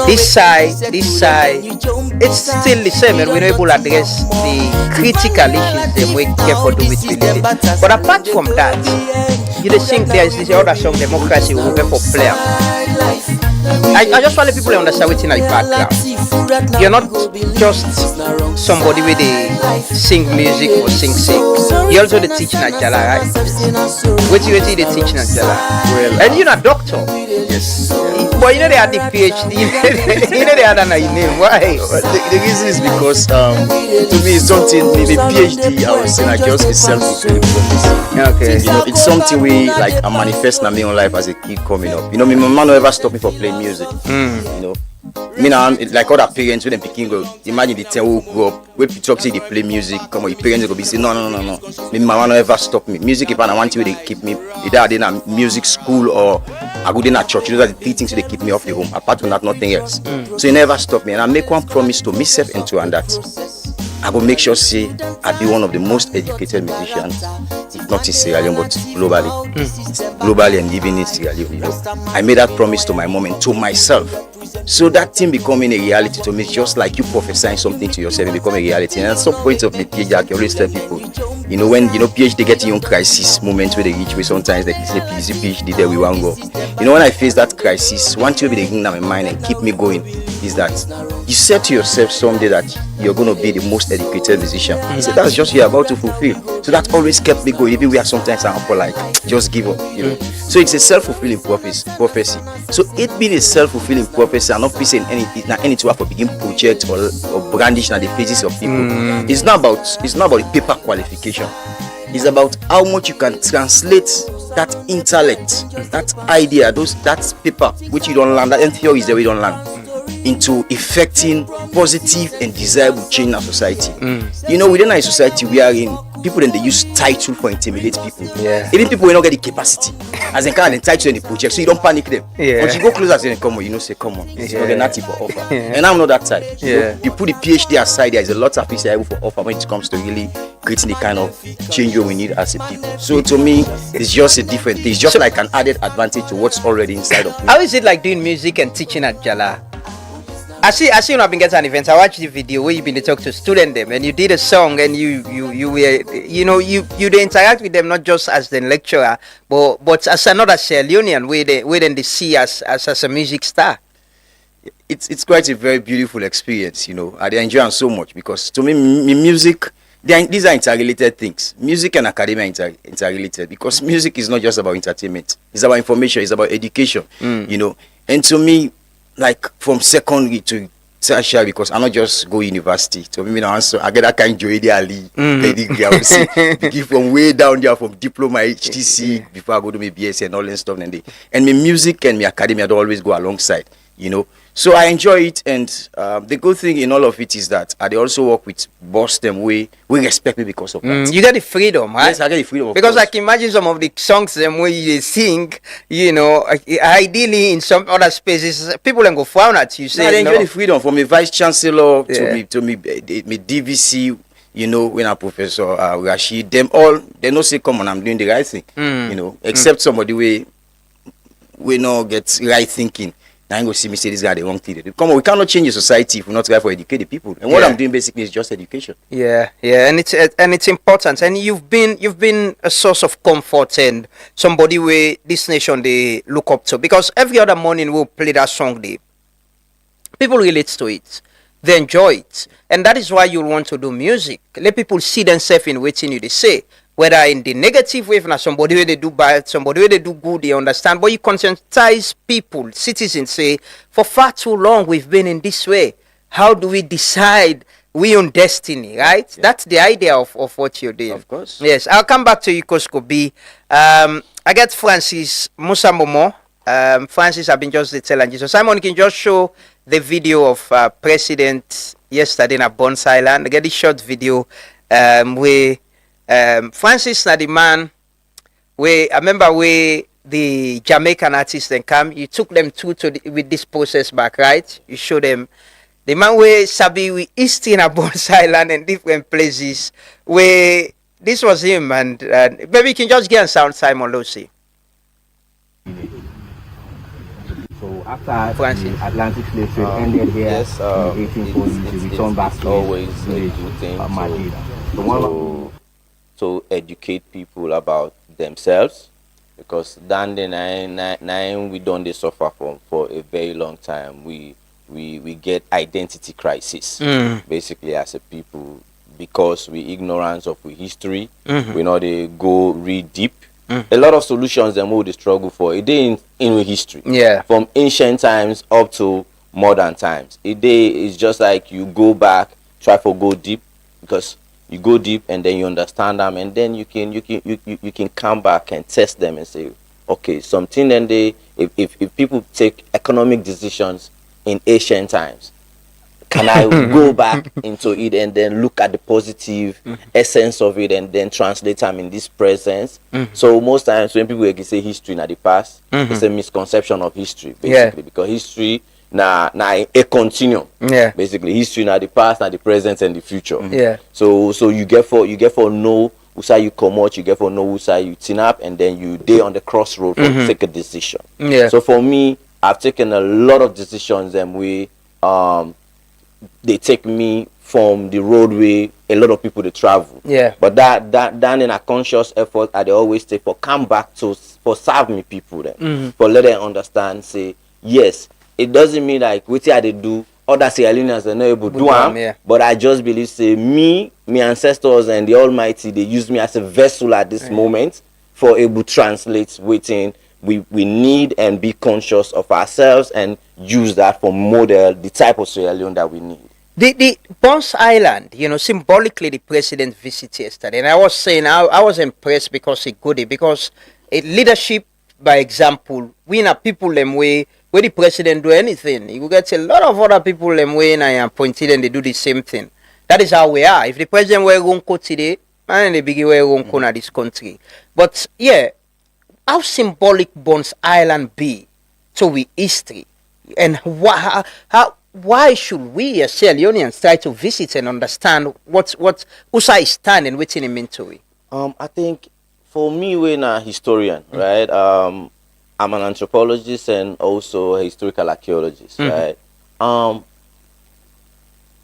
this side, it's still the same, and we're able to address the critical issues that we care for do with religion. But apart from that, you think there is this other song, Democracy, we go for player. I just want people to understand what's in the background. You're not just somebody with a sing music or sing. You also the teaching at Jala, right? What you the teaching at Jala? Well, and you're a doctor. Yes. But you know they had the PhD. You know they had an name. Why? The reason is because to me it's something the PhD I would say like just a self-fulfilling prophecy. Okay. You know, it's something we like I manifest in my own life as a kid coming up. You know, my mama never stopped me for playing music. You know. Me now, like other parents when they picking go, imagine the 10 who grew up, when you talk say they play music, come on, your parents go be say no. My mama never stop me. Music if I want to they keep me either I did a music school or I go in a church. Those are the three things they keep me off the home. Apart from that, nothing else. So you never stop me. And I make one promise to myself and to and that I will make sure say I be one of the most educated musicians, if not in Sierra Leone, but globally. Globally and living in Sierra Leone, you know. I made that promise to my mom and to myself. So that thing becoming a reality to me, just like you prophesying something to yourself, it become a reality. And at some point of the PhD, I can always tell people, you know, when PhD get in crisis moments where they reach me, sometimes they say, please, PhD, there we won't go. You know, when I face that crisis, one thing will be the thing in my mind and keep me going is that you said to yourself someday that you're going to be the most educated musician. So that's just you're about to fulfill. So that always kept me going, even where sometimes I'm like, just give up, you know. So it's a self-fulfilling prophecy. So it being a self-fulfilling prophecy and not facing anything to have a begin project or brandish at the faces of people. It's not about the paper qualification. It's about how much you can translate that intellect, that idea, that paper which you don't learn, that theory is that we don't learn, into effecting positive and desirable change in our society. You know, within our society we are in, people then they use title for intimidate people. Even people will not get the capacity as they can entitle any project, so you don't panic them. Once you go closer to them, come on, you know, say come on, it's not nothing for offer. And I'm not that type. You put the PhD aside, there is a lot of things able for offer when it comes to really creating the kind of change we need as a people. So to me, it's just a different thing. It's just like an added advantage to what's already inside of me. How is it like doing music and teaching at Jala? I see you have been getting an event. I watched the video where you've been to talk to student them and you did a song and you interact with them not just as the lecturer but as another Sierra Leonean where then they see as a music star. It's quite a very beautiful experience, you know. I enjoy it so much because to me music, these are interrelated things. Music and academia are interrelated because music is not just about entertainment. It's about information, it's about education, you know. And to me, like from secondary to tertiary, because I'm not just go university. So I get that kind of Joedi Ali degree. I would say begin from way down there, from diploma, HTC, before I go to my BS and all that stuff. And my music and my academia don't always go alongside. you know. So I enjoy it, and the good thing in all of it is that I dey also work with boss them we respect me because of that. You get the freedom, right? Yes, I get the freedom. Because I can imagine some of the songs them where you sing, you know, ideally in some other spaces, people can go frown at you. Say, I enjoy no. the freedom from a vice chancellor to me DVC. You know, when a Professor Rashid, them all they no say come on, I'm doing the right thing. You know, except somebody we no get right thinking. Now you go see me say this guy the wrong thing. Come on, we cannot change the society if we not try for educate the people. And what I'm doing basically is just education. Yeah, and it's important. And you've been a source of comfort and somebody where this nation they look up to, because every other morning we'll play that song. People relate to it, they enjoy it, and that is why you want to do music. Let people see themselves in waiting you they say. Whether in the negative way, now somebody where they do bad, somebody where they do good, they understand. But you conscientize people, citizens say, for far too long we've been in this way. How do we decide we own destiny, right? Yeah. That's the idea of what you're doing. Of course. Yes, I'll come back to you, Koskobi. I get Francis Musa Momo. Francis, I've been just telling you. So Simon, can just show the video of President yesterday in Bones Island. I get the short video where Francis na the man where I remember where the Jamaican artists then come, you took them with this process back, right? You show them the man where Sabi we East in Bones Island and different places where this was him, and maybe you can just get on sound Simon Lucy. So after the Atlantic slave trade ended here in 1840, we returned back to always a good thing to educate people about themselves, because down the nine we don't suffer for a very long time. We get identity crisis basically as a people, because we ignorance of we history. We know they go read deep. A lot of solutions them we struggle for it in history. Yeah, from ancient times up to modern times. It's just like you go back, try to go deep, because you go deep and then you understand them, and then you can come back and test them and say, okay, something. Then if people take economic decisions in ancient times, can I go back into it and then look at the positive essence of it and then translate them in this presence? So most times when people say history in the past, it's a misconception of history basically, because history na a continuum. Basically history na the past, na the present and the future. So you get for know who say you come out, you get for know who say you tin up, and then you day on the crossroad for take a decision. So for me, I've taken a lot of decisions and they take me from the roadway a lot of people they travel. But that in a conscious effort I they always take for come back to for serve me people then. For let them understand, say yes, it doesn't mean like what they do other Sierra Leoneans are not able to do them, but I just believe say me ancestors and the Almighty, they use me as a vessel at this moment for able to translate within we need, and be conscious of ourselves and use that for model the type of Sierra Leone that we need. The Bones Island, you know, symbolically the president visited yesterday, and I was saying I was impressed because he goody, because leadership by example. We not people them way where the president do anything, you will get a lot of other people them way and I am appointed and they do the same thing. That is how we are. If the president were going to today, and the big way going to this country. But yeah, how symbolic Bones Island be to we history, and why should we as Sierra Leoneans try to visit and understand what USA is standing within him into it? I think for me, we're a historian, right? I'm an anthropologist and also a historical archaeologist, right?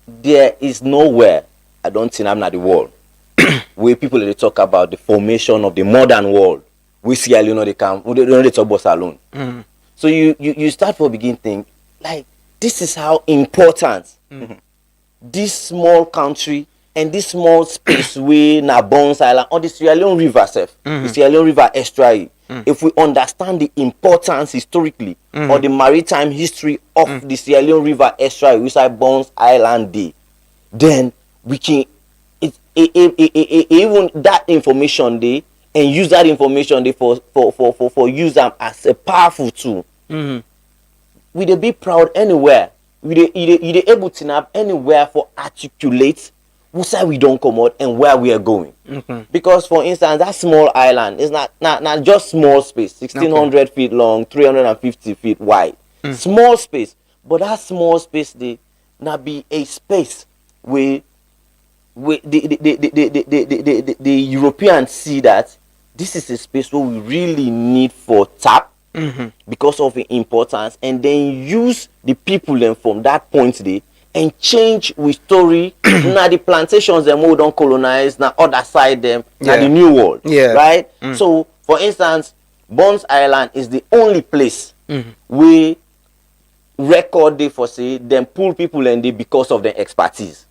There is nowhere, I don't think I'm not the world, where people they talk about the formation of the modern world. We see, you know, they talk about alone. So you start from begin think like this is how important this small country and this small space we na Bones Island or the Sierra Leone River the Sierra Leone River estuary. If we understand the importance historically or the maritime history of the Sierra Leone River estuary, which is Bones Island Day, then we can even that information day and use that information day for use them as a powerful tool we dey be proud anywhere. You dey able to nab anywhere for articulate who side we don't come out and where we are going. Because for instance, that small island is not just small space, 1,600 feet long, 350 feet wide. Small space. But that small space they not be a space where the Europeans see that this is a space where we really need for tap because of the importance, and then use the people then from that point there and change with story. Now the plantations them who don't colonize, now other side them, now the new world, right? So for instance, Bones Island is the only place where record day for say them pull people and they because of their expertise.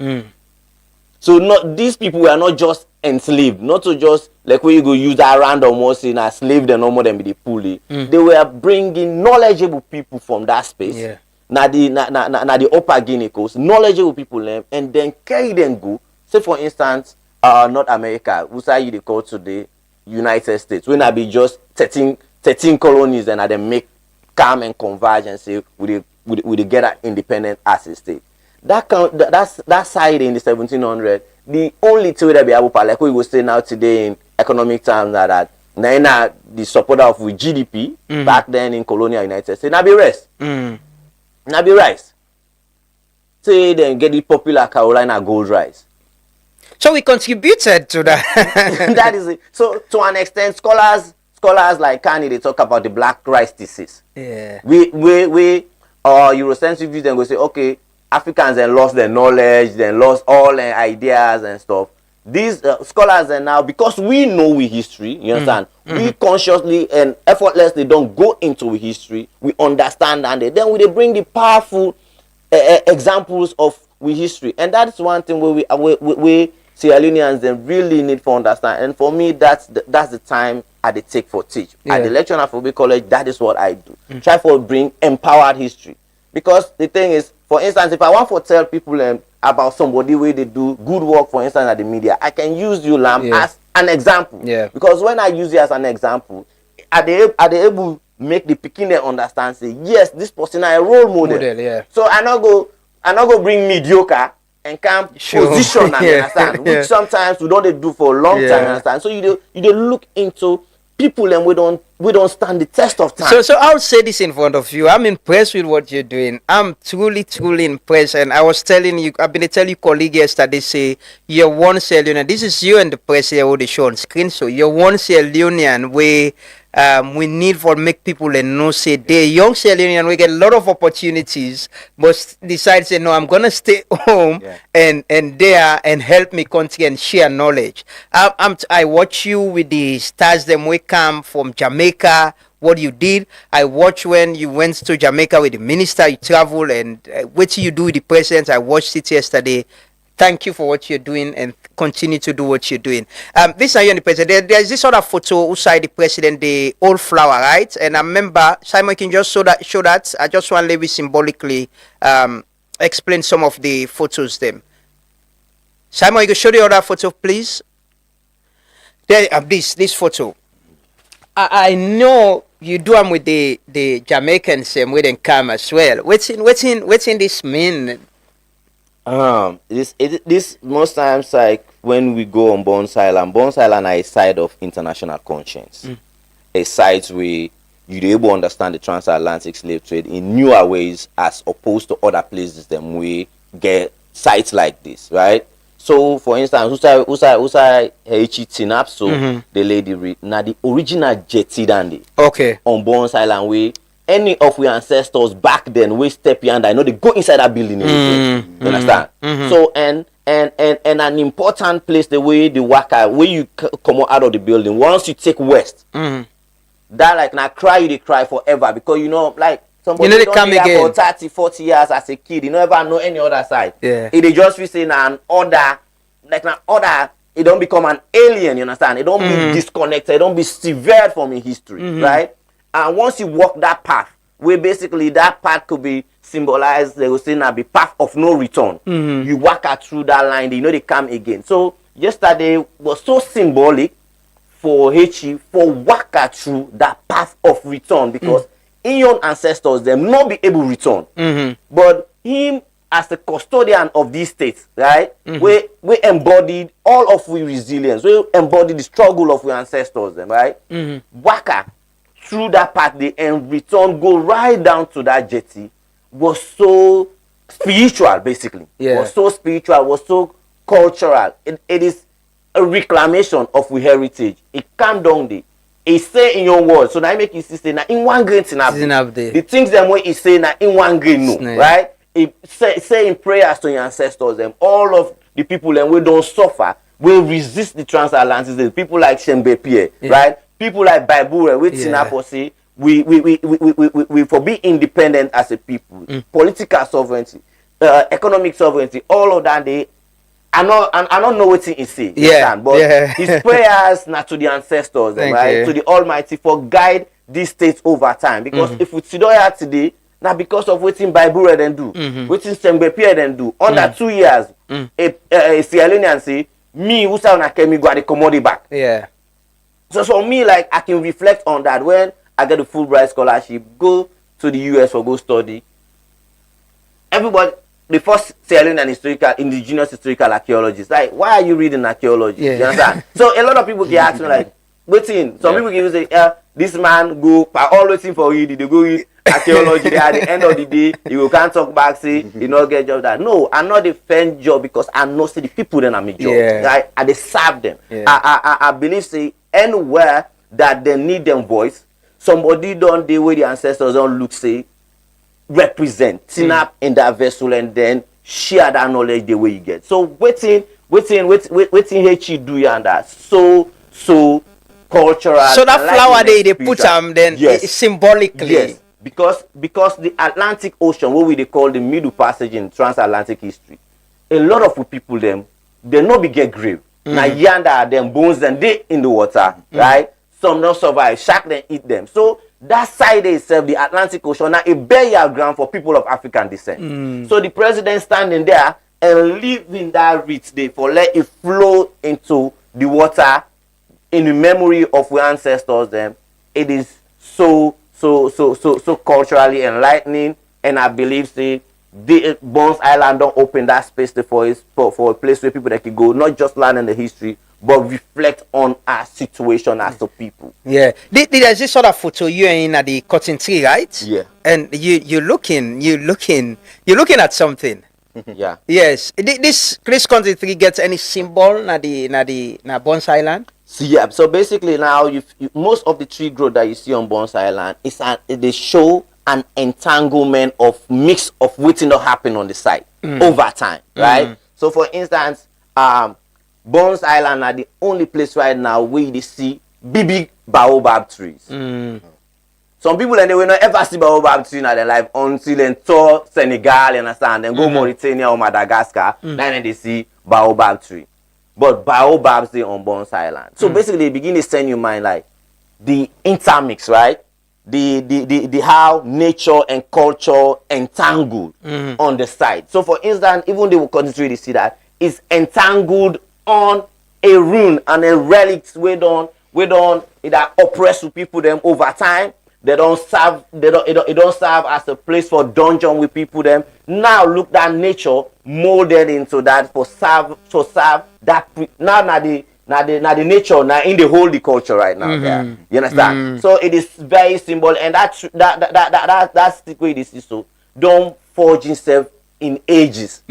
So not these people were not just enslaved, not to just like where you go use that random or say na slave them no more than be the pulley. They were bringing knowledgeable people from that space. Now the upper Guinea coast, knowledgeable people them, and then carry them go. Say for instance, North America, who say they call today United States, when I be just 13 colonies and they make come and converge and say we get an independent as a state. That side in the 1700s, the only thing that be able to, like we will say now today in economic terms, that now the supporter of with GDP back then in colonial United States, now be rest, now be rice. Say then get the popular Carolina gold rice. So we contributed to that. That is it. So to an extent, scholars like Kanye, they talk about the black rice disease. Yeah. We Eurocentric views then go say, okay, Africans then lost their knowledge, then lost all their ideas and stuff. These scholars are now, because we know we history, you understand, we consciously and effortlessly don't go into we history, we understand, and then we bring the powerful examples of we history. And that's one thing where we Sierra Leoneans then really need to understand. And for me, that's the time I take for teach. At the lecture at Afrobeat College, that is what I do. Try for bring empowered history. Because the thing is, for instance, if I want to tell people about somebody where they do good work, for instance, at the media, I can use you, Lam, as an example. Because when I use you as an example, are they able to make the Pekin understand, say, yes, this person is a role model. So I not go bring mediocre and come position, and understand, which sometimes we don't do for a long time, understand. So you look into people and we don't stand the test of time. So I'll say this in front of you. I'm impressed with what you're doing. I'm truly impressed. And I was telling you, I've been telling you colleague yesterday, say you're one Sierra Leonean. This is you and the press here who they show on screen. So you're one Sierra Leonean where we need for make people know say they young Sierra Leonean, we get a lot of opportunities, but decide say no, I'm gonna stay home and there and help me country and share knowledge. I watch you with the stars them we come from Jamaica, what you did. I watched when you went to Jamaica with the minister, you travel, and what you do with the president. I watched it yesterday. Thank you for what you're doing and continue to do what you're doing. This are you and the president. There's this other photo outside the president, the old flower, right? And I remember, Simon, can just show that. I just want to maybe symbolically explain some of the photos them. Simon, you can show the other photo, please. There, this photo. I know you do them with the Jamaicans with them come as well. What's in this mean? This most times like when we go on Bones Island are a side of international conscience. A site where you're able to understand the transatlantic slave trade in newer ways as opposed to other places them we get sites like this, right? So for instance, Usai Tinap, so the lady now the original jetty dandy on Bones Island way. Any of our ancestors back then we step here and I know they go inside that building. You understand? So and an important place the way the worker where you come out of the building once you take west. That like now they cry forever because you know like somebody don't come again for 30-40 years as a kid, you never know any other side. It they just be saying an order like an order. It don't become an alien. You understand? It don't be disconnected. It don't be severed from in history, right? And once you walk that path, where basically that path could be symbolized, they will say now be path of no return. You walk out through that line, you know they come again. So yesterday was so symbolic for Hechi for walk out through that path of return because in your ancestors them not be able to return. But him as the custodian of these states, right? We embodied all of we resilience. We embodied the struggle of our ancestors, them, right? Waka through that path, they and return go right down to that jetty was so spiritual, basically. Was so spiritual, was so cultural. It is a reclamation of we heritage. It came down there. It say in your words, so now I make you see say now in one grain the things them way it say now in one grain no, right? It say in prayers to your ancestors, them all of the people them we don't suffer, will resist the transatlantic. People like Shembe Pierre, right? People like Baibure, we say we for be independent as a people, political sovereignty, economic sovereignty, all of that they. I don't know what he say, but his prayers not to the ancestors, right? To the Almighty for guide these states over time. Because if we see here today, now because of what in Bible then do, what in Sembepia then do, under 2 years, a Sierra Leonean say, me who sound like me got the commodity back. So for me, like I can reflect on that when I get the Fulbright scholarship, go to the US for go study. Everybody. The first Sierra Leonean historical, indigenous historical archaeologist. Like, why are you reading archaeology? You understand? So a lot of people get ask me like, waiting. Some people can say, this man go all waiting for read. They go read archaeology. At the end of the day, you can't talk back, say you not get job that. No, I'm not defend job because I know see the people then I'm a job. Right? I they serve them. I believe say anywhere that they need them voice, somebody don't do where the ancestors don't look say. Represent, up in that vessel and then share that knowledge the way you get. So waiting H do you and that so cultural. So that flower they put them then symbolically. Yes, because the Atlantic Ocean, what we call the middle passage in transatlantic history, a lot of people them they no be get grave. Now yonder them bones and they in the water, right? Some not survive, shark then eat them. So that side itself, the Atlantic Ocean, now a burial ground for people of African descent. So the president standing there and leaving that reach there for let it flow into the water in the memory of our ancestors. Them, it is so culturally enlightening, and I believe say the Bones Island don't open that space for a place where people that can go not just learn in the history. But reflect on our situation as a people. There's this sort of photo you in at the cotton tree, right? And you're looking at something. Yes. This cotton tree gets any symbol na Bones Island? So basically now most of the tree growth that you see on Bones Island they show an entanglement of mix of waiting to happen on the site over time, right? So for instance, Bones Island are the only place right now where they see big baobab trees. Some people and they will not ever see baobab tree in their life until they tour Senegal, you understand, and go Mauritania or Madagascar, then they see baobab tree. But baobabs they on Bones Island. So basically they begin to send you mind like the intermix, right? The how nature and culture entangled on the site. So for instance, even they will continue to see that it's entangled on a rune and a relics we don't it oppress people them over time. They don't serve it don't serve as a place for dungeon with people them. Now look that nature molded into that for serve that now the nature now in the holy culture right now. You understand? So it is very symbol and that stick way this is so don't forge itself in ages.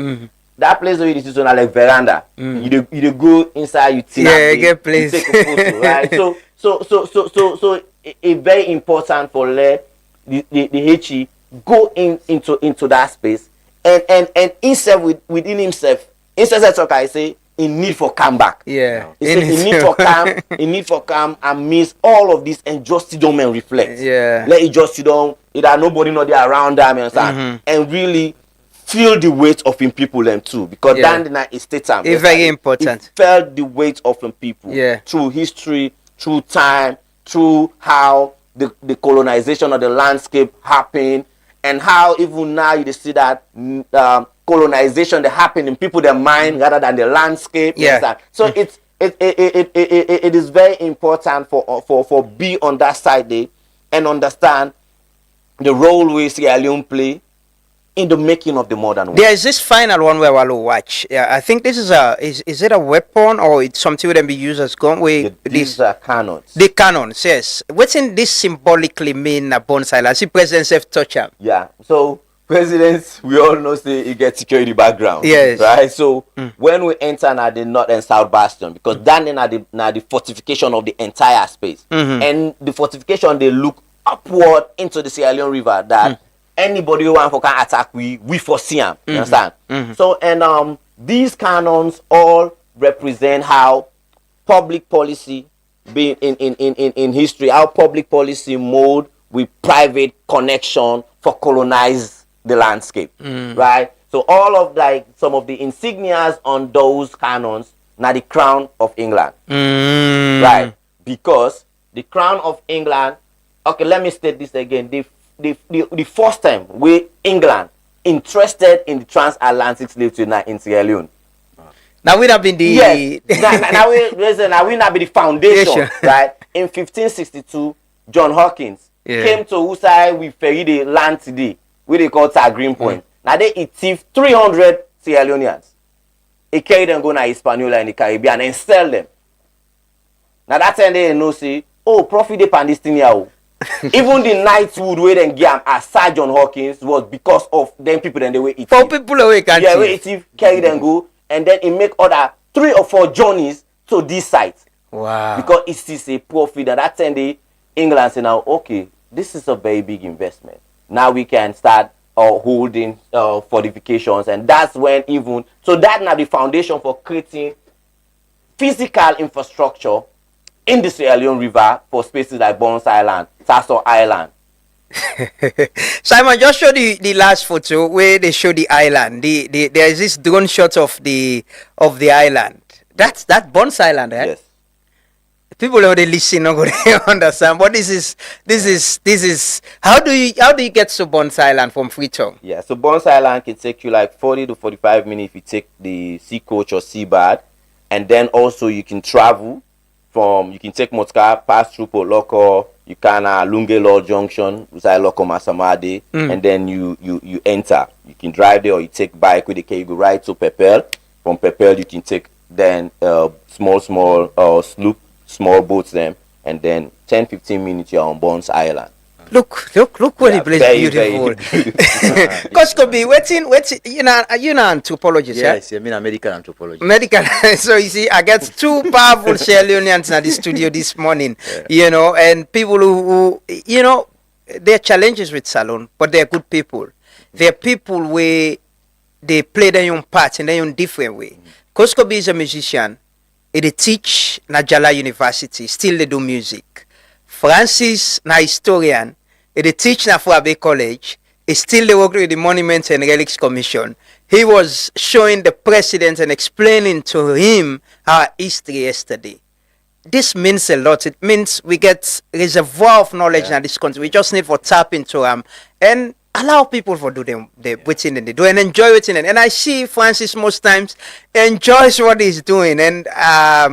That place where it is on like veranda. You go inside, you get place. You take a photo, right? So it's very important for the HE go into that space and himself within himself. Instead of talk, I say in need for come back. In need for calm and miss all of this and just sit down and reflect. Let it just sit down. It had nobody not there around them, you understand? And really feel the weight of him people them too, because that is state time. It's very important. It felt the weight of him people through history, through time, through how the colonization of the landscape happened, and how even now you see that colonization that happened in people their mind rather than the landscape. So it is very important for be on that side there and understand the role we Sierra Leone play in the making of the modern world. There is this final one where we'll watch. Yeah, I think this is is it a weapon or it's something that can be used as gun? These are cannons. The cannons, yes. What's in this symbolically mean upon silence? See, President Sef touch him. Yeah. So presidents, we all know say you get security background. Yes. Right. So when we enter now the north and south bastion, because that now the fortification of the entire space, and the fortification they look upward into the Sierra Leone River that. Anybody who want to can attack, we foresee them. You understand? So and these cannons all represent how public policy being in history, how public policy mold with private connection for colonize the landscape. Right? So all of like some of the insignias on those cannons now the crown of England. Right? Because the crown of England, okay, let me state this again. The first time we England interested in the transatlantic slave trade in Sierra Leone. Now we have been the now we not be the foundation, right? In 1562, John Hawkins came to Usai with ferry the land today, where they call Tar Green Point. Now they thief 300 Sierra Leoneans. He carried them go to Hispaniola in the Caribbean and sell them. Now that time they know say, oh, profit they pan this thing here. Even the knighthood where then get as Sir John Hawkins was because of them people then they were eating. For people away can carry them go and then it make other 3 or 4 journeys to this site. Wow. Because it is a profit and that time the England say now, okay, this is a very big investment. Now we can start holding fortifications and that's when even so that now the foundation for creating physical infrastructure in the Sierra Leone River for spaces like Bones Island, Sasso Island. Simon, just show the last photo where they show the island. There is this drone shot of the island. That's Bones Island, right? Yes. People already listen, not going to understand. But this is how do you get to Bones Island from Freetown? Yeah, so Bones Island can take you like 40 to 45 minutes if you take the sea coach or sea bird, and then also you can travel. You can take motor pass through Port Loko, you can Lunge Law Junction, Usai Loko Masamade, and then you enter. You can drive there or you take bike with the car, you go right to Pepel. From Pepel you can take then small sloop, small boats them, and then 10-15 minutes you're on Bones Island. Look what the place beautiful. Because could be waiting, you're an anthropologist, yes, I mean a medical anthropologist. Medical. So you see, I get 2 powerful Sierra Leoneans in the studio this morning, and people who there are challenges with Salon, but they're good people. They're people where they play their own part in their own different way. Koskobi is a musician. They teach Najala University, still they do music. Francis, na historian, they teach na Fuabe College. He still they work with the Monuments and Relics Commission. He was showing the president and explaining to him our history yesterday. This means a lot. It means we get reservoir of knowledge in this country. We just need to tap into them and allow people to do them within they do and enjoy it. And I see Francis most times enjoys what he's doing. And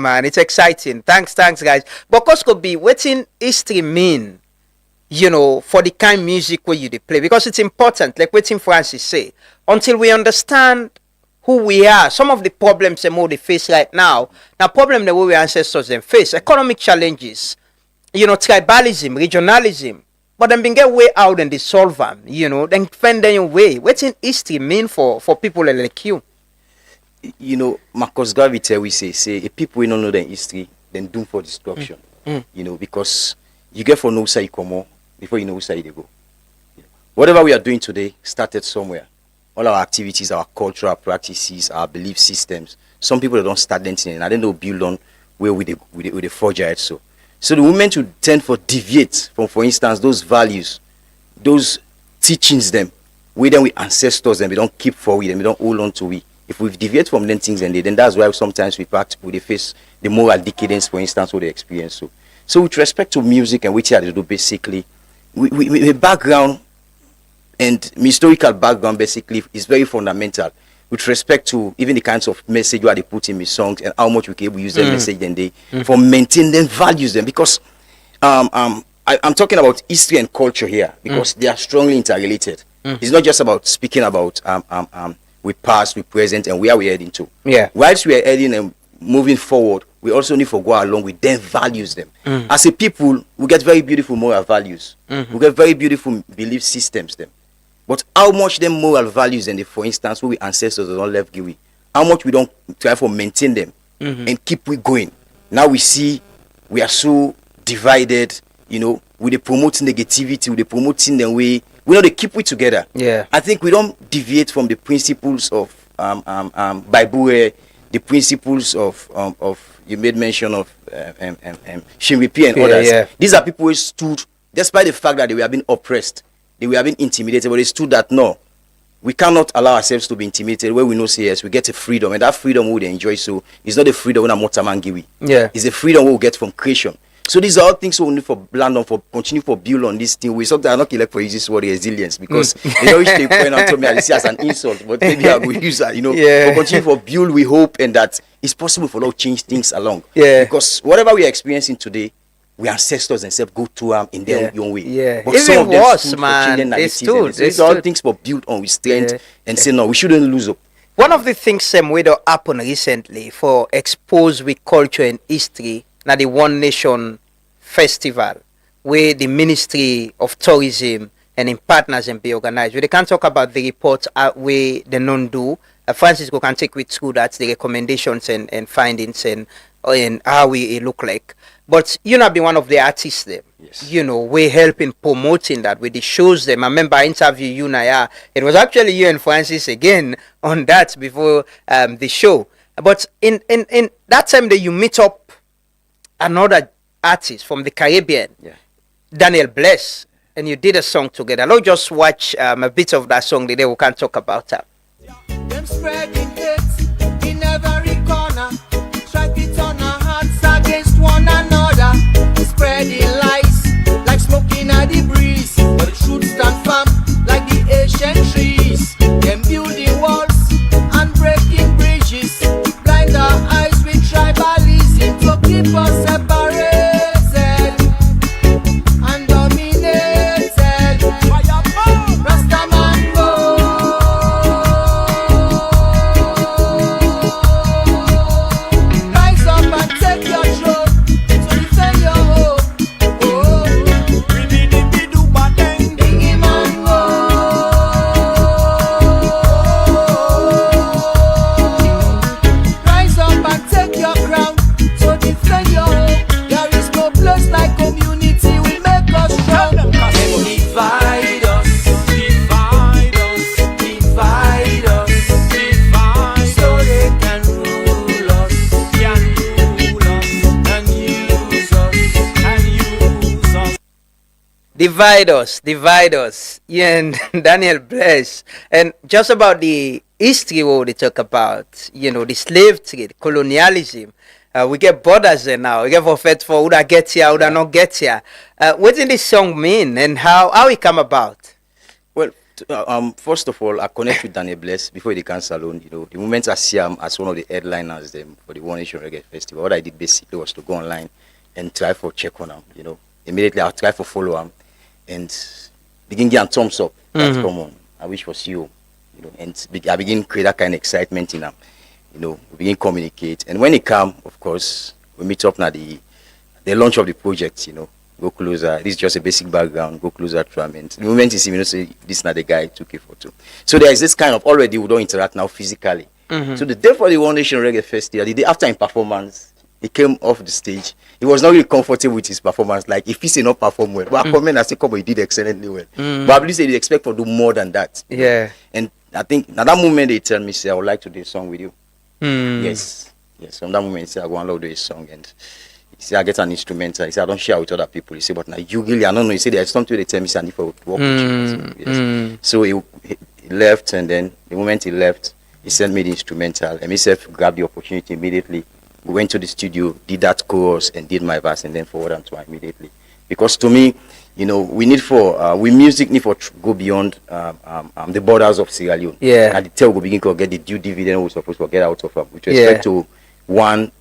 man, it's exciting. Thanks guys. But because could be within history mean, for the kind of music where you play, because it's important, like what Francis say, until we understand who we are, some of the problems they face right now problem the way our ancestors them face, economic challenges, tribalism, regionalism, but then get way out and they solve them, then find their way. What's in history mean for people like you? Marcus Garvey tell we say if people don't know their history, then doomed for destruction. Because you get for no side you come on before you know which side they go. Whatever we are doing today started somewhere. All our activities, our cultural practices, our belief systems. Some people don't start anything, and I don't know build on where we the forger so. So the women to tend for deviate from, for instance, those values, those teachings them, we then we ancestors and we don't keep for we them, we don't hold on to we. If we deviate from them things and then that's why sometimes we face the moral decadence, for instance, what they experience. So with respect to music and which they do basically, we background and historical background basically is very fundamental with respect to even the kinds of message you are they put in my songs and how much we can use the message and they for maintaining them values them because I I'm talking about history and culture here because they are strongly interrelated. It's not just about speaking about we past, we present, and where we're heading to. Yeah. Whilst we are heading and moving forward, we also need to go along with them values them. As a people, we get very beautiful moral values. We get very beautiful belief systems them. But how much them moral values and for instance, who we ancestors don't left give we, how much we don't try to maintain them and keep we going. Now we see we are so divided, you know, we they promote negativity, we they promoting them we know they keep we together. Yeah. I think we don't deviate from the principles of Bible, the principles of you made mention of Shimripi and others. Yeah. These are people who stood, despite the fact that they were being oppressed, they were being intimidated, but they stood that no, we cannot allow ourselves to be intimidated. Where we know say yes, we get a freedom, and that freedom we would enjoy. So it's not a freedom when I'm Motamangiwi. Yeah. It's a freedom we will get from creation. So these are all things we need for land on, for continue for build on this thing. We sometimes not like for use this word resilience because you know which they point out to me I see as an insult, but maybe I will use that, you know, for continue for build we hope and that it's possible for us to change things along. Yeah. Because whatever we are experiencing today, we ancestors themselves go through in their own way. Yeah. But Even some of them worse, stood for man. changing They narratives stood. and these are all things for build on with strength and say no, we shouldn't lose up. One of the things we that happened recently for expose with culture and history, now the One Nation Festival, where the Ministry of Tourism and in partners and be organized. We can talk about the report where the non-do. Francisco can take with through that, the recommendations and findings and how it look like. But you know, be one of the artists there. Yes. You know, we helping promoting that with the shows them. I remember I interviewed you, Naya. It was actually you and Francis again on that before the show. But in that time that you meet up another artist from the Caribbean, Daniel Bless, and you did a song together. Let's just watch a bit of that song today. We can talk about that. Them spreading hate in every corner, strike it on our hearts against one another, spreading lies like smoke in the breeze, but the truth stand firm like the ancient trees. Them building walls and breaking bridges, blind our eyes with tribalism to keep us separated and dominated. Rastaman go. Rise up and take your throne to defend your home. Oh, ribidibidu badeng, dingy man go. Rise up and take your crown to defend your home. There is no place like community will make us strong. Them divide us, divide us, divide us, divide, so they can rule us, and use us. Divide us. Yeah, and Daniel Bless. And just about the history what they talk about, you know, the slave trade, colonialism. We get borders there now. We get forfeit for who that get here, who that not get here. What did this song mean and how it come about? Well, first of all, I connect with Daniel Bless before the can salon. You know, the moment I see him as one of the headliners for the One Nation Reggae Festival, what I did basically was to go online and try for check on him. You know, immediately I try for follow him and begin getting thumbs up. That's common. I wish for CEO. You know, and I begin create that kind of excitement in him. You know, we begin communicate, and when he come, of course, we meet up now the launch of the project. You know, go closer. This is just a basic background. Go closer to him. And the moment you see, you know, say this is not the guy who took a photo. So there is this kind of already we don't interact now physically. So the day for the One Nation Reggae Festival, the day after his performance, he came off the stage. He was not really comfortable with his performance. Like if he say not perform well, but I comment and say, "Come on, he did excellently well." But I believe they expect to do more than that. Yeah. And I think at that moment they tell me, "Say I would like to do a song with you." Yes. From that moment, he said, I go and do a song, and he said, I get an instrumental. He said, I don't share with other people. He said, but now you really, I don't know. He said, there's something they tell me, I need to work with you. Yes. So he left, and then the moment he left, he sent me the instrumental, and myself grabbed the opportunity immediately. We went to the studio, did that chorus, and did my verse, and then forwarded to him immediately. Because to me, you know, we music need for go beyond the borders of Sierra Leone. Yeah. And the tail will begin to get the due dividend we're supposed to get out of them, with respect to one,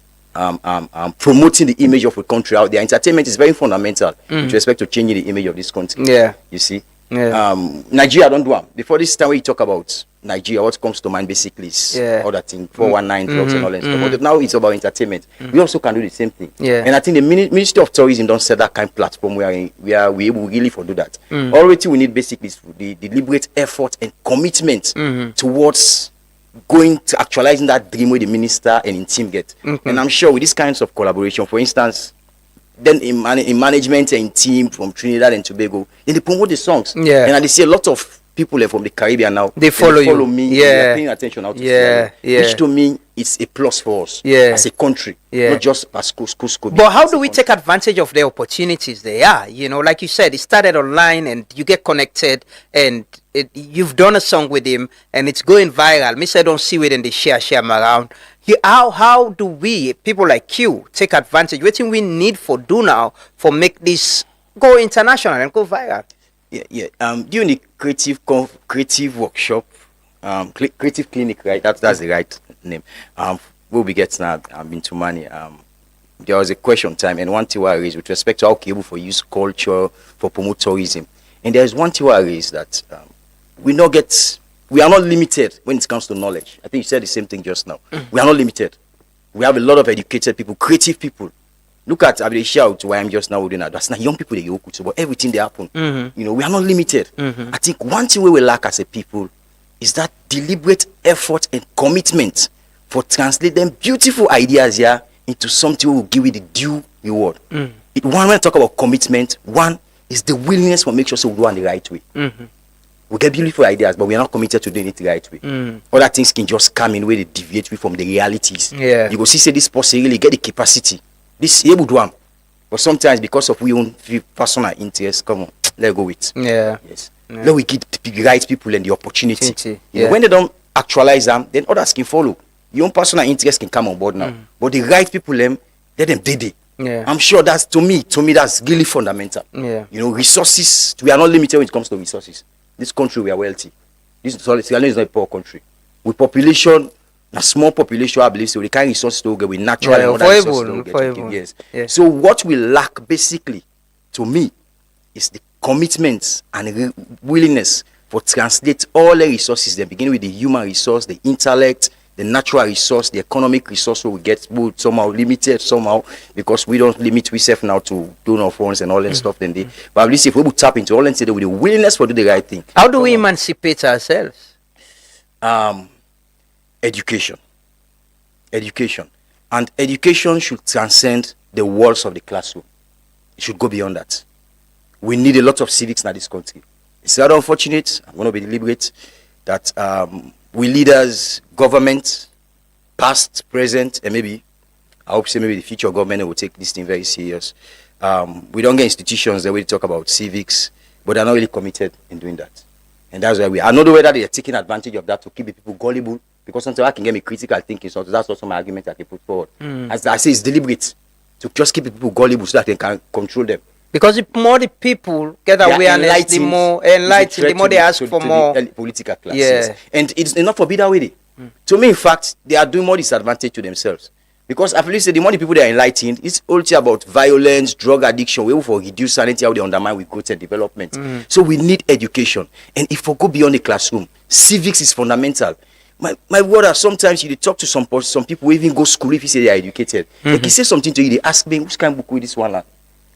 promoting the image of a country out there. Entertainment is very fundamental with respect to changing the image of this country. Yeah. You see? Yeah. Nigeria don't do them. Before this time when you talk about Nigeria, what comes to mind basically is other thing, 419 drugs and all that stuff. But now it's about entertainment. We also can do the same thing. Yeah. And I think the Ministry of Tourism don't set that kind of platform where we able really for do that. Already we need basically is the deliberate effort and commitment towards going to actualizing that dream where the minister and his team get. And I'm sure with these kinds of collaboration, for instance, then in management and team from Trinidad and Tobago, then they promote the songs. Yeah. And I see a lot of people from the Caribbean now. They follow me. Yeah. They're paying attention how to Yeah. Yeah. which to me is a plus for us as a country. Yeah. Not just as school. But how do we take advantage of the opportunities there are? You know, like you said, it started online and you get connected and you've done a song with him and it's going viral. Me say don't see it and they share them around. How do we, people like you, take advantage? What do we need for do now for make this go international and go viral? Yeah. During the creative workshop, creative clinic, right? That's the right name. We'll be getting into money. There was a question time, and one thing I raised with respect to how cable for use culture for promote tourism. And there is one thing I raised that we are not limited when it comes to knowledge. I think you said the same thing just now. We are not limited. We have a lot of educated people, creative people. Look at I shout why I'm just now doing that. That's not young people that you to, but everything they happen. You know, we are not limited. I think one thing we lack as a people is that deliberate effort and commitment for translate them beautiful ideas here into something we will give it the due reward. When I talk about commitment, one is the willingness to make sure we do it the right way. We get beautiful ideas, but we are not committed to doing it the right way. Other things can just come in where they deviate from the realities. Yeah. You go see, say this person really get the capacity. This able to do, but sometimes because of we own personal interest, come on, let's go with. Yeah. Yes. Yeah. Let we give the right people and the opportunity. You know, Yeah. when they don't actualize them, then others can follow. Your own personal interest can come on board now, but the right people let them did it. Yeah. I'm sure that's to me that's really fundamental. Yeah. You know, resources, we are not limited when it comes to resources. This country, we are wealthy. Sierra Leone is not a poor country. With population, a small population, I believe, so we can't resources to get with natural and other resources to get. Yes. Yeah. So what we lack basically, to me, is the commitment and willingness for translate all the resources. They begin with the human resource, the intellect, the natural resource, the economic resource, so we get both somehow limited somehow because we don't limit ourselves now to donor funds and all that stuff. Then they, but at least if we would tap into all and say with the willingness to do the right thing. How do we emancipate ourselves? Education, and education should transcend the walls of the classroom. It should go beyond that. We need a lot of civics in this country. It's rather unfortunate. I'm going to be deliberate that we leaders, government, past, present, and maybe I hope maybe the future government will take this thing very serious. We don't get institutions that we talk about civics, but they're not really committed in doing that. And that's why I know whether they are taking advantage of that to keep the people gullible, because sometimes I can get me critical thinking, so that's also my argument I can put forward. As I say, it's deliberate to just keep the people gullible so that they can control them. Because the more the people get awareness, the more enlightened, the more they ask for more. The political class, yes. And it's enough for be that way. To me, in fact, they are doing more disadvantage to themselves. Because I feel the more the people they are enlightened, it's also about violence, drug addiction. We will for reduce sanity, how they undermine with growth and development. So we need education. And if we go beyond the classroom, civics is fundamental. My brother, sometimes you talk to some people who even go school if you say they are educated. Like he say something to you, they ask me, which kind of book with this one?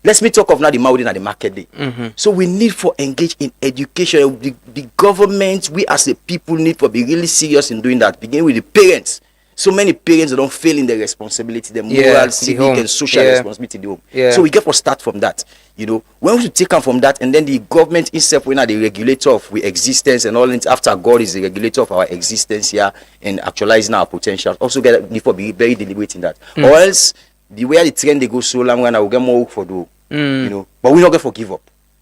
Let's me talk of now the Maudi and the market day. So we need for engage in education. The government, we as a people need to be really serious in doing that. Begin with the parents. So many parents don't fail in their responsibility, their moral, civic, and social responsibility in the home. So we get to start from that. You know, when we take them from that, and then the government itself, when the regulator of we existence and all that, after God is the regulator of our existence here and actualizing our potential. Also get before be very deliberate in that. Or else the way the trend they go so long, when I will get more work for do. You know, but we not get for give up.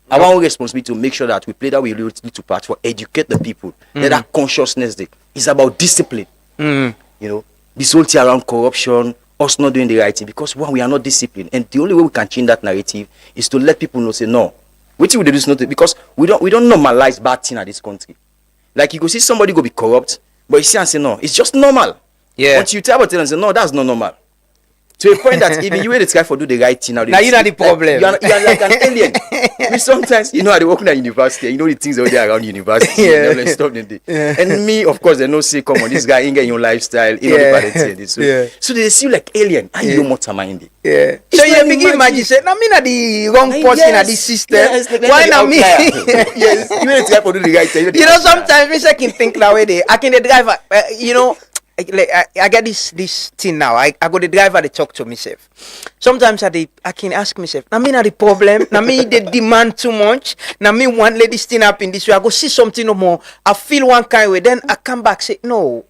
Our responsibility to make sure that we play that we need to part for educate the people. That consciousness there is about discipline. You know, this whole thing around corruption, us not doing the right thing, because one, we are not disciplined, and the only way we can change that narrative is to let people know, say no, what you do is not, because we don't normalize bad thing in this country. Like you go see somebody go be corrupt, but you see and say no, it's just normal. But you tell about it and say no, that's not normal. To a point that even you were the guy for do the right thing now. Now you know the problem. Like, you're like an alien. Me sometimes, you know, I work in a university. You know the things out there around university. Yeah. Like, stop them. And me, of course, they no say, come on, this guy ain't getting your lifestyle. You know the thing. So they see you like alien. And you more minded. Yeah. So you begin imagine say, now me na the wrong person at this system. Why not me? Yes, you were the guy for do the right thing. You know, sometimes me can think that way. I can the driver. You know. I get this thing now. I go the driver to talk to myself. Sometimes I can ask myself, now me not the problem. Now me they demand too much. Now me want let this thing happen this way. I go see something no more. I feel one kind of way. Then I come back say no.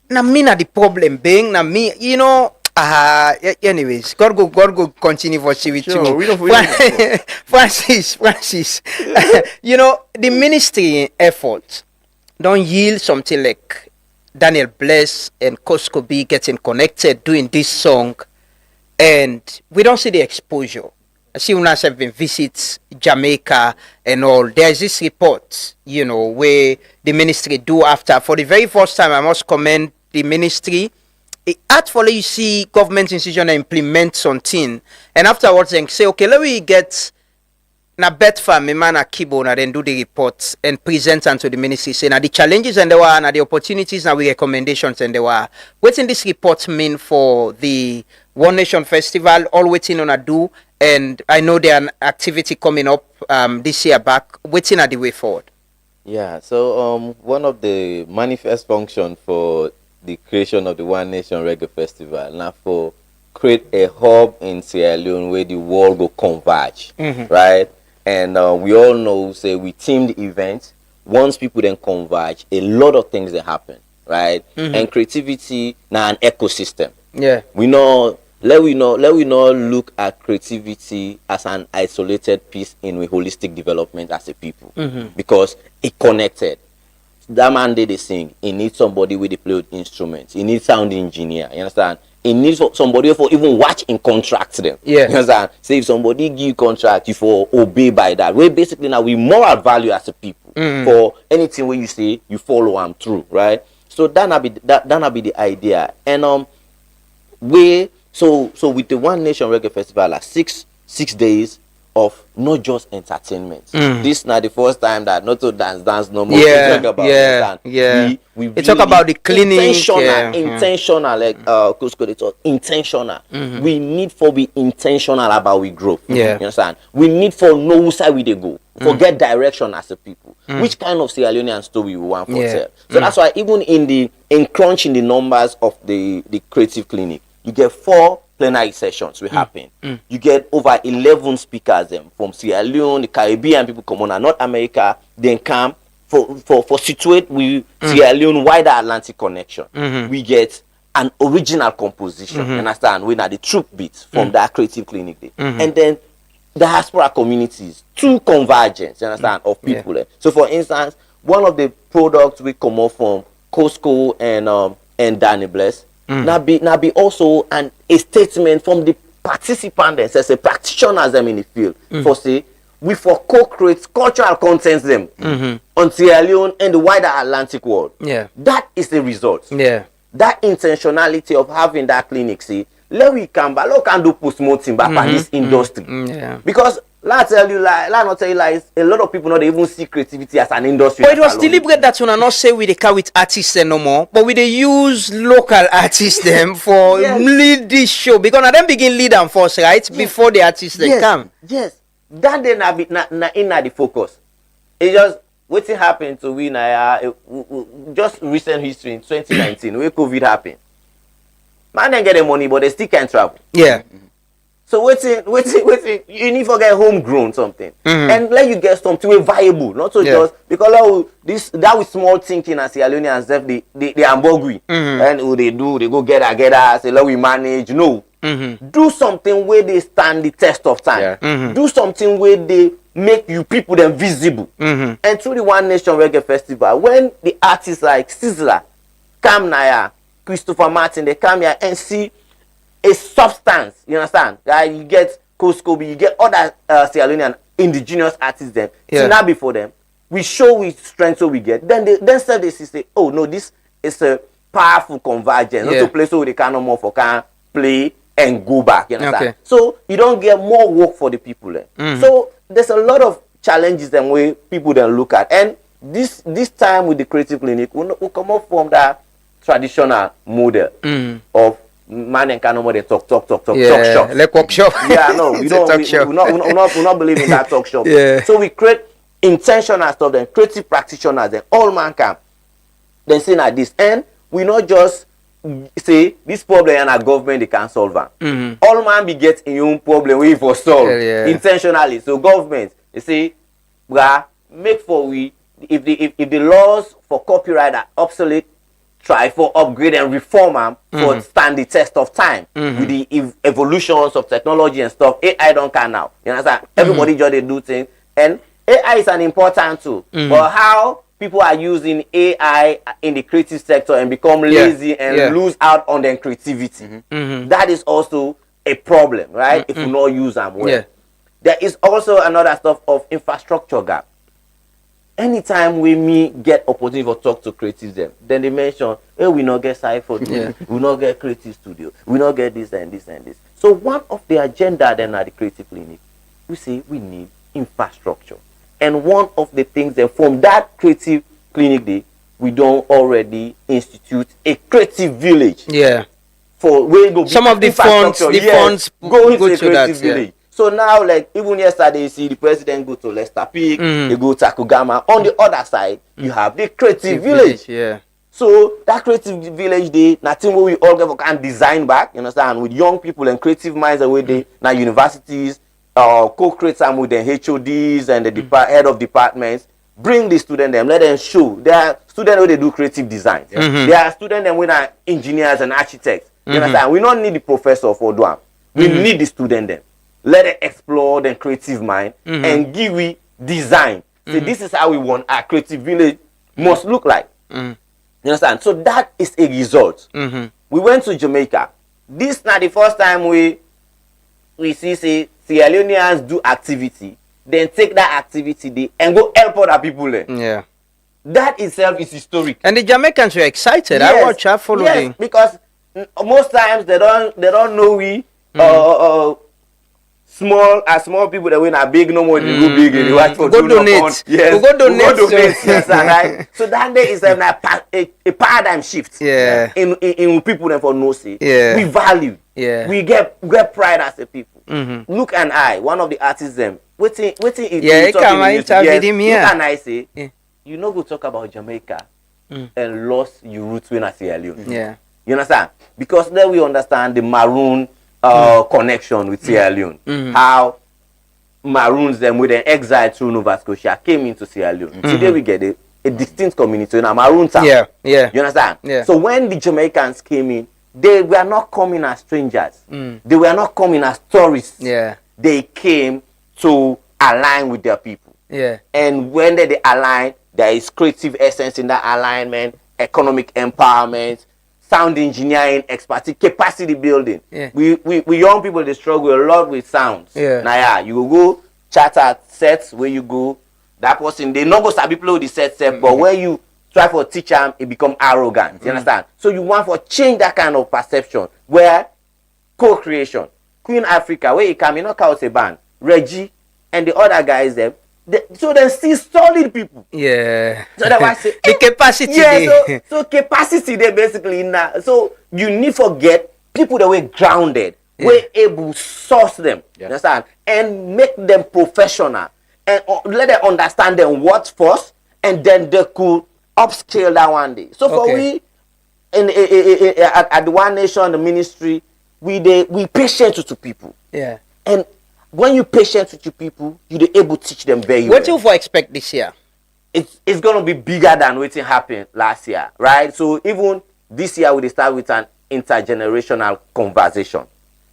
Now me not the problem. Being now me, you know. Anyways, God go continue for see with you. Francis. You know the ministry effort don't yield something like Daniel Bless and Cosco B getting connected doing this song, and we don't see the exposure. I see Unas have been visit Jamaica and all. There's this report, you know, where the ministry do after. For the very first time, I must commend the ministry. Actually, you see government institution implement something, and afterwards they say, okay, let me get na bet for me man a keyboard and then do the reports and present unto the ministry say now the challenges and there were and the opportunities and the recommendations and there were. What in this report mean for the One Nation Festival, all waiting on a do, and I know there are activity coming up this year back, waiting at the way forward. Yeah, so one of the manifest function for the creation of the One Nation Reggae Festival now for create a hub in Sierra Leone where the world go converge, right? And we all know, say, we team the event. Once people then converge, a lot of things that happen, right? And creativity now an ecosystem. Yeah. Let we not look at creativity as an isolated piece in a holistic development as a people, because it connected. That man they sing. He needs somebody with the play with instruments. He needs sound engineer. You understand? It needs somebody for even watch and contract them. Yeah. You understand? Say if somebody give you contract, you for obey by that. We basically now we moral value as a people. For anything when you say you follow them through, right? So that not be the idea. And so with the One Nation Reggae Festival, like 6 days of not just entertainment. This not the first time that not to dance no more. Yeah, we talk about we talk about the clinic. Intentional, like Cusco they talk intentional. We need for be intentional about we grow. Yeah. You understand? We need for know who side we they go. Forget direction as a people. Which kind of Sierra Leonean story we want for tell. So that's why even in crunching the numbers of the creative clinic, you get 4 plenary sessions will happen. You get over 11 speakers from Sierra Leone, the Caribbean people come on, and North America, then come for situate with Sierra Leone wider Atlantic connection. We get an original composition, you understand? We are the troop beats from that creative clinic day. And then diaspora communities, 2 convergence, you understand, of people. So for instance, one of the products we come up from Cosco and Danny Bless, now be also a statement from the participants as a practitioners them in the field. For say we for co-create cultural contents them on Sierra Leone and the wider Atlantic world. Yeah. That is the result. Yeah. That intentionality of having that clinic, see, let we come back, let can do post-mortem back on this industry. Yeah. Because let not tell you lies, a lot of people not even see creativity as an industry. But it was deliberate that one not say we the car with artists no more, but we they use local artists them for lead this show, because now them begin lead them first, right? Before the artists they come. Yes. That then in the focus. It just what happened to we just recent history in 2019 where COVID happened. Man didn't get the money, but they still can't travel. Yeah. So waiting, you need to get homegrown something. And let you get something viable, not so just because that with small thinking as Sierra Leoneans they are buggy. And what they do, they go get us, say let we manage. No. Do something where they stand the test of time. Do something where they make you people them visible. And through the One Nation Reggae Festival, when the artists like Sizzler, Cam Naya, Christopher Martin, they come here and see a substance, you understand? You get Coscobi, you get other Sierra Leonean indigenous artists then. So now before them, we show with strength so we get. Then they say, oh no, this is a powerful convergence. Not to play so they can no more for can play and go back. You understand? Okay. So you don't get more work for the people. So there's a lot of challenges and way people then look at. And this time with the creative clinic, we come up from that traditional model of man and can they talk shop. Like workshop. Yeah, no, we don't. We're not believing in that talk shop. Yeah. So we create intentional stuff. Then creative practitioners. Then all man can. Then say like this, and we not just say this problem and our government they can solve them. All man be get in your own problem we for solve intentionally. So government they say, well, make for we if the laws for copyright are obsolete, try for upgrade and reform them for stand the test of time with the evolutions of technology and stuff. AI don't can now. You understand? Everybody just they do things, and AI is an important tool. But how people are using AI in the creative sector and become lazy and lose out on their creativity. That is also a problem, right? If you not use them well. There is also another stuff of infrastructure gap. Anytime we get opportunity for talk to creatives them, then they mention, hey, we not get sci-fi, we not get creative studio, we not get this and this and this. So one of the agenda then at the creative clinic, we say we need infrastructure. And one of the things that from that creative clinic day, we don't already institute a creative village. Yeah. For where go some of the funds, go into a creative village. So now, like even yesterday, you see the president go to Leicester Peak, they go to Akugama. On the other side, you have the creative village. Yeah. So that creative village day, nothing where we all can design back, you understand, with young people and creative minds away there, now universities, co-create some with the HODs and the head of departments, bring the student them, let them show. There are students who they do creative design. There are students them with are engineers and architects. You understand? We don't need the professor for doing. We need the student them. Let them explore their creative mind and give we design. So this is how we want our creative village must look like. You understand? So that is a result. We went to Jamaica. This not the first time we see say Sierra Leoneans do activity, then take that activity there and go help other people there. Yeah. That itself is historic. And the Jamaicans were excited. Yes. I followed yes, because most times they don't know we small people that win are big no more than go big and watch for go donate. Yes. We go donate. Yes, right. So that day is a paradigm shift. Yeah. In people and for no say. Yeah. We value. Yeah. We get pride as a people. Look and I, one of the artists them. Waiting. Yeah, he come interview him here. Look and I say, you know, go talk about Jamaica and lost your roots when I Sierra Leone. Yeah. You understand? Because then we understand the maroon connection with Sierra Leone. How Maroons them with an exile through Nova Scotia came into Sierra Leone. Today we get a distinct community in a Maroon town. Yeah. You understand? Yeah. So when the Jamaicans came in, they were not coming as strangers. They were not coming as tourists. Yeah. They came to align with their people. Yeah. And when they align, there is creative essence in that alignment, economic empowerment, sound engineering, expertise, capacity building. Yeah. We young people, they struggle a lot with sounds. Yeah. Now, yeah, you will go chat at sets where you go, that person, they not go sabi play with the set, but when you try for teach them, it become arrogant. You understand? So you want for change that kind of perception where co-creation, Queen Africa, where it come, you know, call a band, Reggie, and the other guys there. So they still solid people. Yeah. So that's why I say the capacity. Yeah, so capacity there basically now. So you need to get people that were grounded, were able to source them. You understand? And make them professional and let them understand them what first, and then they could upscale that one day. So for we at the One Nation, the ministry, we patient to people. Yeah. And when you patient with your people, you're able to teach them very well. What do you expect this year? It's going to be bigger than what happened last year, right? So even this year, we start with an intergenerational conversation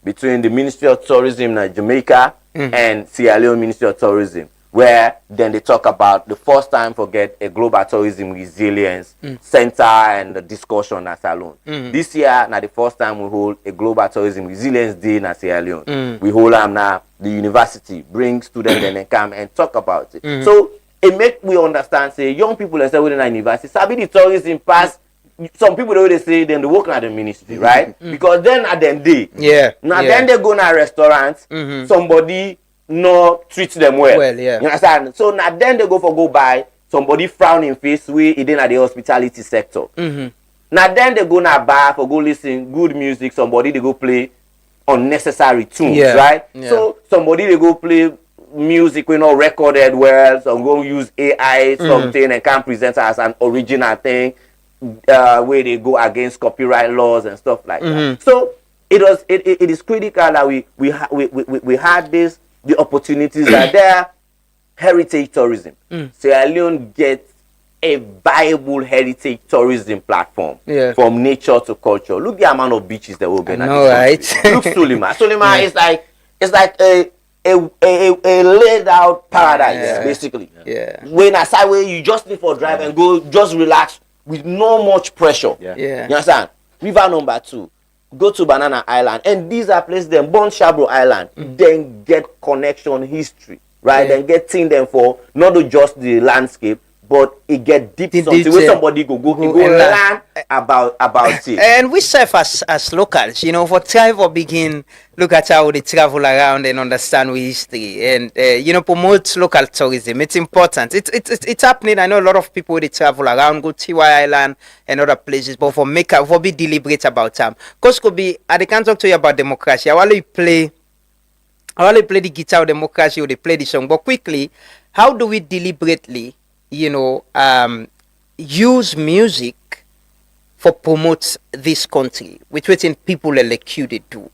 between the Ministry of Tourism in Jamaica and Sierra Leone Ministry of Tourism, where then they talk about the first time for get a global tourism resilience center and the discussion as alone. This year, now the first time we hold a global tourism resilience day in Sierra Leone. We hold them now, the university, bring students and then come and talk about it. So it make we understand, say, young people and say within a university, sabi the tourism pass some people they say them they work at the ministry, right? Because then at them day, now then they go in a restaurant, somebody no treat them well. Yeah. You understand? So now then they go buy somebody frowning face way in the hospitality sector. Now then they go in a bar for go listen good music. Somebody they go play unnecessary tunes, right? So somebody they go play music we not recorded well, so go use AI something and can present as an original thing where they go against copyright laws and stuff like that. So it is critical that we had this, the opportunities are there. Heritage tourism. Sierra Leone gets a viable heritage tourism platform from nature to culture. Look the amount of beaches that we're going to right? Look Sulima. Sulima is like a laid out paradise basically. When I say where you just need for drive and go just relax with no much pressure. You understand? River number 2. Go to Banana Island, and these are places them Bon Shabro Island, then get connection history, right? Then get thing them for not just the landscape, but it get deep something where somebody go learn about it. And we serve as locals, you know, for travel begin look at how they travel around and understand we history and you know, promote local tourism. It's important. It's happening. I know a lot of people they travel around, go to Tiwa Island and other places, but for be deliberate about them. Cause could be I can't talk to you about democracy. I want to play the guitar democracy or they play the song, but quickly, how do we deliberately, you know, use music for promote this country, which waiting people elected do?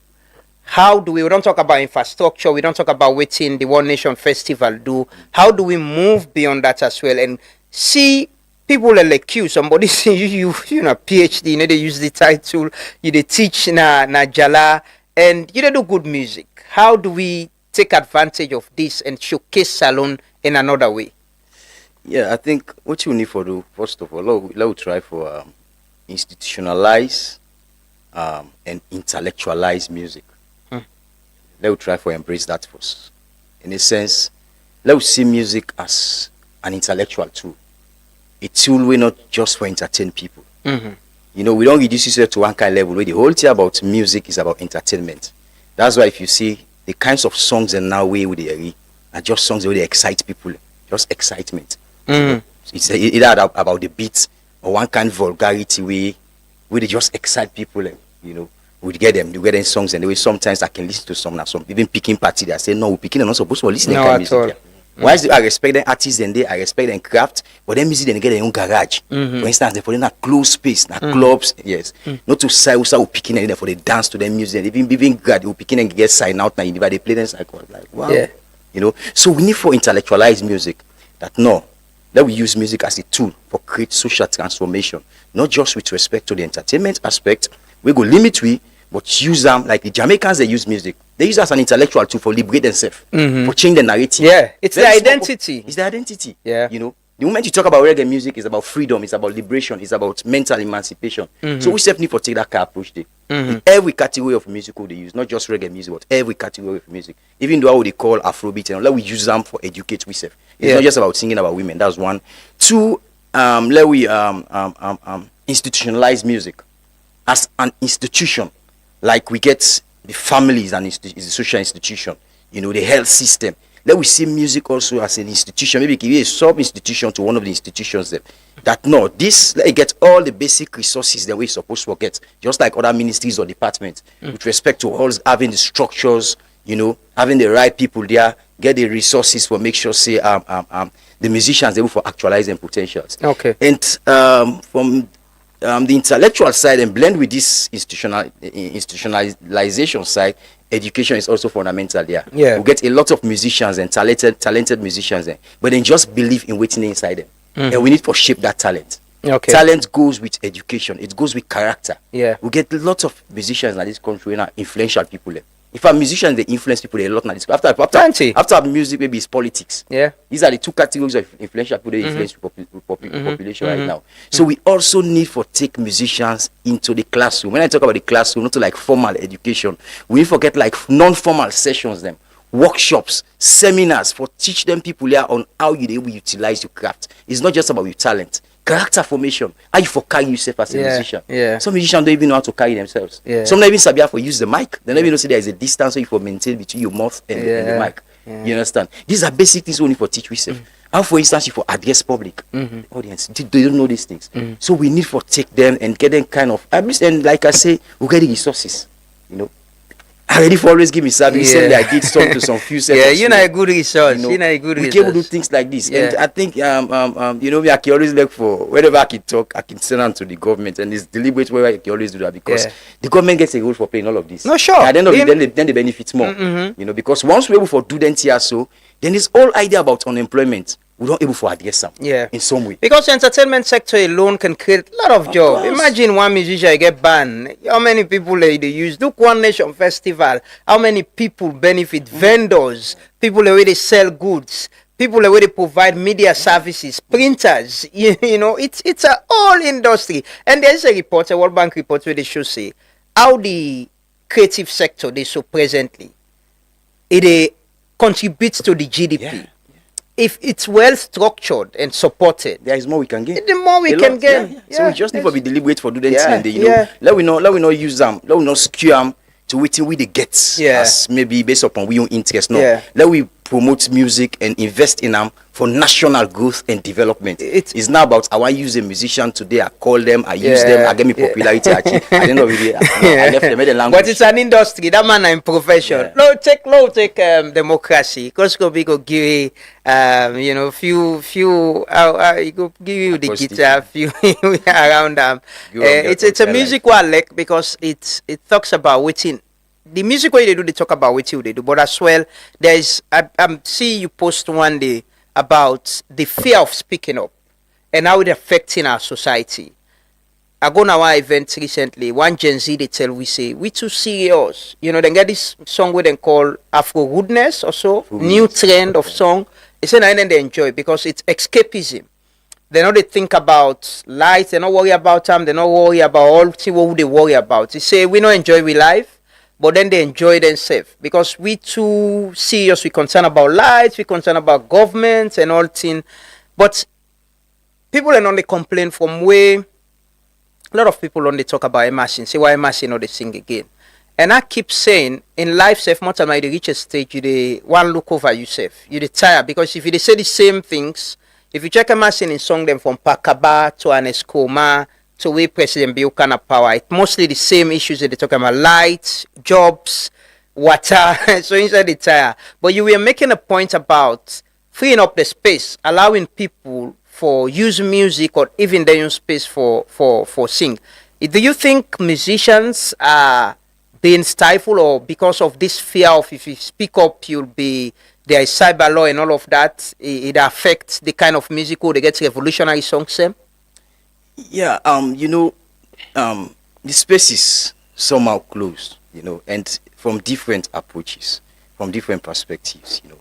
How do we don't talk about infrastructure, we don't talk about waiting the One Nation Festival do. How do we move beyond that as well and see people elected? Somebody say you know PhD, you know they use the title, you they teach na Jala, and you they do good music. How do we take advantage of this and showcase Salone in another way? Yeah, I think what you need for do first of all, let's try for institutionalize and intellectualize music. Let's try for embrace that first. In a sense, let's see music as an intellectual tool, a tool we not just for entertain people. You know, we don't reduce it to one kind of level where the whole thing about music is about entertainment. That's why if you see the kinds of songs and now way with the are just songs where they excite people, just excitement. It's either about the beats or one kind of vulgarity way where they just excite people. You know, we get them songs and the way sometimes I can listen to some even picking party they say no, we're picking and not supposed to listen to kind of music. Why is I respect them artists and I respect them craft, but then music they get their own garage. For instance, they for them a closed space, clubs, not to say we picking and for they dance to their music, even grad we picking and get sign out now they play them like wow. You know, so we need for intellectualize music that that we use music as a tool for create social transformation, not just with respect to the entertainment aspect. We go limit but use them like the Jamaicans. They use music. They use it as an intellectual tool for liberate themselves, for change the narrative. Yeah, it's the identity. It's the identity. Yeah, you know, the moment you talk about reggae music, it's about freedom, it's about liberation, it's about mental emancipation. So we certainly for take that kind of approach there. In every category of music they use, not just reggae music, but every category of music. Even though what they call Afrobeat, and let we use them for educate ourselves. It's not just about singing about women. That's one. Two, let we institutionalize music as an institution. Like we get the family is a social institution, you know, the health system. Let we see music also as an institution, maybe give a sub-institution to one of the institutions that this let it get all the basic resources that we're supposed to get, just like other ministries or departments, with respect to all having the structures, you know, having the right people there, get the resources for make sure say the musicians able for actualizing potentials. Okay. And from the intellectual side and blend with this institutionalization side, education is also fundamental there. Yeah. We get a lot of musicians and talented musicians there, but then just believe in waiting inside them. And we need to shape that talent. Okay. Talent goes with education. It goes with character. Yeah. We get a lot of musicians in this country and influential people there. If a musician, they influence people a lot now. After music, maybe it's politics. Yeah. These are the two categories of influential people that influence population right now. So we also need for take musicians into the classroom. When I talk about the classroom, not to like formal education, we need to get like non-formal sessions, workshops, seminars for teach them people here on how you utilize your craft. It's not just about your talent. Character formation. How you for carry yourself as a musician. Yeah. Some musicians don't even know how to carry themselves. Yeah. Some don't even sabi how to use the mic. They don't even know say there is a distance so you for maintain between your mouth and the mic. Yeah. You understand? These are basic things we need for teach yourself. How, for instance, you for address public audience, they don't know these things. So we need for take them and get them kind of, and like I say, we get the resources. You know, I already for always give me service. Recently, I did some to some few sets. Yeah, you know a good resource. You know a good we resource. can do things like this, and I think you know, me, I can always look for whenever I can talk, I can send them to the government, and it's deliberate where I can always do that because the government gets a role for playing all of this. No, sure. At the end of the day, then they benefit more. You know, because once we're able for do them here, so then this whole idea about unemployment, we don't able for address them in some way. Because the entertainment sector alone can create a lot of jobs. Imagine one musician get banned. How many people they use? Look, One Nation Festival. How many people benefit? Vendors, people where they sell goods, people where they provide media services, printers. You know, it's a whole industry. And there's a report, a World Bank report, where they should say how the creative sector they so presently it contributes to the GDP. If it's well structured and supported, there is more we can get. The more we can get. So we just need to be deliberate for doing things. You know, let we not use them. Let we not skew them to waiting we they get as maybe based upon we own interest. No, let we promote music and invest in them for national growth and development. It's not about I want to use a musician today. I call them, I use them, I get me popularity. At the end of the day, I left them the language. But it's an industry. That man in profession. Low take democracy. Because go give you know few you go give you the guitar, few around them. It's a music one like because it talks about waiting. The music way they do, they talk about what they do, but as well, there's I see you post one day about the fear of speaking up and how it affecting our society. I go now our event recently. One Gen Z they tell we say we too serious. You know, they get this song where they call Afro rudeness or so, new trend of song. It's an and they enjoy because it's escapism. They know they think about life. They not worry about them. They not worry about all. See what they worry about. They say we not enjoy we life. But then they enjoy themselves because we too serious. We concerned about lives, we concerned about government and all things. But people are not they complain from where a lot of people only talk about machine. Say why machine not they sing again. And I keep saying in life, self more time at the richest stage, you they one look over yourself. You they tired because if you they say the same things, if you check a machine and song them from Pakaba to an Escoma. So we President Bill kind of power. It's mostly the same issues that they talk about: lights, jobs, water. So inside the tire. But you were making a point about freeing up the space, allowing people for use music or even their own space for sing. Do you think musicians are being stifled or because of this fear of if you speak up you'll be there is cyber law and all of that, it affects the kind of music they get revolutionary songs same? Yeah, you know, the space is somehow closed, you know, and from different approaches, from different perspectives, you know.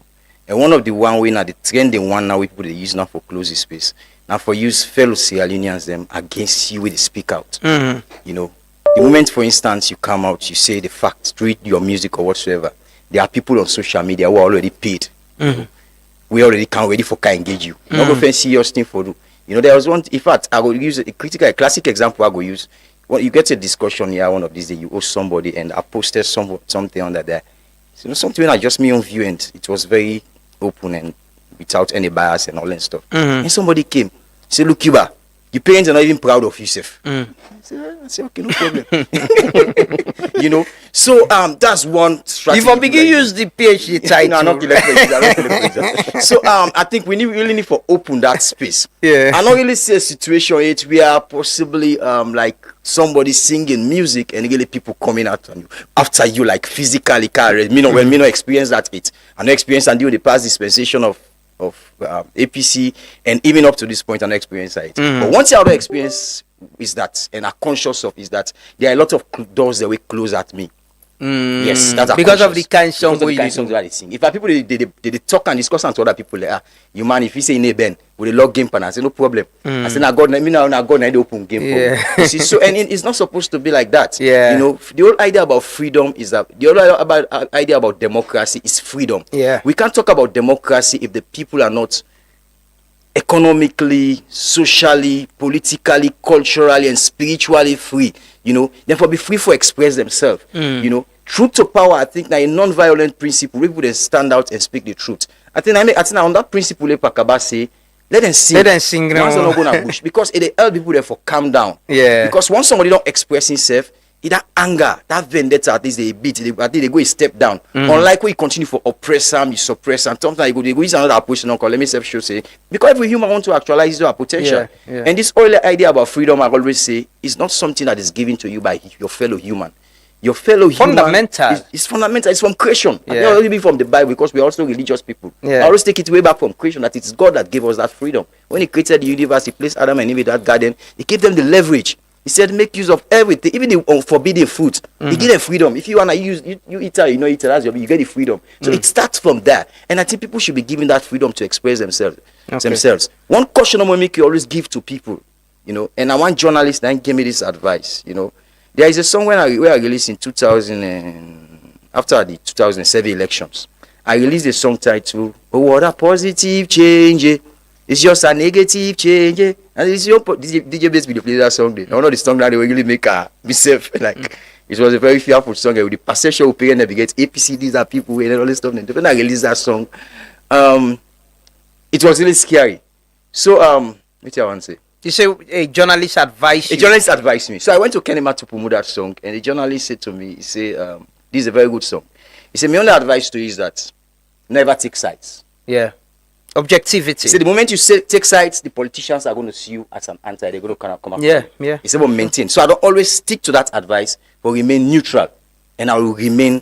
And one of the one way now, the trending one now, people they use now for closing space, now for use fellow Sierra Leoneans them against you with the speak out. You know, the moment, for instance, you come out, you say the facts, tweet your music or whatsoever, there are people on social media who are already paid. We already can ready for can engage you. Not go find serious thing for you. You know, there was one, in fact, I will use a classic example I will use. Well, you get a discussion here one of these days, you owe somebody, and I posted something under there. You know, something I just me on view, and it was very open and without any bias and all that stuff. And somebody came, said, look, Cuba, your parents are not even proud of yourself. I said, okay, no problem. You know, so that's one strategy. If I begin use the PhD title. No, not so I think we really need to open that space. I don't really see a situation where possibly like somebody singing music and really people coming out on you after you like physically carry. Me know when me no experience that I no experience and do the past dispensation of APC and even up to this point I no experience it. But once you have the experience is that and are conscious of is that there are a lot of doors that will close at me. Yes, that's because of the kind of songs that they sing. If people they talk and discuss and to other people, like, you man, if you say in a band with a log game pan, I say no problem. I say now God, me now God, now the open game. You see, so and it's not supposed to be like that. You know, the whole idea about freedom is that the whole idea about democracy is freedom. We can't talk about democracy if the people are not economically, socially, politically, culturally, and spiritually free, you know, then for be free for express themselves, you know. Truth to power, I think, now a non-violent principle, people they stand out and speak the truth. I think on that principle, Pakaba say, let them sing. Let them sing. Once they're not gonna push, because it help people there for calm down. Yeah. Because once somebody don't express himself, that anger, that vendetta, at least they beat, I think they go a step down. Unlike when you continue for oppress them, you suppress them. Sometimes they go use another approach. Let me show say, because every human want to actualize their potential. Yeah. And this whole idea about freedom, I always say, is not something that is given to you by your fellow human. Your fellow fundamental. Human is fundamental. It's from creation. Yeah. I don't only from the Bible, because we're also religious people. Yeah. I always take it way back from creation, that it's God that gave us that freedom. When he created the universe, he placed Adam and Eve in that garden. He gave them the leverage. He said, make use of everything, even the forbidden fruit. He gave them freedom. If you want to use, you eat it, you know, eat it, that's you get the freedom. So it starts from there. And I think people should be given that freedom to express themselves. One caution I'm going to make you always give to people, you know, and I want journalists that give me this advice, you know. There is a song where I released in 2000 and after the 2007 elections. I released a song titled, "Oh, what a positive change. It's just a negative change." And it's your DJ Bass will play that song. One of the songs that they really make myself like. It was a very fearful song. With the perception of parents navigate APC, these are people and all this stuff. And when I released that song, it was really scary. So what I want to say. You say a journalist advised you. A journalist advised me. So I went to Kenema to promote that song, and the journalist said to me, he said, this is a very good song. He said, my only advice to you is that never take sides. Yeah. Objectivity. He said, the moment you take sides, the politicians are going to see you as an anti. They're going to kind of come up. Yeah. He said, well, maintain. So I don't always stick to that advice, but remain neutral. And I will remain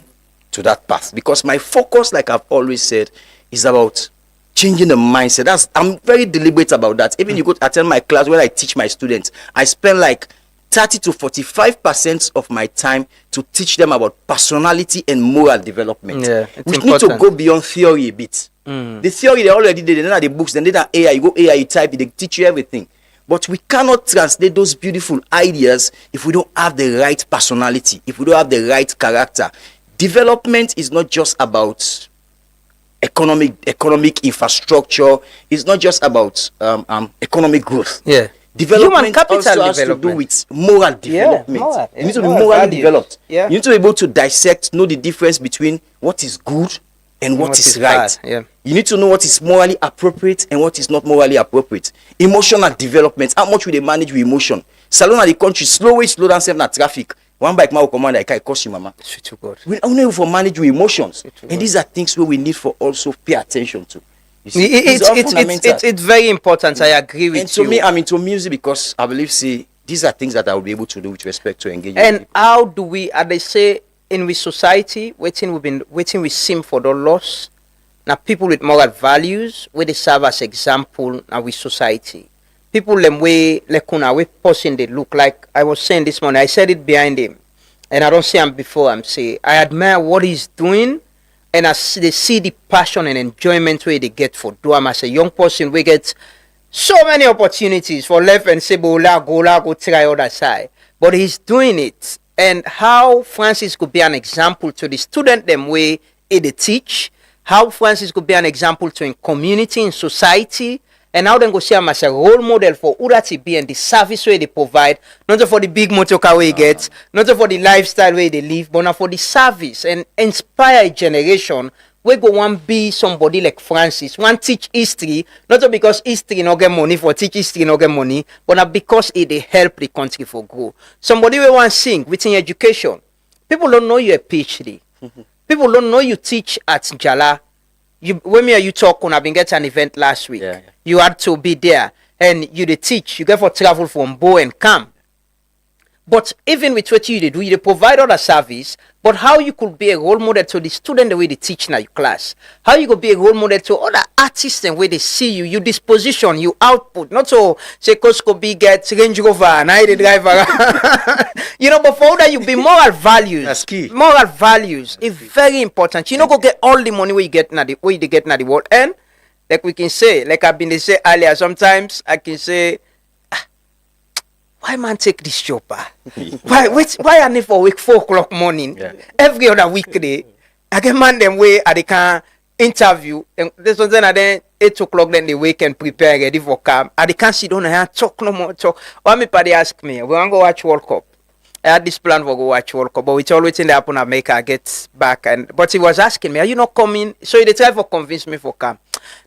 to that path. Because my focus, like I've always said, is about changing the mindset. I'm very deliberate about that. Even you go to attend my class where I teach my students, I spend like 30 to 45% of my time to teach them about personality and moral development. Yeah, we need to go beyond theory a bit. The theory they already did, then are the books, then they are AI. You go AI, you type it, they teach you everything. But we cannot translate those beautiful ideas if we don't have the right personality, if we don't have the right character. Development is not just about economic infrastructure. It's not just about economic growth. Yeah. Development Human capital also has to do with moral development. Moral. You need to be morally developed. Yeah. You need to be able to dissect, know the difference between what is good and what is right. Yeah. You need to know what is morally appropriate and what is not morally appropriate. Emotional development. How much will they manage with emotion? Salon at the country, slow down, save na traffic. One bike man will command, I can't cost you, mama. We only able to manage with emotions. And these are things where we need for also pay attention to. It's very important. I agree with you. And to me, I'm into music because I believe, these are things that I will be able to do with respect to engage. And how do we, as they say, in we society, waiting we seem for the loss. Now people with moral values, where they serve as example now with society. People them way person they look like. I was saying this morning, I said it behind him, and I don't say him before. I'm saying I admire what he's doing, and they see the passion and enjoyment where they get for do. I'm as a young person, we get so many opportunities for left and say go try other side, but he's doing it. And how Francis could be an example to the student them way they teach, how Francis could be an example to in community, in society. And now then go see him as a role model for Urati be and the service way they provide, not just for the big motor car way get, not just for the lifestyle way they live, but now for the service and inspire a generation. We go one be somebody like Francis, one teach history, not just because history no get money for teach history no get money, but now because it they help the country for grow. Somebody we want sing within education. People don't know you're a PhD. People don't know you teach at Jala. When me and you talk on, I've been getting an event last week. Yeah. You had to be there, and you they teach. You get for travel from Bo and come. But even with what you do, you provide other service. But how you could be a role model to the student the way they teach in your class? How you could be a role model to other artists and way they see you, you disposition, you output. Not so say Costco be get Range Rover and I the driver. You know, but for that you be moral values. That's key. Moral values is very important. You know, go get all the money where you get now the way they get now the world. And like we can say, like I've been say earlier, sometimes I can say, why man take this job? Why I need for wake 4 o'clock morning every other weekday? I get man them way they can interview and this one then 8 o'clock, then they wake and prepare ready for camp. And they can't sit down and talk no more talk. One me party ask me, we want to go watch World Cup. I had this plan for go watch World Cup, but it's all waiting to happen and make her get back. But he was asking me, are you not coming? So they try to convince me for camp.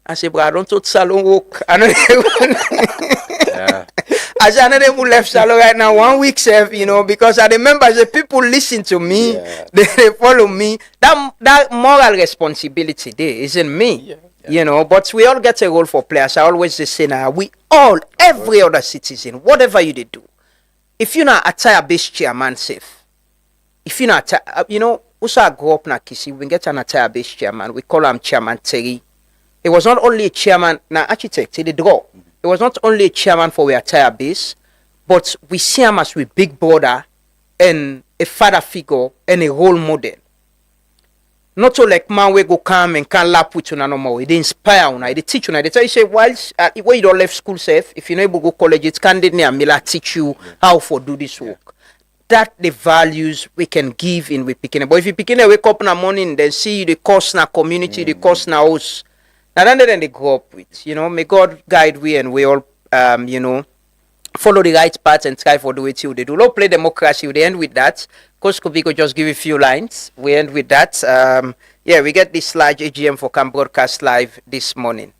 I said, bro, I don't touch salon walk. I know I said, I know they will left salon right now 1 week, sef, you know, because I remember the people listen to me, they follow me. That moral responsibility there isn't me, you know, but we all get a role for players. I always say now, we all, every other citizen, whatever you do, if you're not a tire-based chairman, safe. If you're not, you know, also I grew up in Kisi, we get an attire-based chairman. We call him Chairman Terry. He was not only a chairman, now architect, he did draw. He was not only a chairman for our attire base, but we see him as a big brother and a father figure and a role model. Not so like man we go come and can lap with you no more. They inspire you, they teach you. They tell you say, while you don't left school safe, if you're not able to go college, it's candidate and Mila teach you how to do this work. That the values we can give in we picking. But if you picking wake up in the morning, then see the cost in our community, the cost in our house. Now then they grow up with, you know, may God guide we and we all, you know, follow the right path and try for do it till they do. Not play democracy. We end with that. Coach Kubiko just give a few lines. We end with that. Yeah, we get this large AGM for Camp Broadcast Live this morning.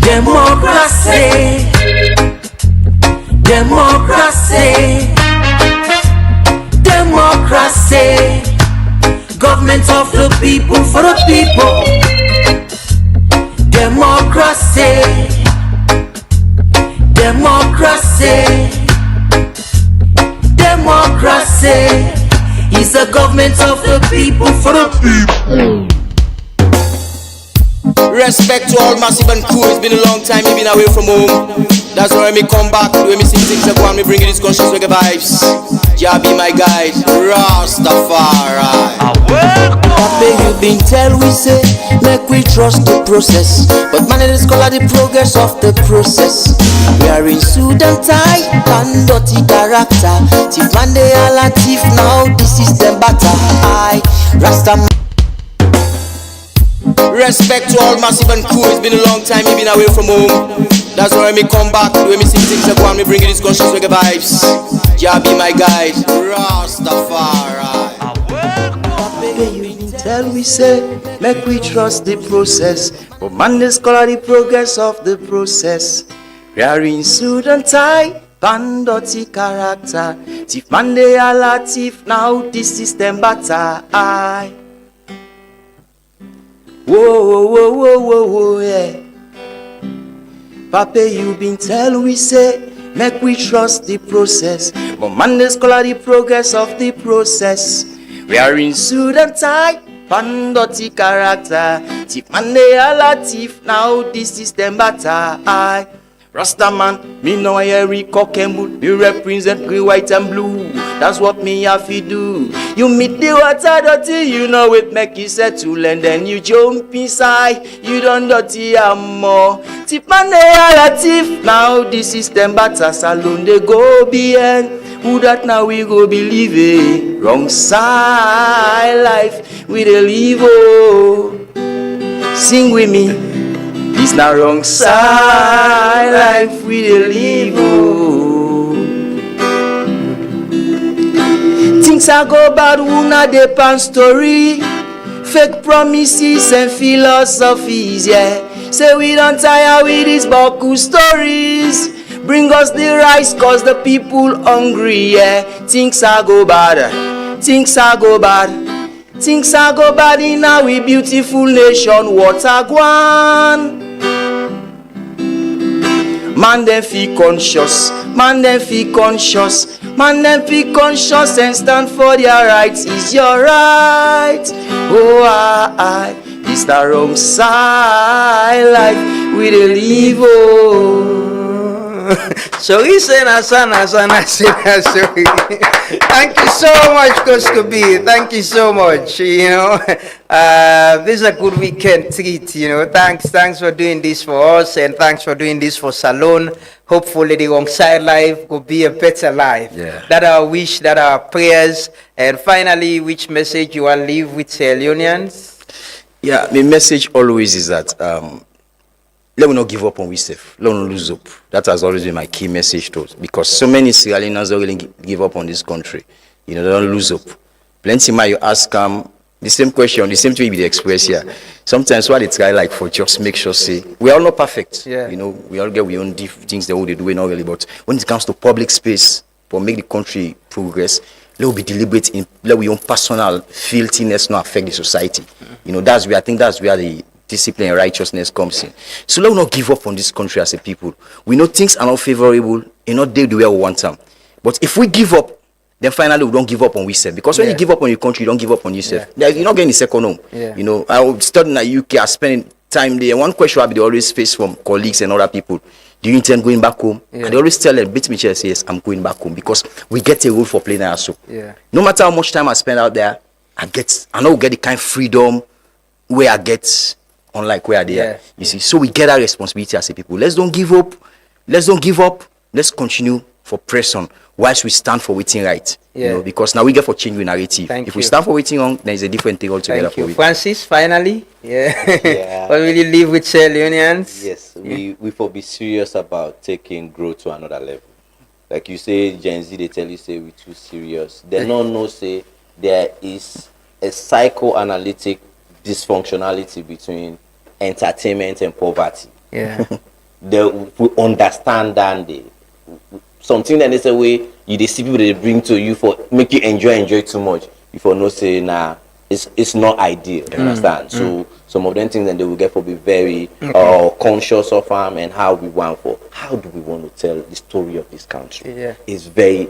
Democracy, democracy, democracy. Government of the people for the people. Democracy, democracy, democracy is the government of the people for the people. Respect to all massive and cool. It's been a long time you've been away from home. That's why me come back. When me sing things like one, me bring you these conscious reggae vibes. Jah be my guide, Rastafari. Papa, you been tell we say, make we trust the process. But man, it is called the progress of the process. We are in suit and tie, and dirty character. Thief man, they all a thief now. This is them batter. I Rasta. Respect to all massive and cool. It's been a long time you've been away from home. That's why me come back. When me sing things like one, me bring you these conscious reggae vibes. Jah be my guide, Rastafari. Papa, you been tell we say, make we trust the process. But man, this call the progress of the process. We are in suit and tie, pan dirty character. Thief man, they all a thief now. This system batter. I. Whoa, whoa, whoa, whoa, whoa, yeah. Papa, you been tell we say, make we trust the process. But man, this call the progress of the process. We are in suit and tie, pan dirty character. Thief man, they all a thief now. This system batter. I. Rasta man, me know I hear cock and bull. Me represent green, white and blue. That's what me have to do. You meet the water dirty, you know it make you settle. And then you jump inside, you don't dirty more. Tip man, they are a thief. Now the system batter salon, they go behind. Who that now we go believe it? Wrong side life, we dey live oh. Sing with me. This not wrong side life we dey live oh. Things I go bad, una dey pan story. Fake promises and philosophies, yeah. Say we don't tire with these boku stories. Bring us the rice cause the people hungry, yeah. Things I go bad, things I go bad. Things I go bad in our beautiful nation. What a gwan. Man them feel conscious, man them feel conscious, man them feel conscious and stand for their rights. Is your right? Oh I This the wrong side life we dey live, oh. Sorry, sana. Sorry. Thank you so much, Koskobi. Thank you so much. You know, this is a good weekend treat. You know, thanks for doing this for us, and thanks for doing this for Salon. Hopefully, the wrong side life will be a better life. Yeah. That our wish, that our prayers, and finally, which message you want to leave with Leonians? Yeah, my message always is that let me not give up on ourselves. Let me not lose hope. That has always been my key message to us, because so many Sierra Leoneans don't really give up on this country. You know, they don't lose hope. Plenty of you ask the same question, the same thing we express here. Sometimes what they try like for just make sure say we are all not perfect. Yeah. You know, we all get we own things that we do not really. But when it comes to public space for make the country progress, let we be deliberate in let we own personal filthiness not affect the society. You know, that's where I think that's where the discipline and righteousness comes in. So let us not give up on this country as a people. We know things are not favorable, not the way we want them. But if we give up, then finally we don't give up on ourselves. Because when you give up on your country, you don't give up on yourself. You're not getting a second home. You know, I studied in the UK, I spent time there. One question they always face from colleagues and other people: do you intend going back home? And they always tell them, beat me chest, yes, I'm going back home, because we get a role for playing also. No matter how much time I spend out there, I know get the kind of freedom where I get unlike where they are. You see, so we get our responsibility as a people. Let's don't give up. Let's continue for press on whilst we stand for waiting right. You know, because now we get for change the narrative. If we stand for waiting wrong, then it's a different thing altogether. Thank you. For it. Francis, finally. Yeah. What will you leave with Leonians? Yes, we for be serious about taking growth to another level. Like you say, Gen Z, they tell you say we too serious. They don't know say there is a psychoanalytic dysfunctionality between entertainment and poverty. We understand that something that they say way you see people they bring to you for make you enjoy too much. If you not say nah, it's not ideal. You understand? So some of them things that they will get for be very conscious of them and how do we want to tell the story of this country. It's very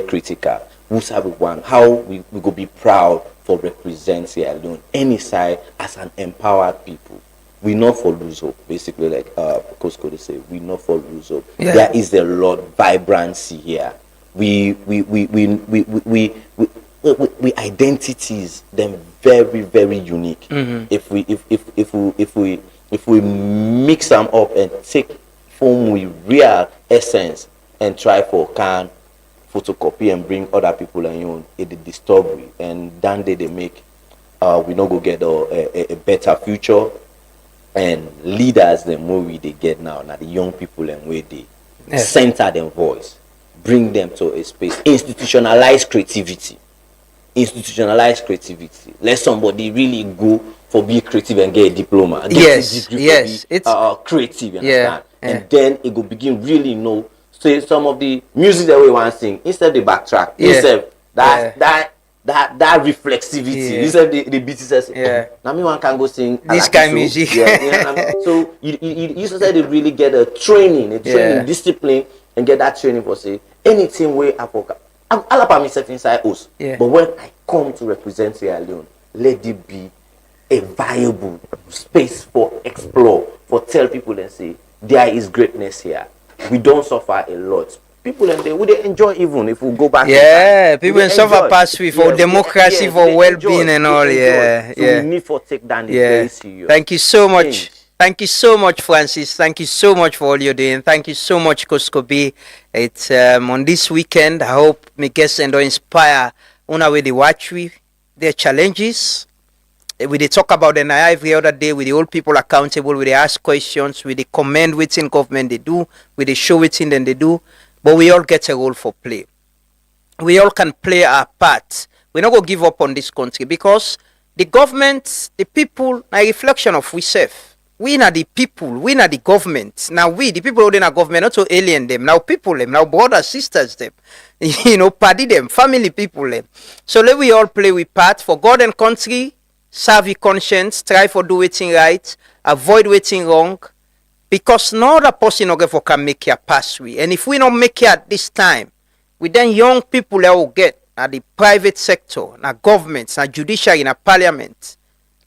critical. Who's have we want? How we go be proud for represent Sierra Leone any side as an empowered people. We not for lose hope, basically, like Costco they say, we not for lose hope. There is a lot of vibrancy here. We identities them very unique. If we mix them up and take form with real essence and try for can photocopy and bring other people and it disturb we, and then they make we not go get a better future. And leaders, the more we they get now the young people and where they center their voice, bring them to a space, institutionalize creativity. Let somebody really go for be creative and get a diploma. It's creative, you understand? And then it will begin really know. Say some of the music that we want to sing, instead the backtrack, instead that reflexivity, instead the beat says, now me one can go sing this kind of music. So you said they really get a training, discipline, and get that training for say anything where I forgot. All about myself inside us. But when I come to represent Sierra Leone, let it be a viable space for explore, for tell people and say there is greatness here. We don't suffer a lot. People and they enjoy even if we go back. People in suffer past with for democracy, for well-being and all. So we need to take down the very serious. Thank you so much. Thank you so much, Francis. Thank you so much for all you're doing. Thank you so much, Koskobi. It's on this weekend. I hope my guests and inspire una with the watch we their challenges. We they talk about them every other day with the old people accountable. We they ask questions. We they commend within government they do. We they show within them they do. But we all get a role for play. We all can play our part. We're not going to give up on this country because the government, the people, a reflection of we self. We are the people, we are the government. Now we, the people holding our government, not to alien them. Now people them, now brothers, sisters them. Paddy them, family people them. So let we all play with part for God and country, serve your conscience, try for do waiting right, avoid waiting wrong. Because no other person can make your pass we. And if we don't make it at this time, we then young people that will get at the private sector, na governments, na judiciary, na parliament,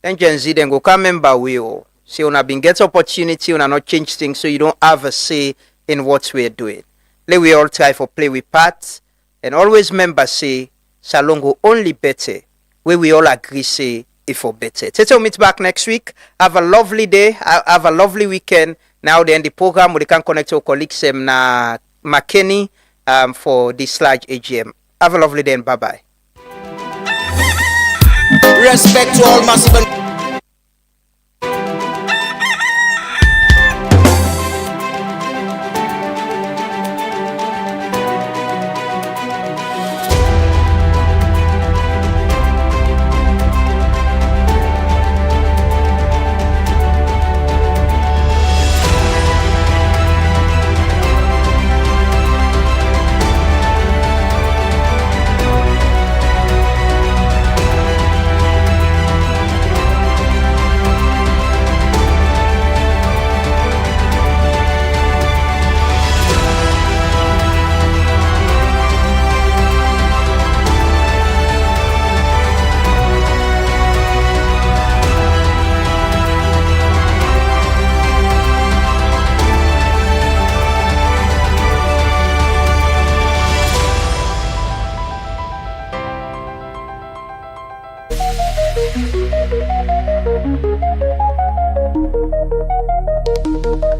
then Gen Z then go come member we all. See, una been get opportunity, una not change things, so you don't have a say in what we're doing. Let we all try for play with parts, and always remember say, Salon go only better, where we all agree say, if for better. We'll meet back next week. Have a lovely day, have a lovely weekend. Now they end the program, we can connect to our colleagues na McKinney for this large AGM. Have a lovely day and bye-bye. Respect to all massive and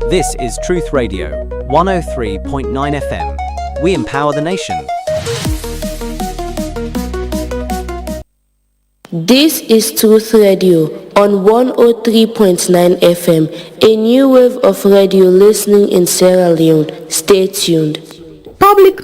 This is Truth Radio, 103.9 FM. We empower the nation. This is Truth Radio on 103.9 FM, a new wave of radio listening in Sierra Leone. Stay tuned. Public